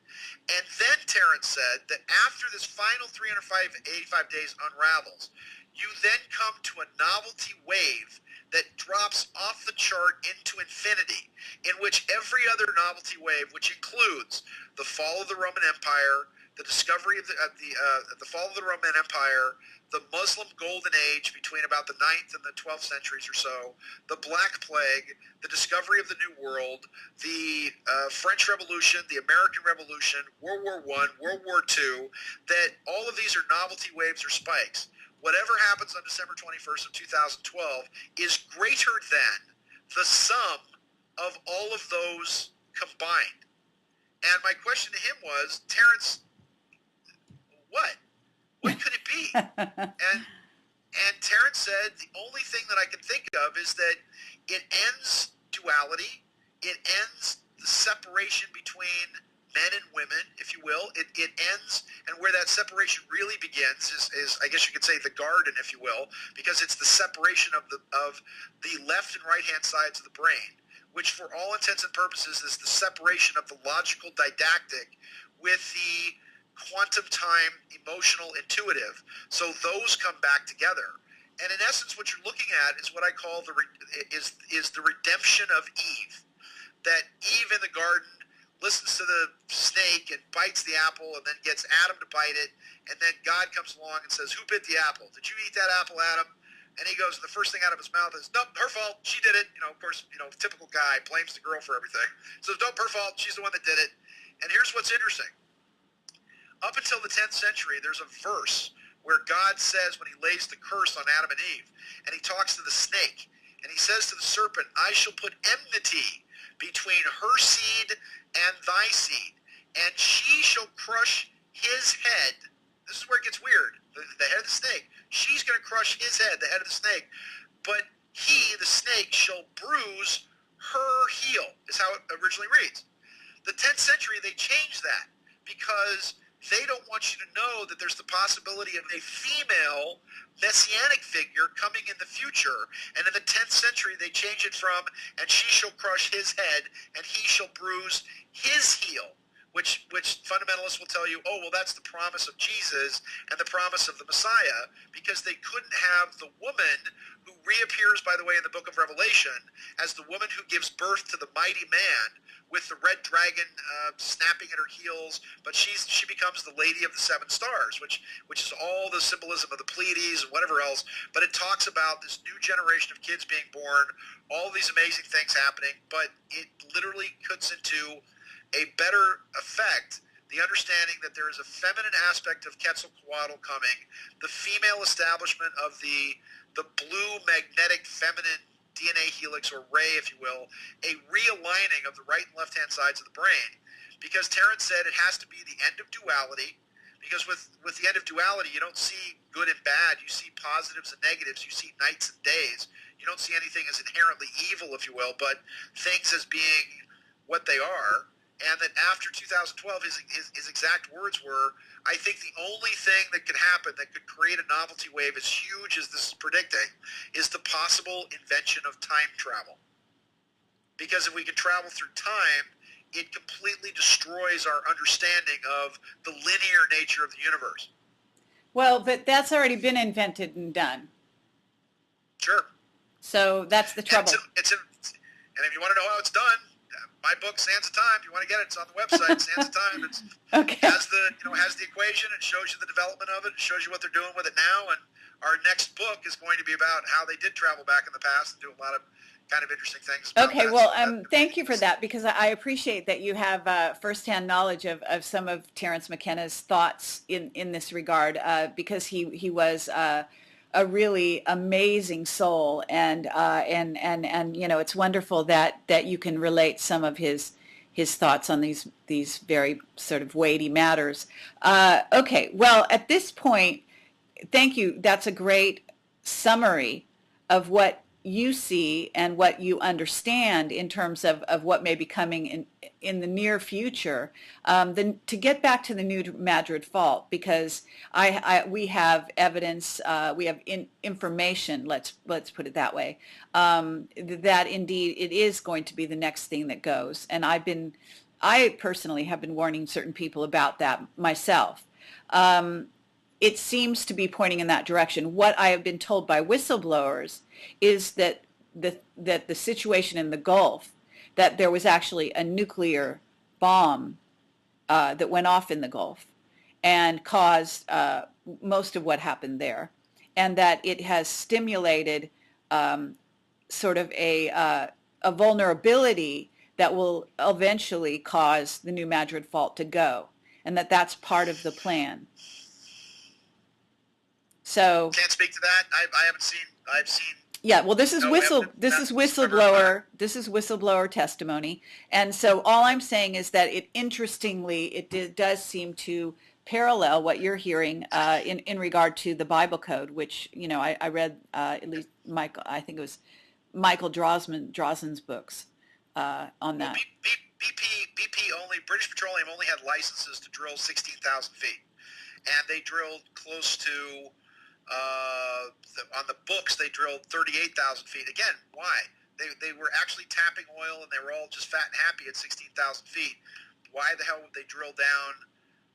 And then Terence said that after this final 385 days unravels, you then come to a novelty wave that drops off the chart into infinity, in which every other novelty wave, which includes the fall of the Roman Empire, the discovery of the fall of the Roman Empire, the Muslim Golden Age between about the 9th and the 12th centuries or so, the Black Plague, the discovery of the New World, the French Revolution, the American Revolution, World War I, World War II, that all of these are novelty waves or spikes. Whatever happens on December 21st of 2012 is greater than the sum of all of those combined. And my question to him was, Terence, what could it be? And Terence said the only thing that I can think of is that it ends duality, it ends the separation between men and women, if you will. It ends, and where that separation really begins is I guess you could say the garden, if you will, because it's the separation of the left and right hand sides of the brain, which for all intents and purposes is the separation of the logical didactic with the quantum time emotional intuitive. So those come back together. And in essence, what you're looking at is what I call the redemption of Eve. That Eve in the garden listens to the snake and bites the apple and then gets Adam to bite it. And then God comes along and says, who bit the apple? Did you eat that apple, Adam? And he goes, the first thing out of his mouth is, nope, her fault. She did it. Of course, typical guy blames the girl for everything. So nope, her fault. She's the one that did it. And here's what's interesting. Up until the 10th century, there's a verse where God says when he lays the curse on Adam and Eve, and he talks to the snake, and he says to the serpent, I shall put enmity between her seed and thy seed, and she shall crush his head. This is where it gets weird. The head of the snake. She's going to crush his head, the head of the snake. But he, the snake, shall bruise her heel, is how it originally reads. The 10th century, they changed that because they don't want you to know that there's the possibility of a female messianic figure coming in the future. And in the 10th century, they change it from, and she shall crush his head, and he shall bruise his heel, which fundamentalists will tell you, oh, well, that's the promise of Jesus and the promise of the Messiah, because they couldn't have the woman who reappears, by the way, in the book of Revelation as the woman who gives birth to the mighty man with the red dragon snapping at her heels, but she becomes the lady of the seven stars, which is all the symbolism of the Pleiades and whatever else, but it talks about this new generation of kids being born, all these amazing things happening, but it literally puts into a better effect the understanding that there is a feminine aspect of Quetzalcoatl coming, the female establishment of the blue magnetic feminine DNA helix or ray, if you will, a realigning of the right and left-hand sides of the brain. Because Terence said it has to be the end of duality, Because with the end of duality, you don't see good and bad. You see positives and negatives. You see nights and days. You don't see anything as inherently evil, if you will, but things as being what they are. And that after 2012, his exact words were, I think the only thing that could happen that could create a novelty wave as huge as this is predicting is the possible invention of time travel. Because if we can travel through time, it completely destroys our understanding of the linear nature of the universe. Well, but that's already been invented and done. Sure. So that's the trouble. And if you want to know how it's done, my book, Sands of Time, if you want to get it, it's on the website, Sands of Time. It's okay. has the equation, it shows you the development of it, it shows you what they're doing with it now, and our next book is going to be about how they did travel back in the past and do a lot of kind of interesting things. Okay, well, thank you for that, because I appreciate that you have firsthand knowledge of some of Terence McKenna's thoughts in this regard, because he was a really amazing soul, and you know, it's wonderful that you can relate some of his thoughts on these very sort of weighty matters. Okay, well, at this point, thank you. That's a great summary of what you see and what you understand in terms of what may be coming in the near future. Then to get back to the New Madrid Fault, because we have evidence, we have information. Let's put it that way. That indeed it is going to be the next thing that goes, and I personally have been warning certain people about that myself. It seems to be pointing in that direction. What I have been told by whistleblowers is that the situation in the Gulf, that there was actually a nuclear bomb that went off in the Gulf and caused most of what happened there, and that it has stimulated sort of a vulnerability that will eventually cause the New Madrid Fault to go, and that's part of the plan. So can't speak to that. I haven't seen. I've seen. Yeah, well, this is whistleblower testimony, and so all I'm saying is that it does seem to parallel what you're hearing in regard to the Bible code, which, you know, I read at least I think it was Michael Drosnin's books on that. British Petroleum only had licenses to drill 16,000 feet, and they drilled close to. On the books, they drilled 38,000 feet. Again, why? They were actually tapping oil, and they were all just fat and happy at 16,000 feet. Why the hell would they drill down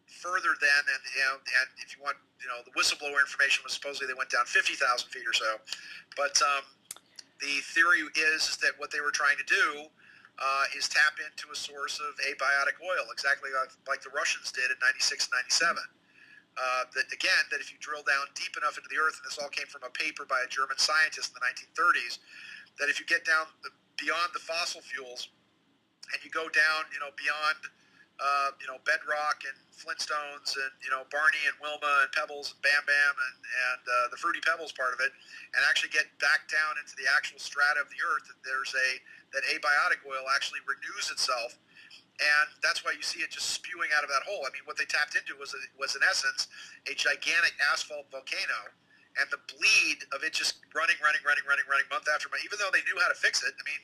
further then? And and if you want, the whistleblower information was supposedly they went down 50,000 feet or so. But the theory is that what they were trying to do is tap into a source of abiotic oil, exactly like the Russians did in 96 and 97. That if you drill down deep enough into the earth, and this all came from a paper by a German scientist in the 1930s, that if you get down beyond the fossil fuels and you go down, beyond, bedrock and flintstones and, Barney and Wilma and Pebbles and Bam Bam and the Fruity Pebbles part of it, and actually get back down into the actual strata of the earth, that abiotic oil actually renews itself. And that's why you see it just spewing out of that hole. I mean, what they tapped into was in essence a gigantic asphalt volcano, and the bleed of it just running month after month. Even though they knew how to fix it, I mean,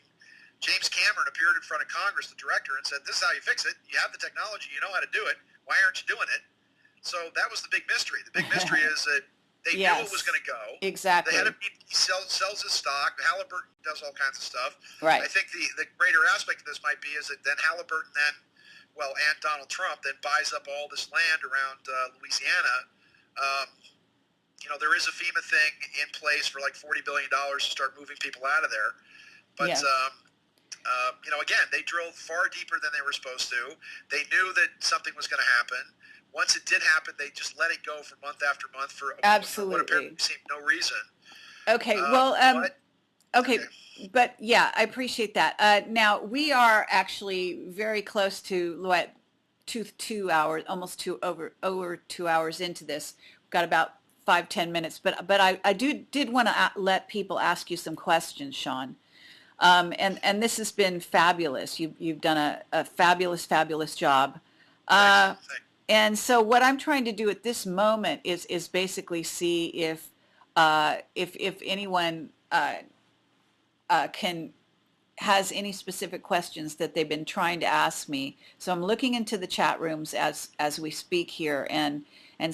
James Cameron appeared in front of Congress, the director, and said, "This is how you fix it. You have the technology. You know how to do it. Why aren't you doing it?" So that was the big mystery. The big mystery is that they knew it was going to go. Exactly. The head of BP sells his stock. Halliburton does all kinds of stuff. Right. I think the greater aspect of this might be is that then Halliburton and Donald Trump then buys up all this land around Louisiana. There is a FEMA thing in place for like $40 billion to start moving people out of there. But, again, they drilled far deeper than they were supposed to. They knew that something was going to happen. Once it did happen, they just let it go for month after month for what apparently seemed no reason. Okay, but yeah, I appreciate that. Now, we are actually very close to 2 hours, almost over 2 hours into this. We've got about 5-10 minutes, but I did want to let people ask you some questions, Sean. And this has been fabulous. You've done a fabulous job. And so what I'm trying to do at this moment is basically see if anyone can has any specific questions that they've been trying to ask me. So I'm looking into the chat rooms as we speak here and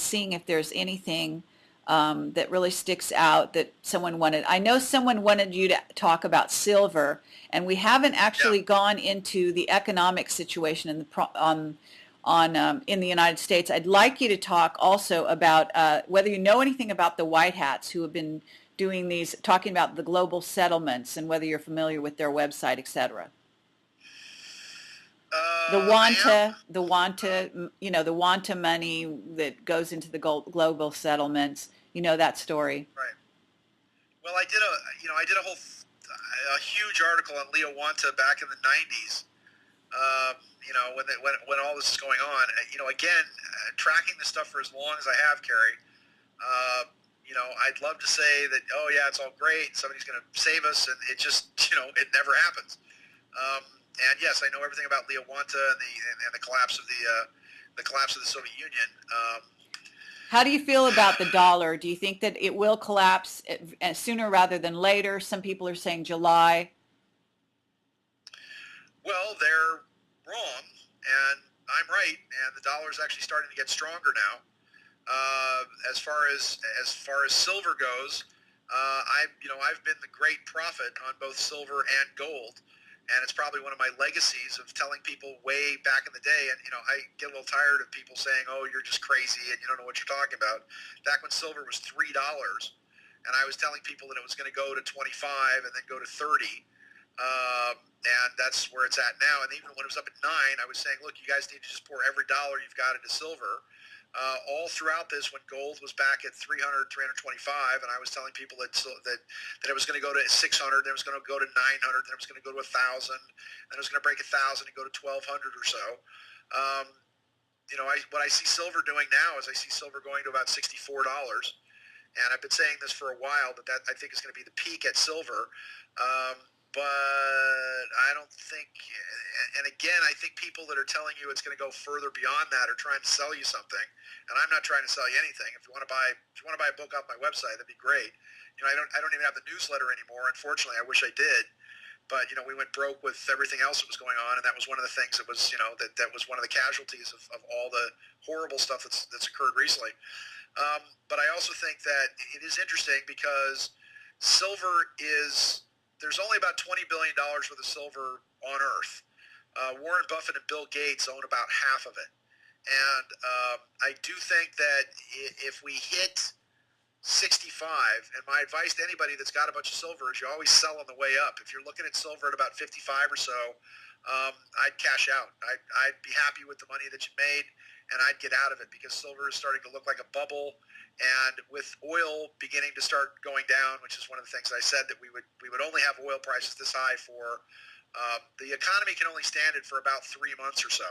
seeing if there's anything that really sticks out that someone wanted. I know someone wanted you to talk about silver, and we haven't actually gone into the economic situation in in the United States. I'd like you to talk also about whether you know anything about the White Hats who have been doing these, talking about the global settlements, and whether you're familiar with their website, etc. The Wanta, the Wanta money that goes into the global settlements. You know that story. Right. Well, I did a huge article on Leo Wanta back in the '90s. When all this is going on, again, tracking this stuff for as long as I have, Kerry. I'd love to say that, oh yeah, it's all great, somebody's going to save us, and it just, it never happens. And yes, I know everything about Leo Wanta and the collapse of the Soviet Union. How do you feel about the dollar? Do you think that it will collapse sooner rather than later? Some people are saying July. Well, they're wrong, and I'm right, and the dollar's actually starting to get stronger now. As far as silver goes, I've been the great prophet on both silver and gold, and it's probably one of my legacies of telling people way back in the day. And I get a little tired of people saying, "Oh, you're just crazy and you don't know what you're talking about." Back when silver was $3, and I was telling people that it was going to go to 25 and then go to 30. And that's where it's at now. And even when it was up at 9, I was saying, look, you guys need to just pour every dollar you've got into silver. All throughout this, when gold was back at 300, 325, and I was telling people that it was going to go to 600, then it was going to go to 900, then it was going to go to 1,000, then it was going to break 1,000 and go to 1,200 or so. What I see silver doing now is I see silver going to about $64. And I've been saying this for a while, but that I think is going to be the peak at silver. But I don't think, and again, I think people that are telling you it's going to go further beyond that are trying to sell you something, and I'm not trying to sell you anything. If you want to buy a book off my website, that'd be great. I don't even have the newsletter anymore. Unfortunately, I wish I did, but we went broke with everything else that was going on, and that was one of the things that was that was one of the casualties of all the horrible stuff that's occurred recently. But I also think that it is interesting because silver there's only about $20 billion worth of silver on Earth. Warren Buffett and Bill Gates own about half of it. And I do think that if we hit 65, and my advice to anybody that's got a bunch of silver is you always sell on the way up. If you're looking at silver at about 55 or so, I'd cash out. I'd be happy with the money that you made, and I'd get out of it because silver is starting to look like a bubble. And with oil beginning to start going down, which is one of the things I said that we would only have oil prices this high for, the economy can only stand it for about 3 months or so.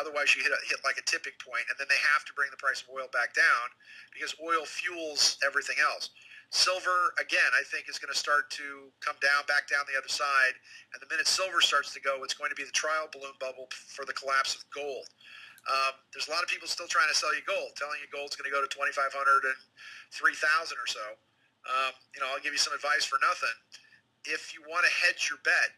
Otherwise, you hit like a tipping point, and then they have to bring the price of oil back down because oil fuels everything else. Silver, again, I think is going to start to come back down the other side. And the minute silver starts to go, it's going to be the trial balloon bubble for the collapse of gold. There's a lot of people still trying to sell you gold, telling you gold's going to go to 2,500 and 3,000 or so. I'll give you some advice for nothing. If you want to hedge your bet,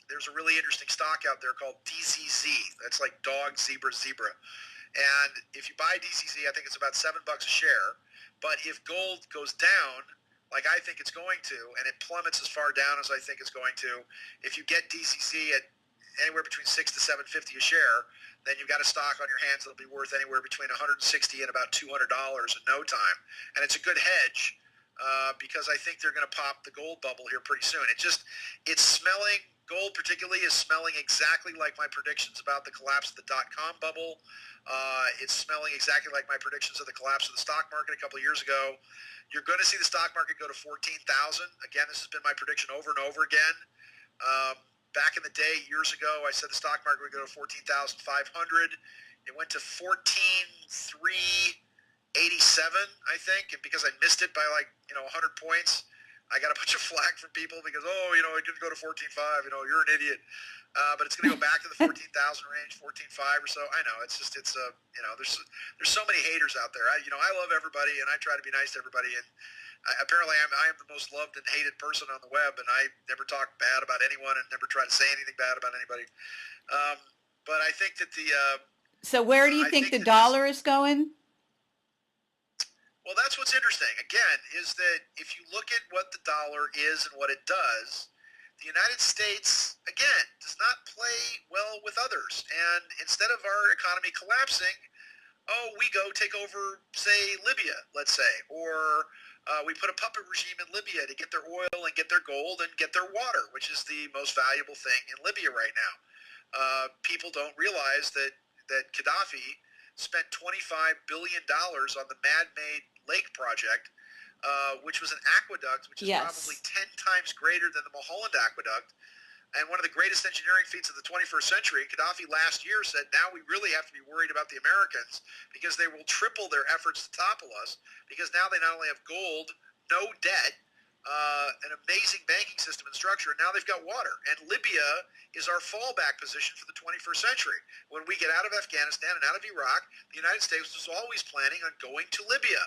there's a really interesting stock out there called DZZ. That's like dog, zebra. And if you buy DZZ, I think it's about $7 a share. But if gold goes down, like I think it's going to, and it plummets as far down as I think it's going to, if you get DZZ at anywhere between $6 to $7.50 a share, then you've got a stock on your hands that'll be worth anywhere between $160 and about $200 in no time. And it's a good hedge because I think they're going to pop the gold bubble here pretty soon. It's smelling, gold particularly is smelling exactly like my predictions about the collapse of the dot-com bubble. It's smelling exactly like my predictions of the collapse of the stock market a couple of years ago. You're going to see the stock market go to 14,000. Again, this has been my prediction over and over again. Back in the day, years ago, I said the stock market would go to 14,500. It went to 14,387, I think, and because I missed it by 100 points, I got a bunch of flack from people because, oh, you know, it didn't go to 14.5, you know, you're an idiot. But it's going to go back to the 14,000 range, 14.5 or so. I know, it's just, you know, there's so many haters out there. I love everybody, and I try to be nice to everybody, and apparently I am the most loved and hated person on the web, and I never talk bad about anyone and never try to say anything bad about anybody. But I think that So where do you think the dollar is going? well, that's what's interesting, again, is that if you look at what the dollar is and what it does, the United States, again, does not play well with others. And instead of our economy collapsing, oh, we go take over, say, Libya, let's say, or we put a puppet regime in Libya to get their oil and get their gold and get their water, which is the most valuable thing in Libya right now. People don't realize that Gaddafi spent $25 billion on the man-made lake project, which was an aqueduct, which is probably 10 times greater than the Mulholland Aqueduct, and one of the greatest engineering feats of the 21st century. Gaddafi last year said, now we really have to be worried about the Americans because they will triple their efforts to topple us, because now they not only have gold, no debt, an amazing banking system and structure, and now they've got water. And Libya is our fallback position for the 21st century. When we get out of Afghanistan and out of Iraq, the United States was always planning on going to Libya.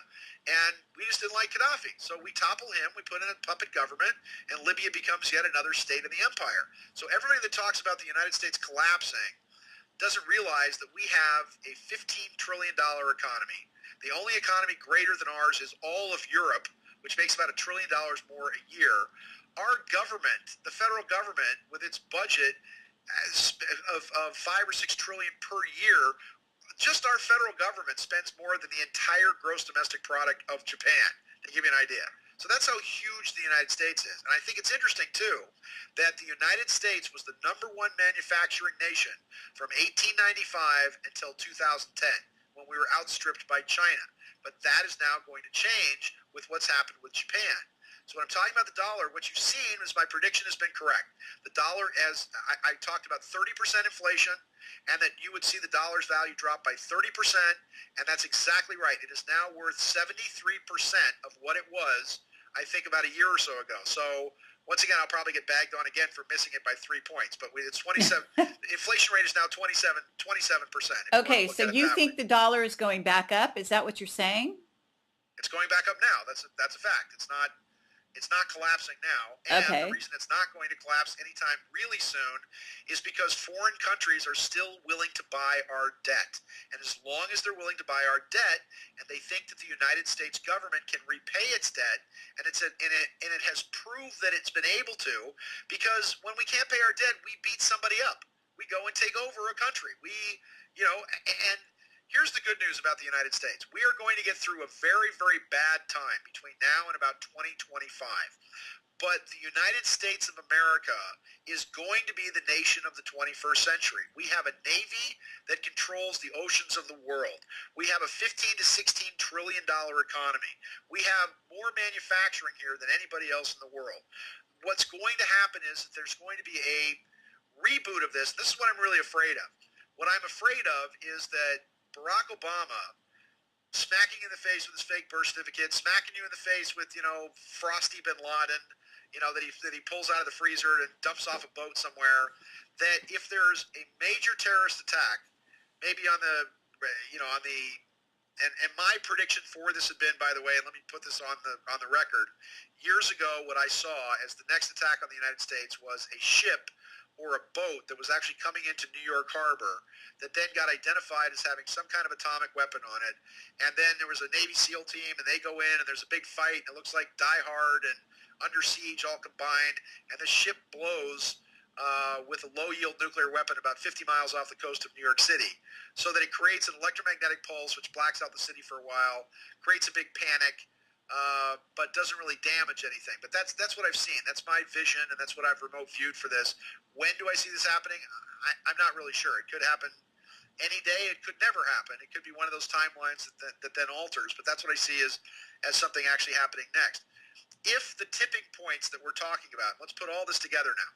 And we just didn't like Gaddafi. So we topple him, we put in a puppet government, and Libya becomes yet another state of the empire. So everybody that talks about the United States collapsing doesn't realize that we have a $15 trillion economy. The only economy greater than ours is all of Europe, which makes about $1 trillion more a year. Our government, the federal government, with its budget of 5 or 6 trillion per year, just our federal government spends more than the entire gross domestic product of Japan, to give you an idea. So that's how huge the United States is. And I think it's interesting, too, that the United States was the #1 manufacturing nation from 1895 until 2010, when we were outstripped by China. But that is now going to change with what's happened with Japan. So when I'm talking about the dollar, what you've seen is my prediction has been correct. The dollar, as I talked about 30% inflation, and that you would see the dollar's value drop by 30%, and that's exactly right. It is now worth 73% of what it was, I think, about a year or so ago. So once again, I'll probably get bagged on again for missing it by 3 points, but it's 27. The inflation rate is now 27%. Okay, so you think the dollar is going back up? Is that what you're saying? It's going back up now. That's a fact. It's not collapsing now. And the reason it's not going to collapse anytime really soon is because foreign countries are still willing to buy our debt. And as long as they're willing to buy our debt, and they think that the United States government can repay its debt, and it has proved that it's been able to, because when we can't pay our debt, we beat somebody up. We go and take over a country. And here's the good news about the United States. We are going to get through a very, very bad time between now and about 2025. But the United States of America is going to be the nation of the 21st century. We have a Navy that controls the oceans of the world. We have a $15 to $16 trillion economy. We have more manufacturing here than anybody else in the world. What's going to happen is that there's going to be a reboot of this. This is what I'm really afraid of. What I'm afraid of is that Barack Obama smacking you in the face with his fake birth certificate, smacking you in the face with, Frosty bin Laden, that he pulls out of the freezer and dumps off a boat somewhere, that if there's a major terrorist attack, maybe and my prediction for this had been, by the way, and let me put this on the record, years ago what I saw as the next attack on the United States was a ship or a boat that was actually coming into New York Harbor that then got identified as having some kind of atomic weapon on it. And then there was a Navy SEAL team, and they go in, and there's a big fight, and it looks like Die Hard and Under Siege all combined, and the ship blows with a low-yield nuclear weapon about 50 miles off the coast of New York City, so that it creates an electromagnetic pulse which blacks out the city for a while, creates a big panic, but doesn't really damage anything. But that's what I've seen. That's my vision, and that's what I've remote viewed for this. When do I see this happening? I'm not really sure. It could happen any day. It could never happen. It could be one of those timelines that then alters. But that's what I see as something actually happening next. If the tipping points that we're talking about, let's put all this together now.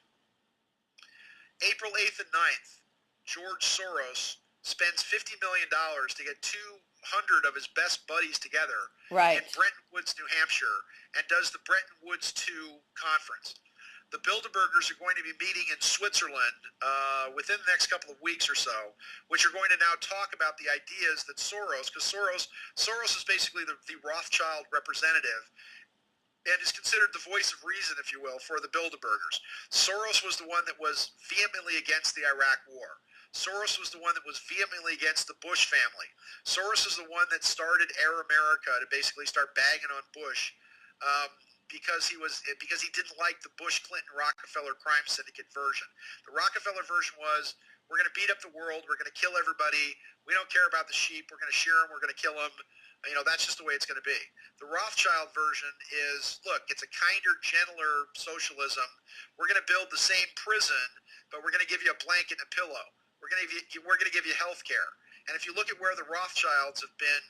April 8th and 9th, George Soros spends $50 million to get 200 of his best buddies together Right. in Bretton Woods, New Hampshire, and does the Bretton Woods 2 conference. The Bilderbergers are going to be meeting in Switzerland within the next couple of weeks or so, which are going to now talk about the ideas that Soros, because Soros is basically the Rothschild representative, and is considered the voice of reason, if you will, for the Bilderbergers. Soros was the one that was vehemently against the Iraq War. Soros was the one that was vehemently against the Bush family. Soros is the one that started Air America to basically start bagging on Bush because he didn't like the Bush-Clinton-Rockefeller crime syndicate version. The Rockefeller version was, we're going to beat up the world, we're going to kill everybody, we don't care about the sheep, we're going to shear them, we're going to kill them. You know, that's just the way it's going to be. The Rothschild version is, look, it's a kinder, gentler socialism. We're going to build the same prison, but we're going to give you a blanket and a pillow. We're going to give you health care. And if you look at where the Rothschilds have been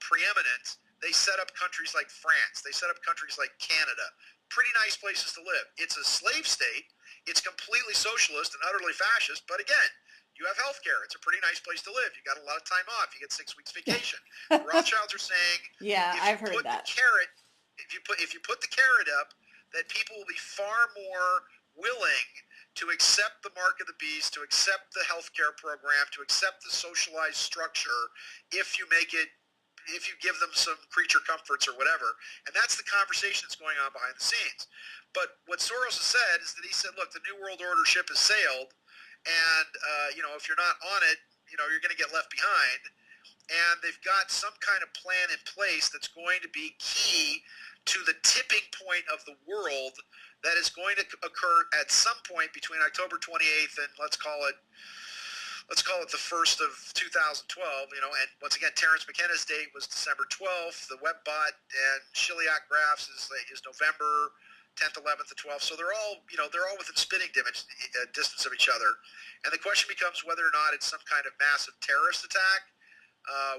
preeminent, they set up countries like France. They set up countries like Canada. Pretty nice places to live. It's a slave state. It's completely socialist and utterly fascist. But again, you have health care. It's a pretty nice place to live. You got a lot of time off. You get 6 weeks vacation. The Rothschilds are saying, yeah, I've heard that. If you put the carrot up, that people will be far more willing to accept the mark of the beast, to accept the health care program, to accept the socialized structure, if you give them some creature comforts or whatever. And that's the conversation that's going on behind the scenes. But what Soros has said is that he said, look, the New World Order ship has sailed, and if you're not on it, you're going to get left behind. And they've got some kind of plan in place that's going to be key to the tipping point of the world that is going to occur at some point between October 28th and let's call it the 1st of 2012, and once again, Terence McKenna's date was December 12th. The WebBot and Chiliac Graphs is November 10th, 11th, and 12th. So they're all within spitting distance of each other. And the question becomes whether or not it's some kind of massive terrorist attack,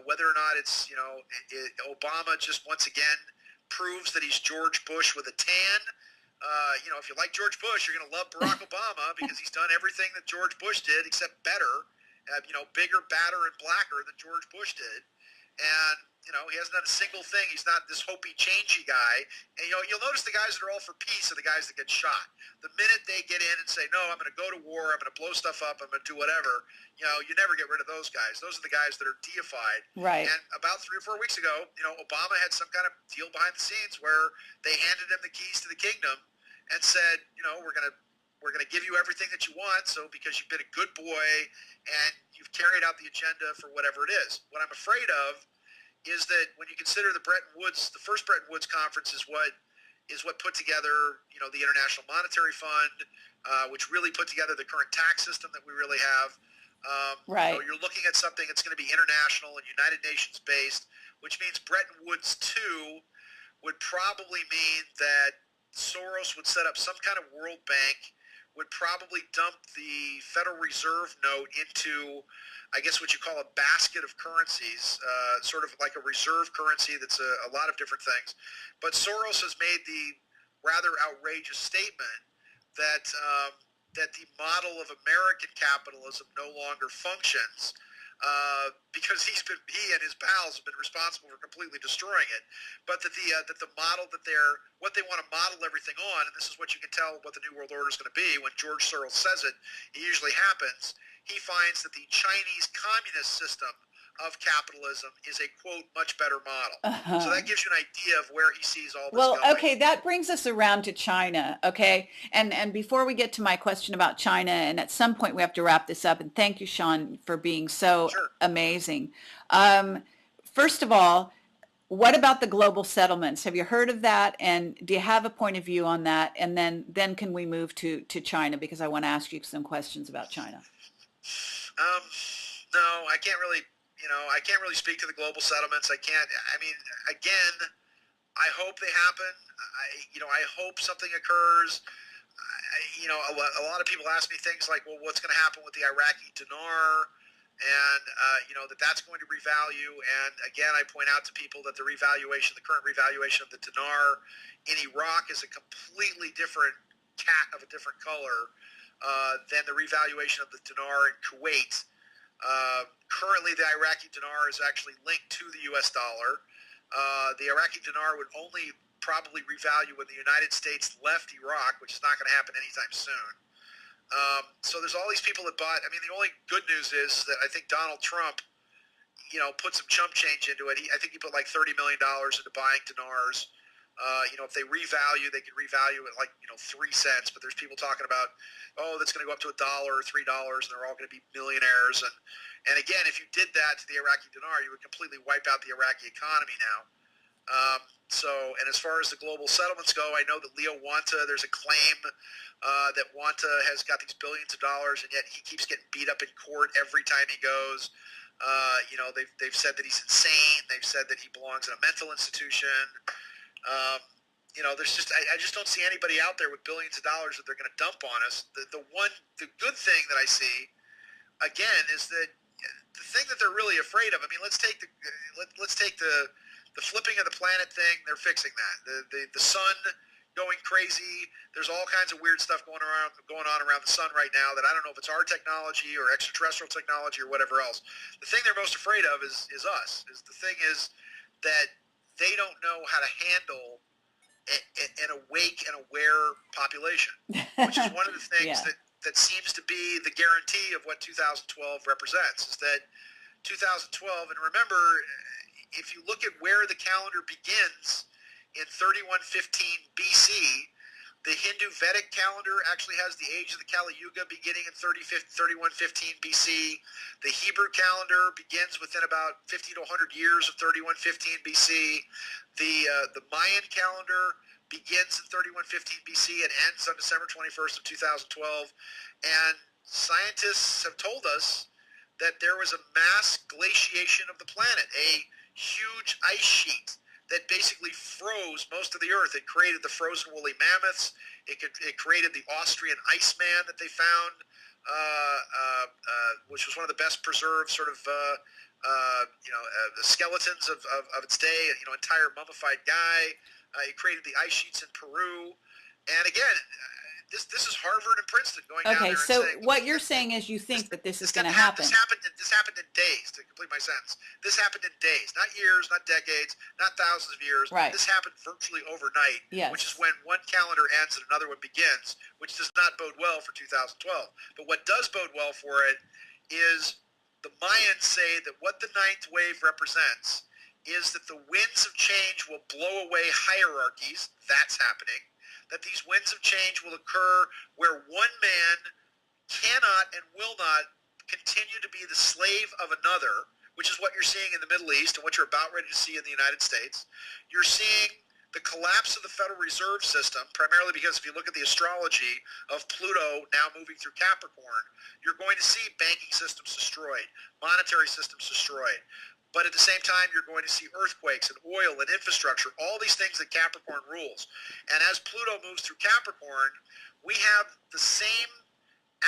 whether or not it's, Obama just once again proves that he's George Bush with a tan. If you like George Bush, you're going to love Barack Obama because he's done everything that George Bush did except better, bigger, badder, and blacker than George Bush did. And, he hasn't done a single thing. He's not this hopey, changey guy. And, you'll notice the guys that are all for peace are the guys that get shot. The minute they get in and say, no, I'm going to go to war, I'm going to blow stuff up, I'm going to do whatever, you never get rid of those guys. Those are the guys that are deified. Right. And about 3 or 4 weeks ago, Obama had some kind of deal behind the scenes where they handed him the keys to the kingdom and said, we're going to give you everything that you want, so because you've been a good boy and you've carried out the agenda for whatever it is. What I'm afraid of is that when you consider the first Bretton Woods conference is what put together, the International Monetary Fund, which really put together the current tax system that we really have. Right. You're looking at something that's going to be international and United Nations based, which means Bretton Woods 2 would probably mean that Soros would set up some kind of World Bank, would probably dump the Federal Reserve note into, I guess, what you call a basket of currencies, sort of like a reserve currency that's a lot of different things. But Soros has made the rather outrageous statement that the model of American capitalism no longer functions because he and his pals have been responsible for completely destroying it. But that the model what they want to model everything on, and this is what you can tell what the New World Order is going to be when George Soros says it usually happens. He finds that the Chinese communist system of capitalism is a, quote, much better model. So that gives you an idea of where he sees all this going. Okay, that brings us around to China, okay? And before we get to my question about China, and at some point we have to wrap this up, and thank you, Sean, for being so amazing. First of all, what about the global settlements? Have you heard of that? And do you have a point of view on that? And then can we move to China, because I want to ask you some questions about China. No, I can't really speak to the global settlements. Again, I hope they happen. I hope something occurs. A lot of people ask me things like, well, what's going to happen with the Iraqi dinar? And, that's going to revalue. And again, I point out to people that the current revaluation of the dinar in Iraq is a completely different cat of a different color than the revaluation of the dinar in Kuwait. Currently, the Iraqi dinar is actually linked to the U.S. dollar. The Iraqi dinar would only probably revalue when the United States left Iraq, which is not going to happen anytime soon. So there's all these people that bought. I mean, the only good news is that I think Donald Trump, put some chump change into it. I think he put like $30 million into buying dinars. If they revalue, they can revalue it like, 3 cents. But there's people talking about, that's going to go up to $1 or $3, and they're all going to be millionaires. And again, if you did that to the Iraqi dinar, you would completely wipe out the Iraqi economy now. And as far as the global settlements go, I know that Leo Wanta, there's a claim that Wanta has got these billions of dollars, and yet he keeps getting beat up in court every time he goes. They've said that he's insane. They've said that he belongs in a mental institution. I just don't see anybody out there with billions of dollars that they're going to dump on us. The good thing that I see, again, is that the thing that they're really afraid of. I mean, let's take the flipping of the planet thing. They're fixing that. The sun going crazy. There's all kinds of weird stuff going on around the sun right now that I don't know if it's our technology or extraterrestrial technology or whatever else. The thing they're most afraid of is us. The thing is that they don't know how to handle an awake and aware population, which is one of the things that seems to be the guarantee of what 2012 represents, is that 2012, and remember, if you look at where the calendar begins in 3115 BC, the Hindu Vedic calendar actually has the age of the Kali Yuga beginning in 3115 BC. The Hebrew calendar begins within about 50 to 100 years of 3115 BC. The Mayan calendar begins in 3115 BC and ends on December 21st of 2012. And scientists have told us that there was a mass glaciation of the planet, a huge ice sheet that basically froze most of the Earth. It created the frozen woolly mammoths. It created the Austrian Iceman that they found, which was one of the best preserved sort of, the skeletons of its day. Entire mummified guy. It created the ice sheets in Peru. And again, this is Harvard and Princeton going down there and saying, what you're saying is you think that this is going to happen. This happened in days, to complete my sentence. This happened in days, not years, not decades, not thousands of years. Right. This happened virtually overnight, which is when one calendar ends and another one begins, which does not bode well for 2012. But what does bode well for it is the Mayans say that what the ninth wave represents is that the winds of change will blow away hierarchies. That's happening. That these winds of change will occur where one man cannot and will not continue to be the slave of another, which is what you're seeing in the Middle East and what you're about ready to see in the United States. You're seeing the collapse of the Federal Reserve System, primarily because if you look at the astrology of Pluto now moving through Capricorn, you're going to see banking systems destroyed, monetary systems destroyed. But at the same time, you're going to see earthquakes and oil and infrastructure, all these things that Capricorn rules. And as Pluto moves through Capricorn, we have the same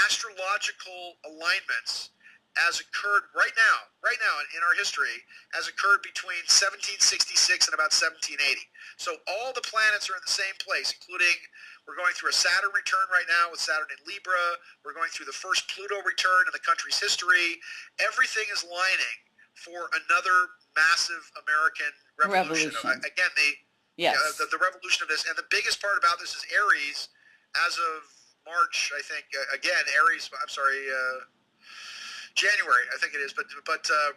astrological alignments as occurred right now in our history, as occurred between 1766 and about 1780. So all the planets are in the same place, including we're going through a Saturn return right now with Saturn in Libra. We're going through the first Pluto return in the country's history. Everything is lining for another massive American revolution. Again, the revolution of this. And the biggest part about this is Aries, as of March, I think, January, I think it is. But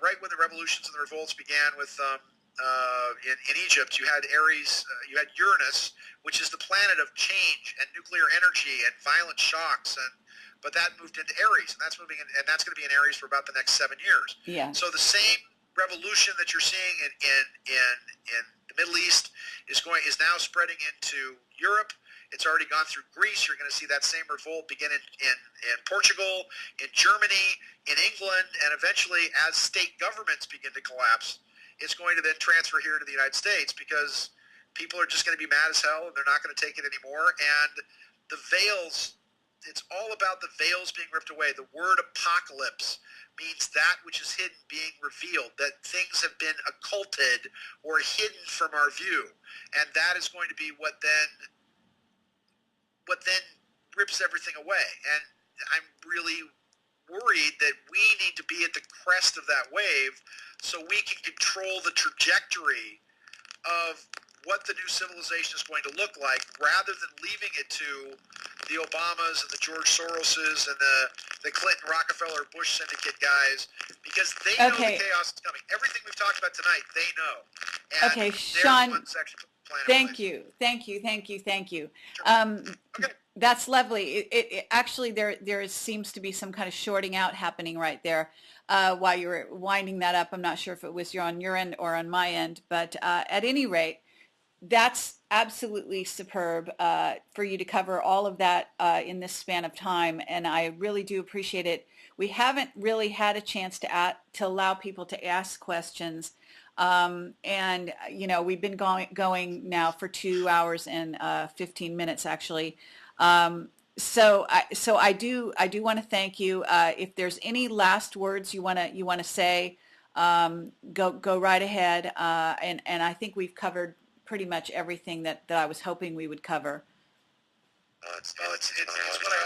right when the revolutions and the revolts began with in Egypt, you had Aries, you had Uranus, which is the planet of change and nuclear energy and violent shocks, but that moved into Aries, and that's moving in, and that's going to be in Aries for about the next 7 years. Yeah. So the same revolution that you're seeing in the Middle East is now spreading into Europe. It's already gone through Greece. You're going to see that same revolt begin in Portugal, in Germany, in England, and eventually, as state governments begin to collapse, it's going to then transfer here to the United States because people are just going to be mad as hell and they're not going to take it anymore. And the veils, it's all about the veils being ripped away. The word apocalypse means that which is hidden being revealed, that things have been occulted or hidden from our view. And that is going to be what then rips everything away. And I'm really worried that we need to be at the crest of that wave so we can control the trajectory of what the new civilization is going to look like, rather than leaving it to the Obamas and the George Soroses and the Clinton, Rockefeller, Bush syndicate guys, because they know the chaos is coming. Everything we've talked about tonight, they know. And okay, Sean, thank you. Okay. That's lovely. It actually, there seems to be some kind of shorting out happening right there while you were winding that up. I'm not sure if it was on your end or on my end, but at any rate, that's absolutely superb for you to cover all of that in this span of time, and I really do appreciate it. We haven't really had a chance to allow people to ask questions, and you know, we've been going now for 2 hours and 15 minutes actually. So I do want to thank you. If there's any last words you want to say, go right ahead. And I think we've covered pretty much everything that I was hoping we would cover. It's what I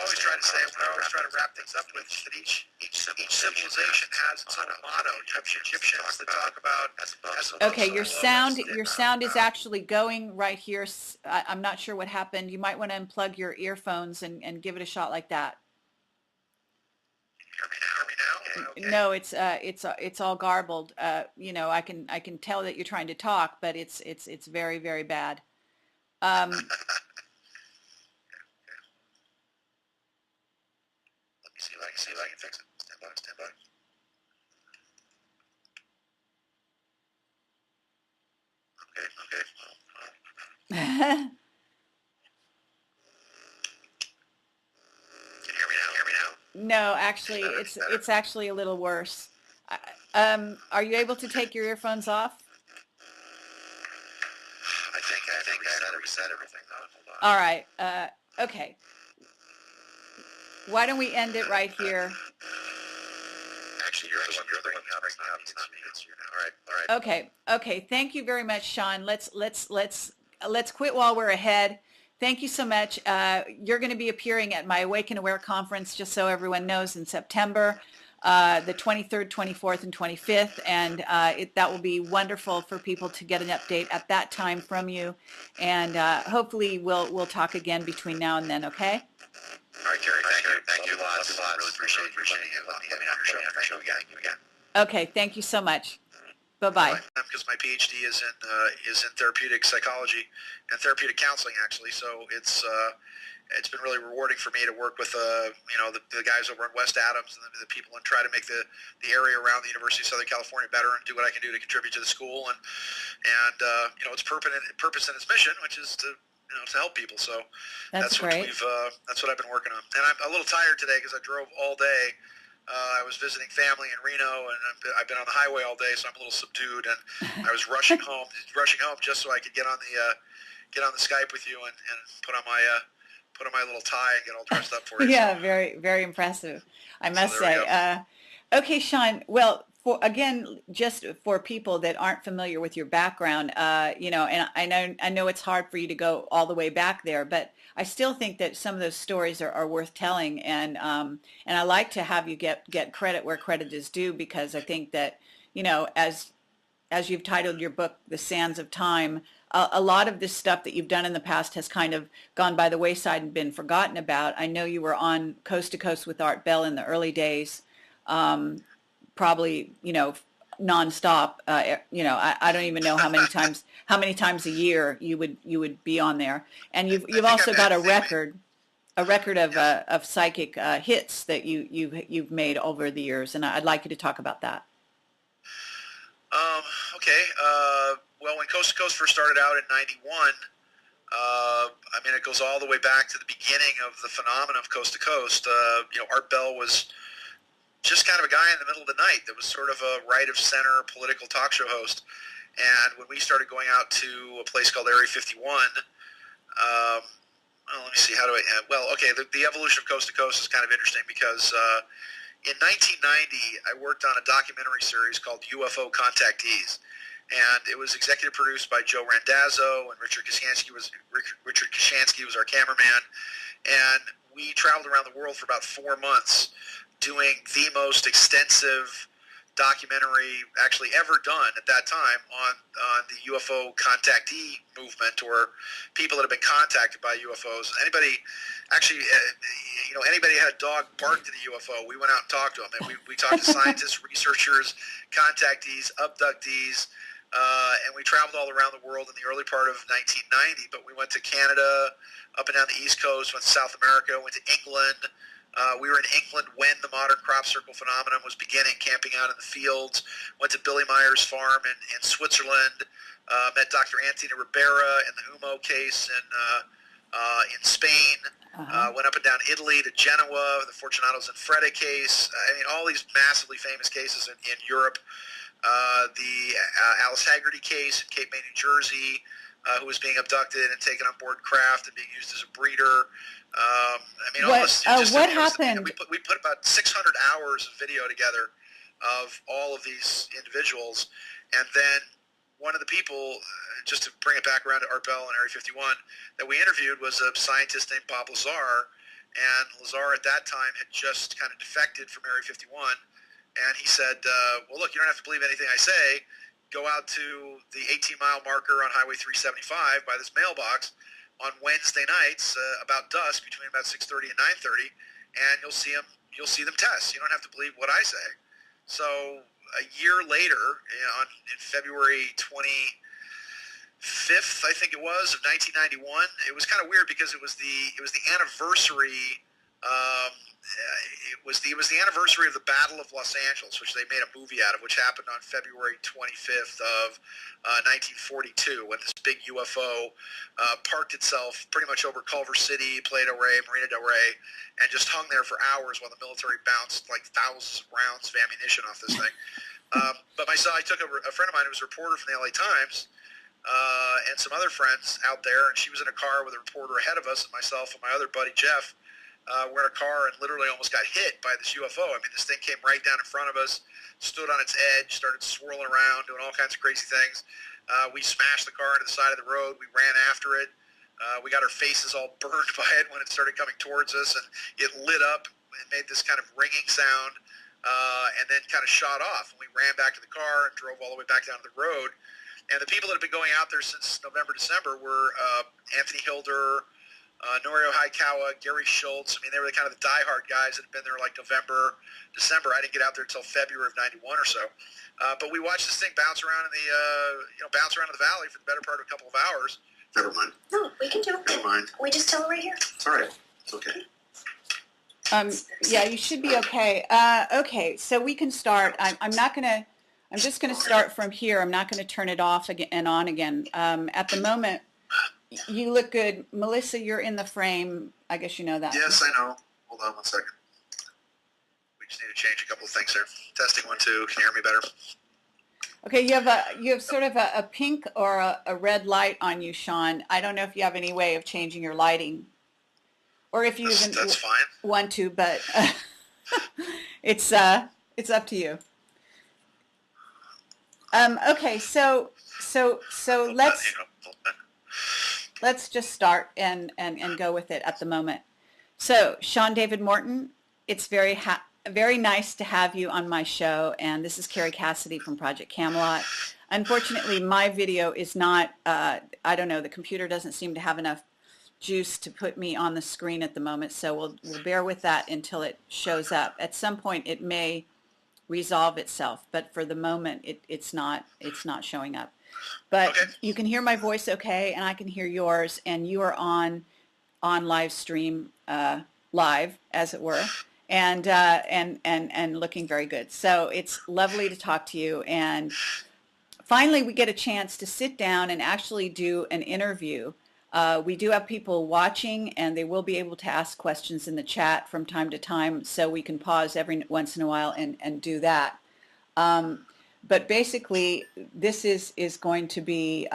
always try to say. What I always try to wrap things up with, that each civilization has its own motto. You have the Egyptians that talk about. Okay, your sound is actually going right here. I'm not sure what happened. You might want to unplug your earphones and give it a shot like that. Hear me now? Okay. No, it's all garbled. You know, I can tell that you're trying to talk, but it's very, very bad. Let me see if I can fix it. Stand by. Okay. Can you hear me now? No, actually, it's actually a little worse. Are you able to take your earphones off? I think I reset everything. Hold on. All right. Okay. Why don't we end it right here? Actually, you're the one breaking up. It's not me. It's you now. All right. Okay. Thank you very much, Sean. Let's quit while we're ahead. Thank you so much. You're going to be appearing at my Awake and Aware conference, just so everyone knows, in September, the 23rd, 24th, and 25th, and that will be wonderful for people to get an update at that time from you. And hopefully we'll talk again between now and then. Okay. All right, Kerry. Thank you. Lots. Really appreciate you. Let me have your show again. Okay. Thank you so much. Bye-bye. Because my PhD is in therapeutic psychology and therapeutic counseling, actually. So it's been really rewarding for me to work with the guys over in West Adams and the people, and try to make the area around the University of Southern California better, and do what I can do to contribute to the school, and its purpose and its mission, which is to help people. So that's great. That's what I've been working on. And I'm a little tired today because I drove all day. I was visiting family in Reno, and I've been on the highway all day, so I'm a little subdued. And I was rushing home just so I could get on the Skype with you and put on my little tie and get all dressed up for you. Yeah, very, very impressive, I must say. Okay, Sean. Well, just for people that aren't familiar with your background, and I know it's hard for you to go all the way back there, but I still think that some of those stories are worth telling, and I like to have you get credit where credit is due, because I think that, as you've titled your book, The Sands of Time, a lot of this stuff that you've done in the past has kind of gone by the wayside and been forgotten about. I know you were on Coast to Coast with Art Bell in the early days. Probably, nonstop. I don't even know how many times a year you would be on there. And you've also got a record of psychic hits that you've made over the years, and I'd like you to talk about that. Okay. Well, when Coast to Coast first started out in '91, it goes all the way back to the beginning of the phenomenon of Coast to Coast. Art Bell was just kind of a guy in the middle of the night that was sort of a right-of-center political talk show host. And when we started going out to a place called Area 51, let me see, the evolution of Coast to Coast is kind of interesting, because in 1990, I worked on a documentary series called UFO Contactees. And it was executive produced by Joe Randazzo, and Richard Kashansky was our cameraman. And we traveled around the world for about 4 months, doing the most extensive documentary actually ever done at that time on the UFO contactee movement, or people that have been contacted by UFOs. Anybody, actually, anybody had a dog barked at a UFO, we went out and talked to them, and we talked to scientists, researchers, contactees, abductees, and we traveled all around the world in the early part of 1990. But we went to Canada, up and down the East Coast, went to South America, went to England. We were in England when the modern crop circle phenomenon was beginning, camping out in the fields. Went to Billy Meyer's farm in Switzerland. Met Dr. Anthony Ribera in the Humo case in Spain. Went up and down Italy to Genoa, the Fortunato Zanfretta case. I mean, all these massively famous cases in Europe. The Alice Haggerty case in Cape May, New Jersey, who was being abducted and taken on board craft and being used as a breeder. I mean, what happened? We put about 600 hours of video together of all of these individuals, and then one of the people, just to bring it back around to Art Bell and Area 51, that we interviewed was a scientist named Bob Lazar, and Lazar at that time had just kind of defected from Area 51, and he said, well, look, you don't have to believe anything I say. Go out to the 18-mile marker on Highway 375 by this mailbox on Wednesday nights about dusk, between about 6:30 and 9:30, and you'll see them test. You don't have to believe what I say. So a year later, in February 25th, I think it was, of 1991, it was kind of weird because it was the anniversary. It was the anniversary of the Battle of Los Angeles, which they made a movie out of, which happened on February 25th of 1942, when this big UFO parked itself pretty much over Culver City, Playa del Rey, Marina del Rey, and just hung there for hours while the military bounced like thousands of rounds of ammunition off this thing. But I took a friend of mine who was a reporter from the LA Times, and some other friends out there, and she was in a car with a reporter ahead of us, and myself and my other buddy Jeff. We're in a car and literally almost got hit by this UFO. I mean, this thing came right down in front of us, stood on its edge, started swirling around, doing all kinds of crazy things. We smashed the car into the side of the road. We ran after it. We got our faces all burned by it when it started coming towards us, and it lit up and made this kind of ringing sound, and then kind of shot off. And we ran back to the car and drove all the way back down to the road. And the people that have been going out there since November, December were Anthony Hilder, Norio Haikawa, Gary Schultz. I mean, they were kind of the diehard guys that had been there like November, December. I didn't get out there until February of '91 or so. But we watched this thing bounce around in the valley for the better part of a couple of hours. Never mind. No, we can do it. Never mind. We just tell it right here. It's all right. It's okay. Yeah, you should be okay. Okay, so we can start. I'm just gonna start from here. I'm not gonna turn it off again and on again. At the moment, you look good. Melissa, you're in the frame. I guess you know that. Yes, I know. Hold on one second. We just need to change a couple of things here. Testing 1, 2. Can you hear me better? Okay, you have sort of a pink or a red light on you, Sean. I don't know if you have any way of changing your lighting, or if you that's fine. Want to, but it's up to you. Okay, so let's just start and go with it at the moment. So, Sean David Morton, it's very nice to have you on my show, and this is Kerry Cassidy from Project Camelot. Unfortunately, my video is not, I don't know, the computer doesn't seem to have enough juice to put me on the screen at the moment, so we'll bear with that until it shows up. At some point, it may resolve itself, but for the moment, it's not showing up. But okay. You can hear my voice okay, and I can hear yours, and you are on live stream, live, as it were, and looking very good. So it's lovely to talk to you, and finally we get a chance to sit down and actually do an interview. We do have people watching, and they will be able to ask questions in the chat from time to time, so we can pause every once in a while and do that. But basically, this is going to be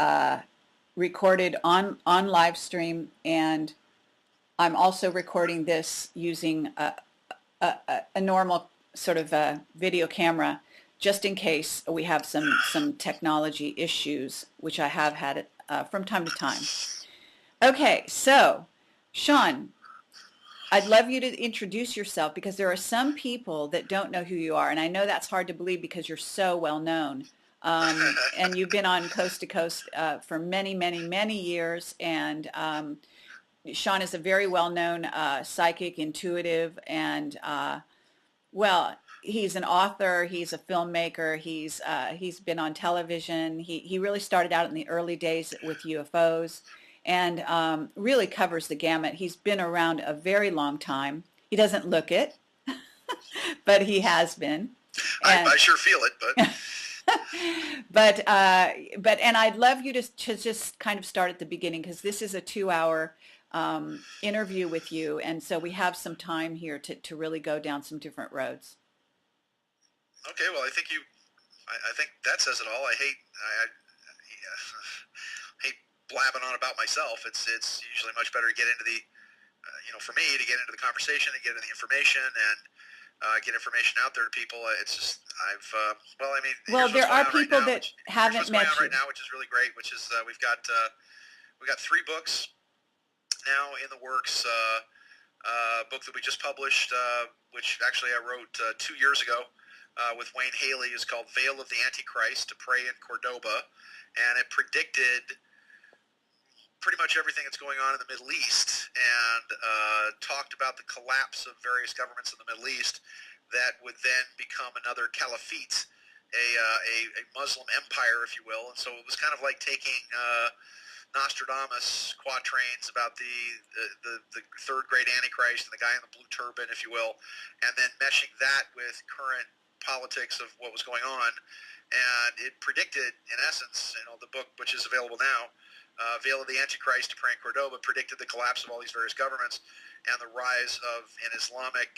recorded on live stream, and I'm also recording this using a normal sort of video camera, just in case we have some technology issues, which I have had from time to time. Okay, so Sean, I'd love you to introduce yourself because there are some people that don't know who you are, and I know that's hard to believe because you're so well known. And you've been on Coast to Coast for many, many, many years. And Sean is a very well known psychic, intuitive, and well, he's an author. He's a filmmaker. He's been on television. He really started out in the early days with UFOs, and really covers the gamut. He's been around a very long time. He doesn't look it, but he has been. And I sure feel it, but and I'd love you to just kind of start at the beginning because this is a 2 hour interview with you, and so we have some time here to really go down some different roads. okay. Well, I think that says it all. I hate blabbing on about myself. It's usually much better to get into the, for me to get into the conversation and get into the information and get information out there to people. It's just Well, there are people right now, that haven't met you. Right now, which is really great. Which is we've got 3 books now in the works. Book that we just published, which actually I wrote 2 years ago with Wayne Haley, is called Veil of the Antichrist, to Pray in Cordoba, and it predicted pretty much everything that's going on in the Middle East, and talked about the collapse of various governments in the Middle East that would then become another caliphate, a Muslim empire, if you will. And so it was kind of like taking Nostradamus quatrains about the third great Antichrist and the guy in the blue turban, if you will, and then meshing that with current politics of what was going on. And it predicted, in essence, the book, which is available now, Veil of the Antichrist to Pray in Cordoba, predicted the collapse of all these various governments and the rise of an Islamic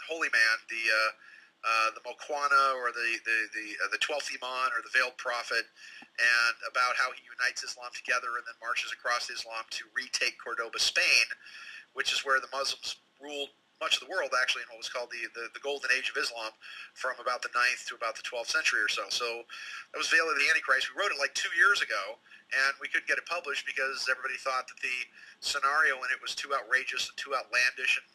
holy man, the Mokwana, or the 12th Imam, or the Veiled Prophet, and about how he unites Islam together and then marches across Islam to retake Cordoba, Spain, which is where the Muslims ruled much of the world, actually, in what was called the Golden Age of Islam, from about the 9th to about the 12th century or so. So that was Veil of the Antichrist. We wrote it like 2 years ago, and we couldn't get it published because everybody thought that the scenario in it was too outrageous and too outlandish, and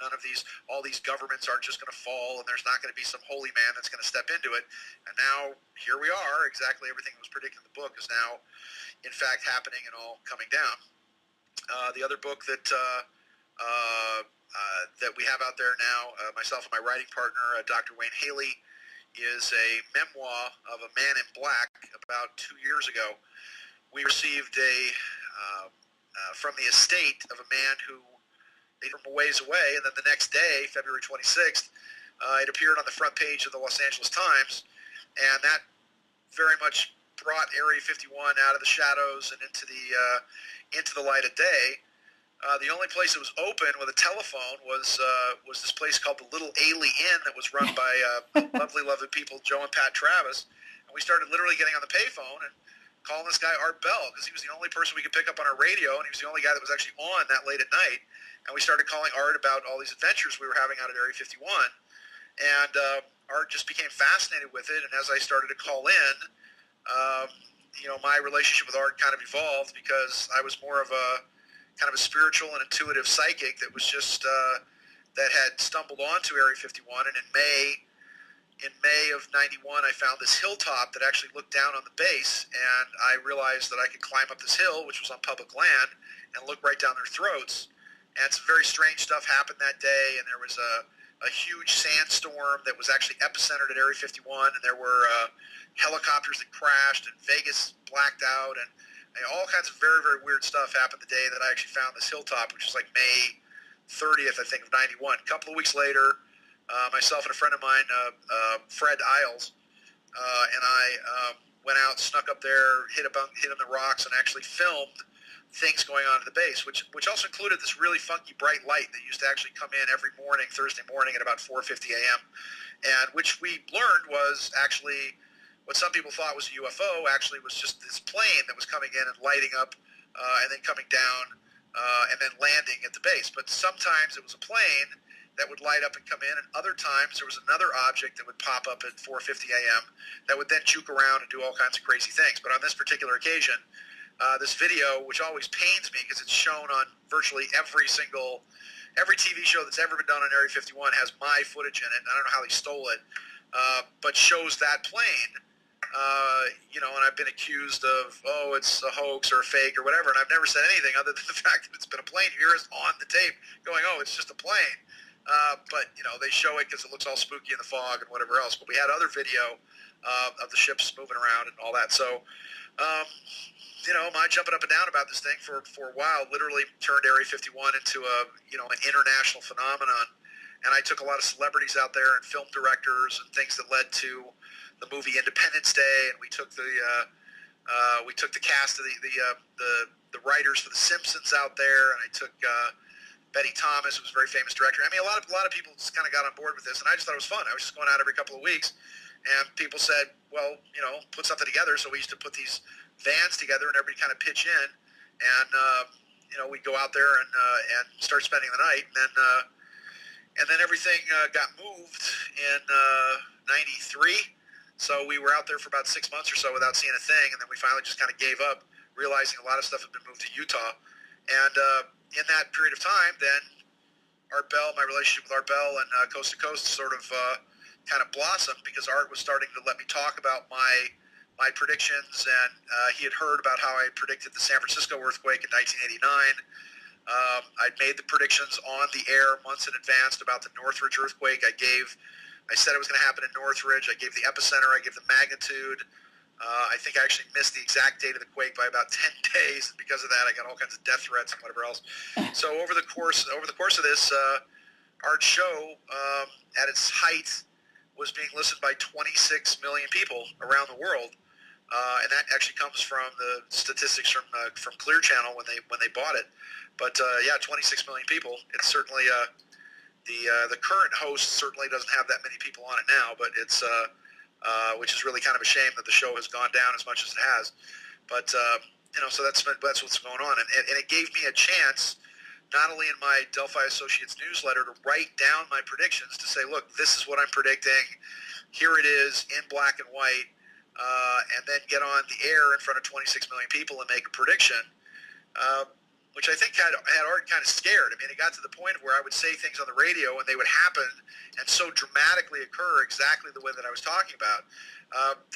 all these governments aren't just going to fall, and there's not going to be some holy man that's going to step into it. And now here we are. Exactly everything that was predicted in the book is now, in fact, happening and all coming down. The other book that we have out there now, myself and my writing partner, Dr. Wayne Haley, is a memoir of a man in black. About 2 years ago, we received from the estate of a man who, from a ways away, and then the next day, February 26th, it appeared on the front page of the Los Angeles Times, and that very much brought Area 51 out of the shadows and into the light of day. The only place that was open with a telephone was this place called the Little Ailey Inn that was run by lovely, lovely people, Joe and Pat Travis. And we started literally getting on the payphone and calling this guy Art Bell, because he was the only person we could pick up on our radio, and he was the only guy that was actually on that late at night. And we started calling Art about all these adventures we were having out at Area 51. And Art just became fascinated with it. And as I started to call in, my relationship with Art kind of evolved, because I was more of a kind of a spiritual and intuitive psychic that was just that had stumbled onto Area 51. And in May of '91, I found this hilltop that actually looked down on the base, and I realized that I could climb up this hill, which was on public land, and look right down their throats. And some very strange stuff happened that day, and there was a huge sandstorm that was actually epicentered at Area 51, and there were helicopters that crashed, and Vegas blacked out, and all kinds of very, very weird stuff happened the day that I actually found this hilltop, which was like May 30th, I think, of '91. A couple of weeks later, myself and a friend of mine, Fred Isles, and I went out, snuck up there, hit on the rocks, and actually filmed things going on at the base, which also included this really funky bright light that used to actually come in every morning, Thursday morning at about 4:50 a.m., and which we learned was actually what some people thought was a UFO actually was just this plane that was coming in and lighting up and then coming down and then landing at the base. But sometimes it was a plane that would light up and come in, and other times there was another object that would pop up at 4:50 a.m. that would then juke around and do all kinds of crazy things. But on this particular occasion, this video, which always pains me because it's shown on virtually every TV show that's ever been done on Area 51 has my footage in it. I don't know how they stole it, but shows that plane. And I've been accused of, it's a hoax or a fake or whatever, and I've never said anything other than the fact that it's been a plane. You hear us on the tape going, it's just a plane. But they show it because it looks all spooky in the fog and whatever else. But we had other video of the ships moving around and all that. So, my jumping up and down about this thing for a while literally turned Area 51 into an international phenomenon. And I took a lot of celebrities out there and film directors and things that led to the movie Independence Day, and we took the cast of the writers for The Simpsons out there, and I took Betty Thomas, who was a very famous director. I mean, a lot of people just kind of got on board with this, and I just thought it was fun. I was just going out every couple of weeks, and people said, well, put something together. So we used to put these vans together, and everybody kind of pitch in, and we'd go out there and start spending the night, and then everything got moved in '93. So we were out there for about 6 months or so without seeing a thing, and then we finally just kind of gave up, realizing a lot of stuff had been moved to Utah. And in that period of time, then my relationship with Art Bell and Coast to Coast sort of kind of blossomed, because Art was starting to let me talk about my predictions, and he had heard about how I predicted the San Francisco earthquake in 1989. I'd made the predictions on the air months in advance about the Northridge earthquake. I said it was going to happen in Northridge. I gave the epicenter. I gave the magnitude. I think I actually missed the exact date of the quake by about 10 days. Because of that, I got all kinds of death threats and whatever else. So over the course of this, Art's show at its height was being listened by 26 million people around the world, and that actually comes from the statistics from Clear Channel when they bought it. But 26 million people. It's certainly the current host certainly doesn't have that many people on it now, but it's which is really kind of a shame that the show has gone down as much as it has. But so that's what's going on, and it gave me a chance, not only in my Delphi Associates newsletter, to write down my predictions, to say, look, this is what I'm predicting. Here it is in black and white, and then get on the air in front of 26 million people and make a prediction. Which I think had Art kind of scared. I mean, it got to the point where I would say things on the radio and they would happen and so dramatically occur exactly the way that I was talking about,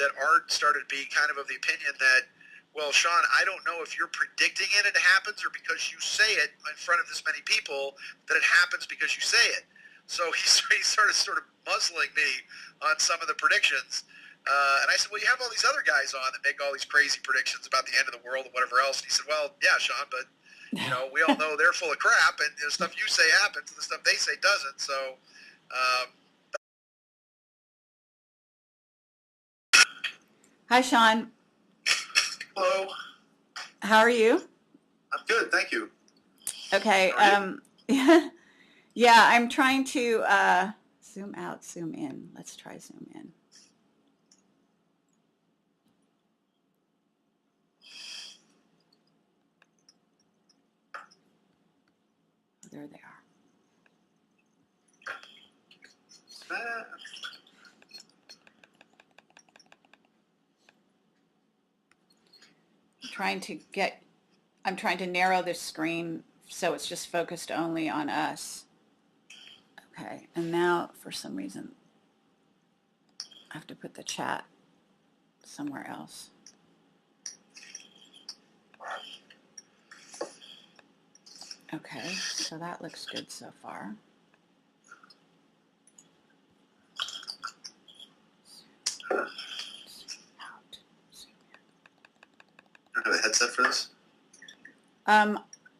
that Art started to be kind of the opinion that, well, Sean, I don't know if you're predicting it and it happens, or because you say it in front of this many people that it happens because you say it. So he started sort of muzzling me on some of the predictions. And I said, well, you have all these other guys on that make all these crazy predictions about the end of the world and whatever else. And he said, well, yeah, Sean, but we all know they're full of crap, and the stuff you say happens, and the stuff they say doesn't. So, Hi, Sean. hello. How are you? I'm good, thank you. Okay. Yeah, I'm trying to zoom out, zoom in. Let's try zoom in. There they are. I'm trying to narrow this screen so it's just focused only on us. Okay, and now for some reason I have to put the chat somewhere else. Okay, so that looks good so far. I don't have a headset for this.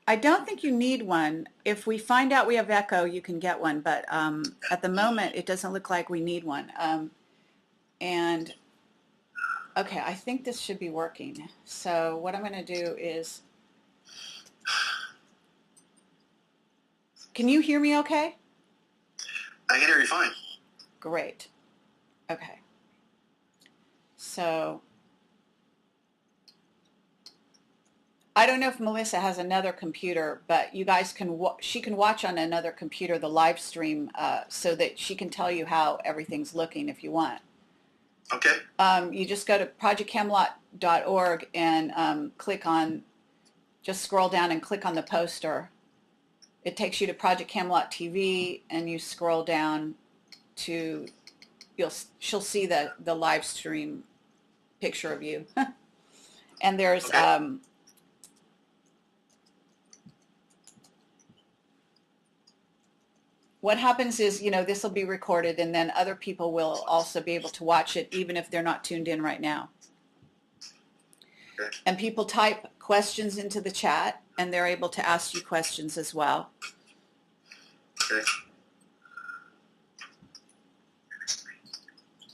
I don't think you need one. If we find out we have echo, you can get one, but at the moment it doesn't look like we need one. And okay, I think this should be working. So what I'm going to do is, can you hear me okay? I can hear you fine. Great. Okay. So I don't know if Melissa has another computer, but you guys can, she can watch on another computer the live stream so that she can tell you how everything's looking if you want. Okay. You just go to projectcamelot.org and click on, just scroll down and click on the poster. It takes you to Project Camelot TV, and you scroll down to, she'll see the live stream picture of you. And there's Okay. What happens is, this will be recorded, and then other people will also be able to watch it, even if they're not tuned in right now. Okay. And people type questions into the chat, and they're able to ask you questions as well. Okay.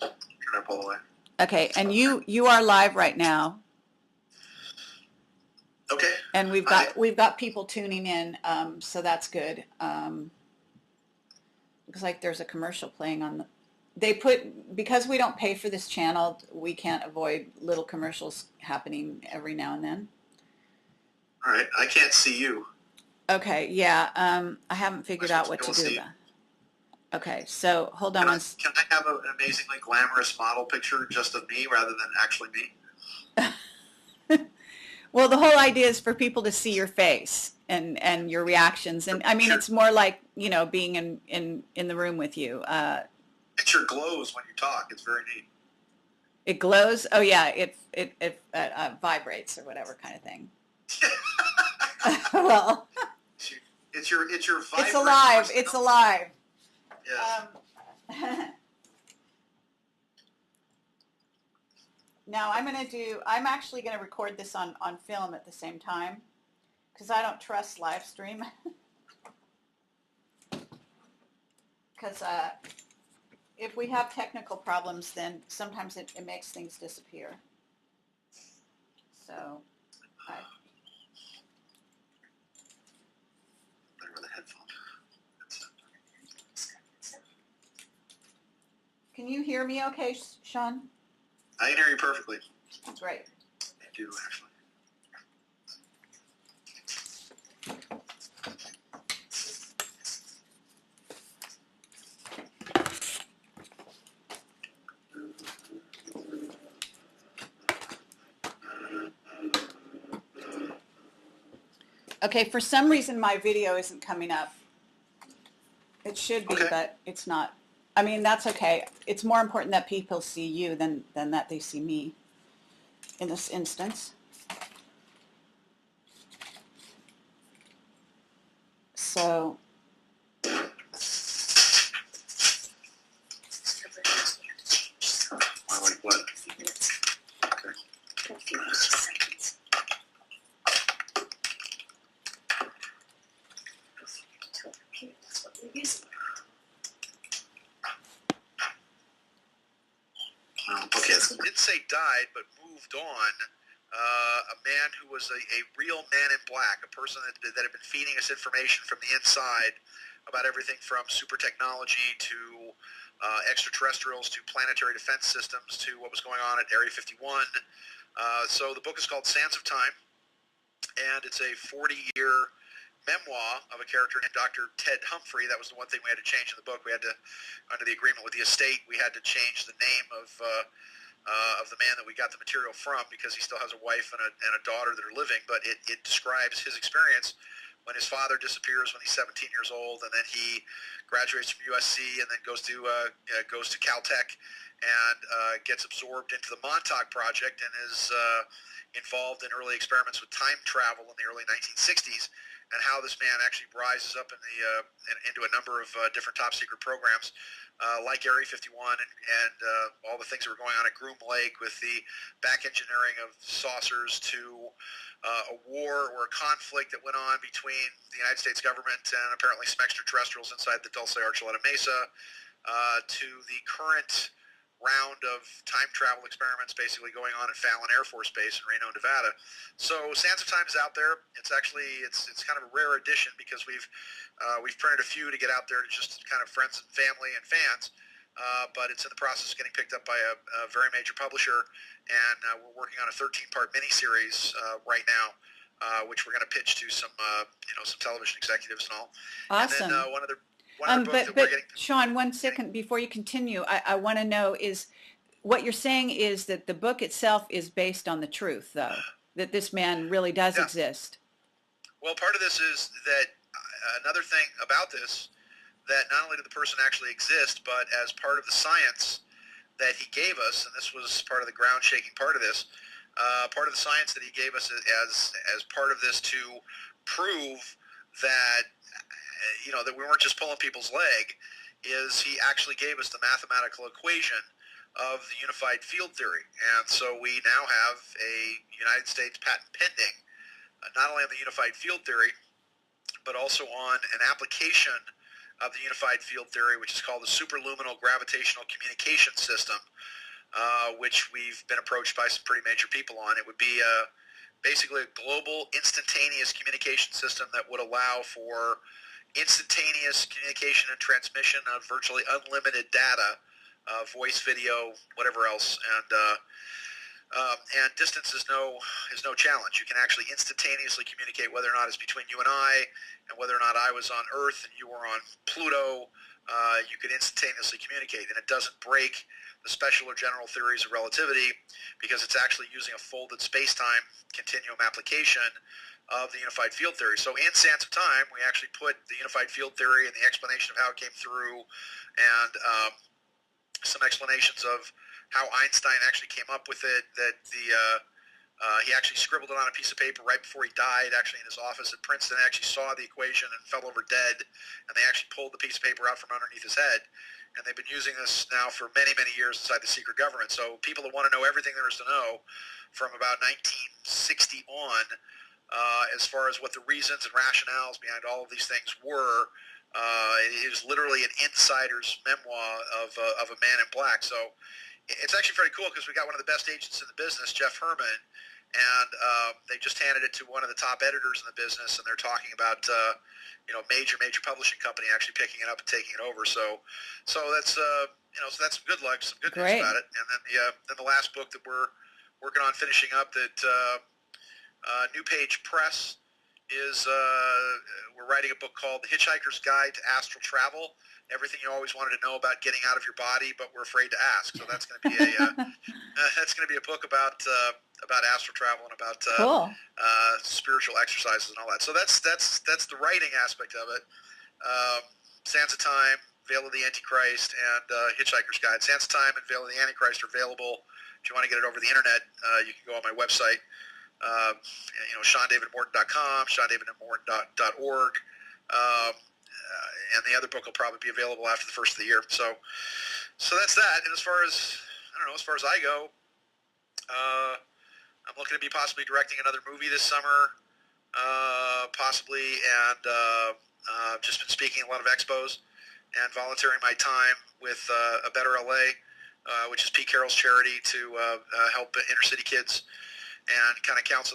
Turn up all the way. Okay, and you are live right now. Okay. And we've got people tuning in, so that's good. Looks like there's a commercial playing on because we don't pay for this channel, we can't avoid little commercials happening every now and then. All right. I can't see you. Okay, yeah, I haven't figured out what to do. Okay, so hold on. Can I have an amazingly glamorous model picture just of me rather than actually me? Well, the whole idea is for people to see your face and your reactions, and I mean, it's more like being in the room with you. Picture glows when you talk. It's very neat. It glows. Oh yeah, it vibrates or whatever kind of thing. Well, it's your it's alive. It's alive. Yeah. Now I'm actually going to record this on film at the same time, because I don't trust live stream. Because if we have technical problems, then sometimes it makes things disappear. So Can you hear me okay, Sean? I can hear you perfectly. Great. I do, actually. Okay, for some reason my video isn't coming up. It should be, but it's not. I mean, that's okay. It's more important that people see you than that they see me in this instance. So What? Okay, so didn't say died, but moved on. A man who was a real man in black, a person that had been feeding us information from the inside about everything from super technology to extraterrestrials to planetary defense systems to what was going on at Area 51. So the book is called Sands of Time, and it's a 40-year memoir of a character named Dr. Ted Humphrey. That was the one thing we had to change in the book. We had to, under the agreement with the estate, we had to change the name of the man that we got the material from, because he still has a wife and a daughter that are living, but it describes his experience when his father disappears when he's 17 years old, and then he graduates from USC and then goes to Caltech and gets absorbed into the Montauk Project and is involved in early experiments with time travel in the early 1960s, and how this man actually rises up into a number of different top secret programs, like Area 51 and all the things that were going on at Groom Lake, with the back engineering of saucers to a war or a conflict that went on between the United States government and apparently some extraterrestrials inside the Dulce Archuleta Mesa, to the current round of time travel experiments basically going on at Fallon Air Force Base in Reno, Nevada. So Sands of Time is out there. It's actually it's kind of a rare edition, because we've printed a few to get out there to just kind of friends and family and fans, but it's in the process of getting picked up by a very major publisher, and we're working on a 13-part miniseries right now, which we're going to pitch to some some television executives and all. Awesome. And then one other book that we're getting. Sean, 1 second before you continue, I want to know, is what you're saying is that the book itself is based on the truth, though, that this man really does exist. Well, part of this is that another thing about this, that not only did the person actually exist, but as part of the science that he gave us, and this was part of the ground-shaking part of this, part of the science that he gave us as part of this to prove that, that we weren't just pulling people's leg, is he actually gave us the mathematical equation of the unified field theory. And so we now have a United States patent pending, not only on the unified field theory, but also on an application of the unified field theory, which is called the superluminal gravitational communication system, which we've been approached by some pretty major people on. It would be basically a global instantaneous communication system that would allow for instantaneous communication and transmission of virtually unlimited data, voice, video, whatever else, and distance is no challenge. You can actually instantaneously communicate whether or not it's between you and I, and whether or not I was on Earth and you were on Pluto. You could instantaneously communicate, and it doesn't break the special or general theories of relativity, because it's actually using a folded space-time continuum application of the unified field theory. So in Sands of Time, we actually put the unified field theory and the explanation of how it came through, and some explanations of how Einstein actually came up with it, that he actually scribbled it on a piece of paper right before he died, actually in his office at Princeton, actually saw the equation and fell over dead, and they actually pulled the piece of paper out from underneath his head. And they've been using this now for many, many years inside the secret government. So people that want to know everything there is to know from about 1960 on, as far as what the reasons and rationales behind all of these things were, it is literally an insider's memoir of a man in black. So it's actually very cool, because we got one of the best agents in the business, Jeff Herman, and they just handed it to one of the top editors in the business, and they're talking about major publishing company actually picking it up and taking it over. So that's so that's some good luck, some good news about it. And then the last book that we're working on finishing up, that New Page Press is we're writing a book called The Hitchhiker's Guide to Astral Travel. Everything you always wanted to know about getting out of your body, but were afraid to ask. So that's going to be a book about astral travel and about spiritual exercises and all that. So that's the writing aspect of it. Sands of Time, Veil of the Antichrist, and Hitchhiker's Guide. Sands of Time and Veil of the Antichrist are available. If you want to get it over the internet, you can go on my website, SeanDavidMorton.com, SeanDavidMorton.org. And the other book will probably be available after the first of the year. So that's that. And as far as I go, I'm looking to be possibly directing another movie this summer, possibly, and just been speaking at a lot of expos and volunteering my time with A Better LA, which is Pete Carroll's charity to help inner city kids and kind of counsel them